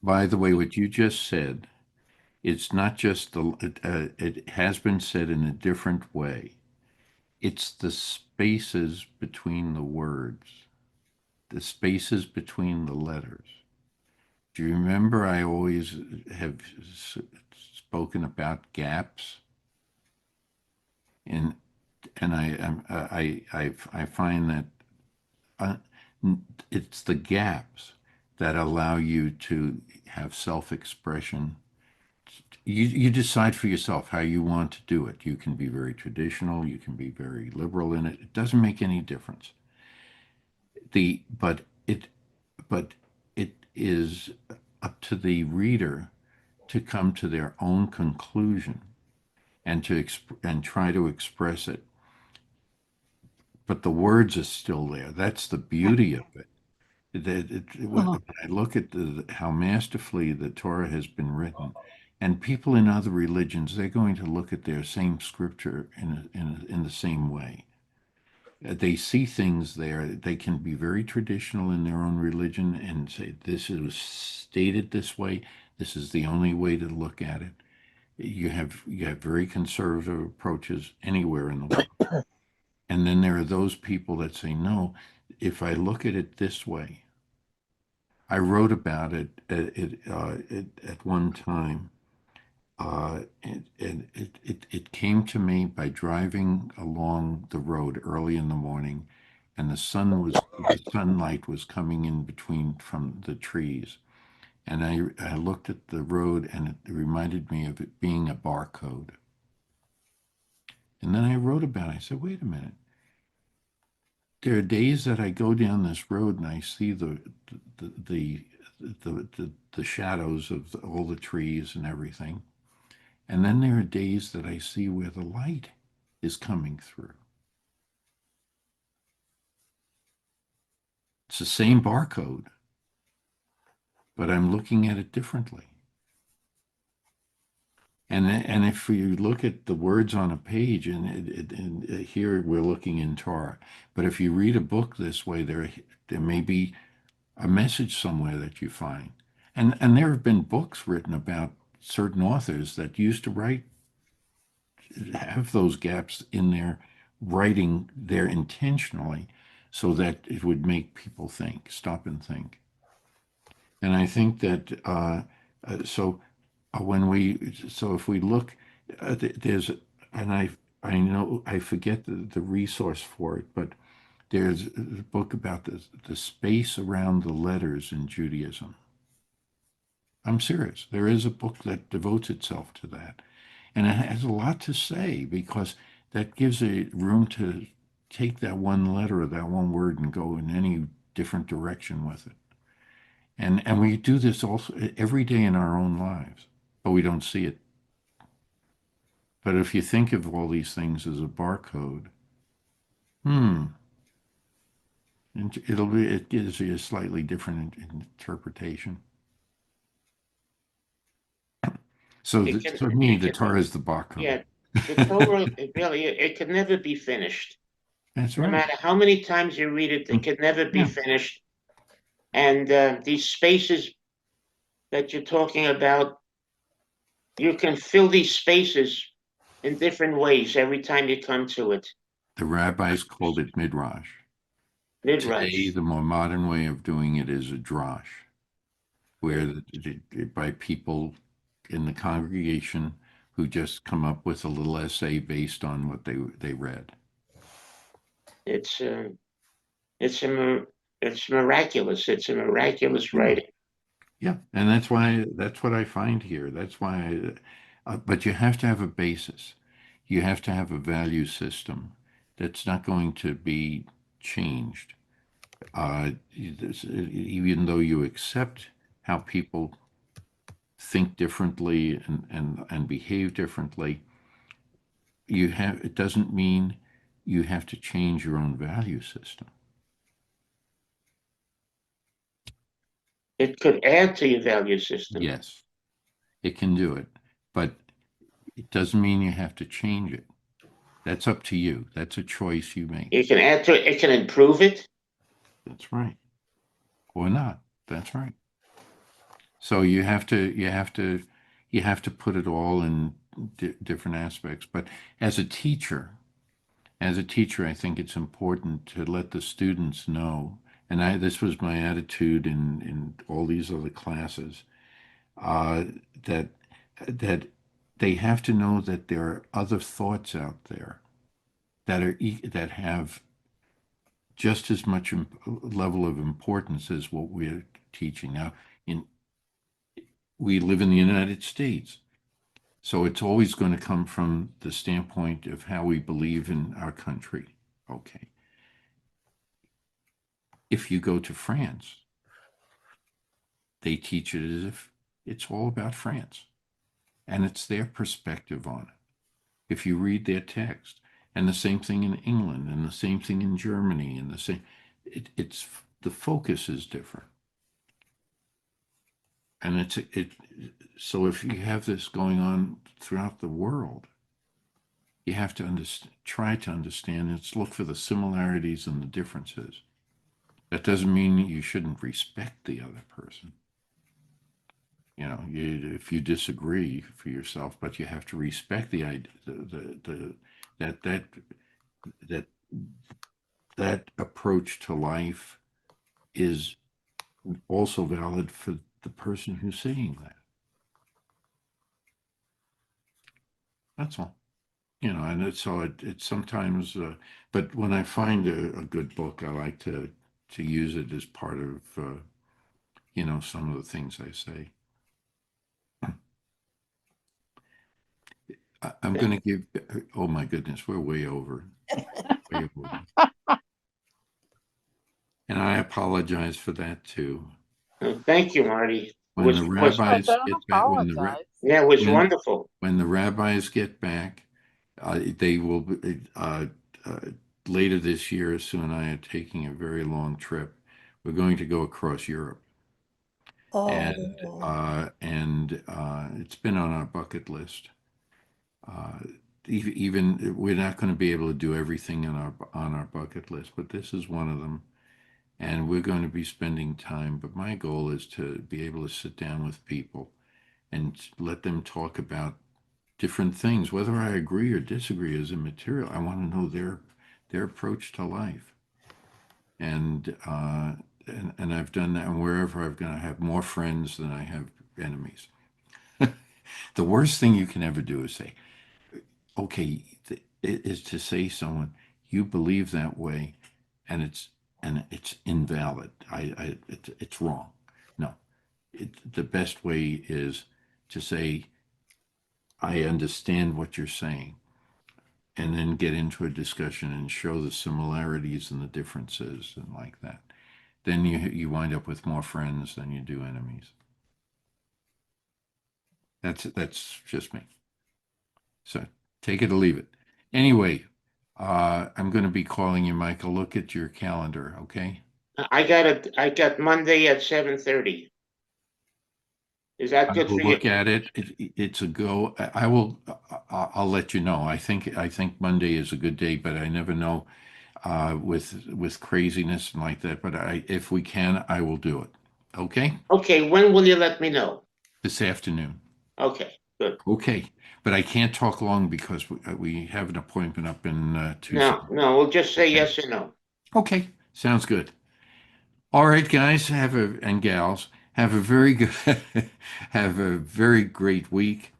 By the way, what you just said, it's not just it has been said in a different way. It's the spaces between the words, the spaces between the letters. Do you remember I always have spoken about gaps? And I find that uh, it's the gaps that allow you to have self-expression. You decide for yourself how you want to do it. You can be very traditional, you can be very liberal in it. It doesn't make any difference. The but it is up to the reader to come to their own conclusion and and try to express it. But the words are still there. That's the beauty of it. When I look at how masterfully the Torah has been written, and people in other religions, they're going to look at their same scripture in the same way. They see things there. They can be very traditional in their own religion and say, this is stated this way. This is the only way to look at it. You have very conservative approaches anywhere in the world. And then there are those people that say, no, if I look at it this way, I wrote about it at one time. It came to me by driving along the road early in the morning, and the sunlight was coming in between from the trees. And I looked at the road, and it reminded me of it being a barcode. And then I wrote about it. I said, wait a minute. There are days that I go down this road and I see the the the shadows of all the trees and everything. And then there are days that I see where the light is coming through. It's the same barcode, but I'm looking at it differently. And if you look at the words on a page, and here we're looking in Torah, but if you read a book this way, there may be a message somewhere that you find. And there have been books written about certain authors that used to have those gaps in their writing there intentionally so that it would make people think, stop and think. And I think that so if we look, there's, and I know I forget the resource for it, but there's a book about the space around the letters in Judaism. I'm serious. There is a book that devotes itself to that. And it has a lot to say because that gives a room to take that one letter or that one word and go in any different direction with it. And we do this also every day in our own lives, but we don't see it. But if you think of all these things as a barcode, hmm, it gives you a slightly different interpretation. So It can, for me, it the can, Torah is the barcode. yeah, the Torah, it can never be finished. That's No right. matter how many times you read it, it can never be Yeah. finished. And these spaces that you're talking about, you can fill these spaces in different ways every time you come to it. The rabbis called it midrash. Today, Midrash. the more modern way of doing it is a drash, where by people in the congregation who just come up with a little essay based on what they read. It's it's a it's miraculous. It's a miraculous Yeah, writing. yeah, and that's what I find here. But you have to have a basis. You have to have a value system that's not going to be changed. Even though you accept how people think differently and behave differently, it doesn't mean you have to change your own value system. It could add to your value system. Yes, it can do it, but it doesn't mean you have to change it. That's up to you. That's a choice you make. You can add to it. It can improve it. That's right. Or not. That's right. So you have to put it all in different aspects. But as a teacher, I think it's important to let the students know, and this was my attitude in all these other classes, uh, that that they have to know that there are other thoughts out there that have just as much level of importance as what we're teaching now. We live in the United States, so it's always going to come from the standpoint of how we believe in our country. Okay. If you go to France, they teach it as if it's all about France, and it's their perspective on it. If you read their text, and the same thing in England, and the same thing in Germany, and it's the focus is different. And so if you have this going on throughout the world, you have to try to understand it. Look for the similarities and the differences. That doesn't mean you shouldn't respect the other person. If you disagree for yourself, but you have to respect the idea, that approach to life is also valid for the person who's saying that. That's all. And it's sometimes, but when I find a good book, I like to use it as part of, some of the things I say. I'm going to give, oh my goodness, we're way over. Way over. And I apologize for that too. Thank you, Marty. When the rabbis Don't get back, apologize. Yeah, it was when- wonderful. when the rabbis get back, they will later this year. Sue and I are taking a very long trip. We're going to go across Europe, and it's been on our bucket list. Even we're not going to be able to do everything on our bucket list, but this is one of them. And we're going to be spending time. But my goal is to be able to sit down with people and let them talk about different things. Whether I agree or disagree is immaterial. I want to know their approach to life. And I've done that. And wherever I've gone, I have more friends than I have enemies. The worst thing you can ever do is say, okay, is to say someone, you believe that way, and it's invalid. It's wrong. No, the best way is to say, I understand what you're saying, and then get into a discussion and show the similarities and the differences and like that. Then you wind up with more friends than you do enemies. That's just me. So take it or leave it. Anyway, I'm going to be calling you, Michael. Look at your calendar, okay? I got Monday at 7:30. Is that I good will for you? look at it. It's a go. I'll let you know. I think Monday is a good day, but I never know with craziness and like that. But if we can, I will do it. Okay? Okay, when will you let me know? This afternoon. Okay, good. Okay. But I can't talk long because we have an appointment up in Tucson. No, we'll just say yes or no. Okay. Sounds good. All right, guys, and gals, have a very good, have a very great week,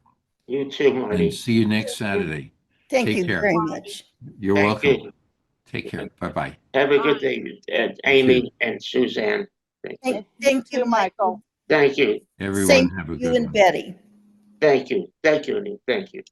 You too, and Marty. see you next Saturday. Thank Take you care. very much. You're Thank welcome. you. Take care. Bye-bye. Have a good day, Amy and Suzanne. Thank You you, too, Michael. Thank you. Everyone Same have to a you good and one. Betty. Thank you. Thank you, Annie. Thank you.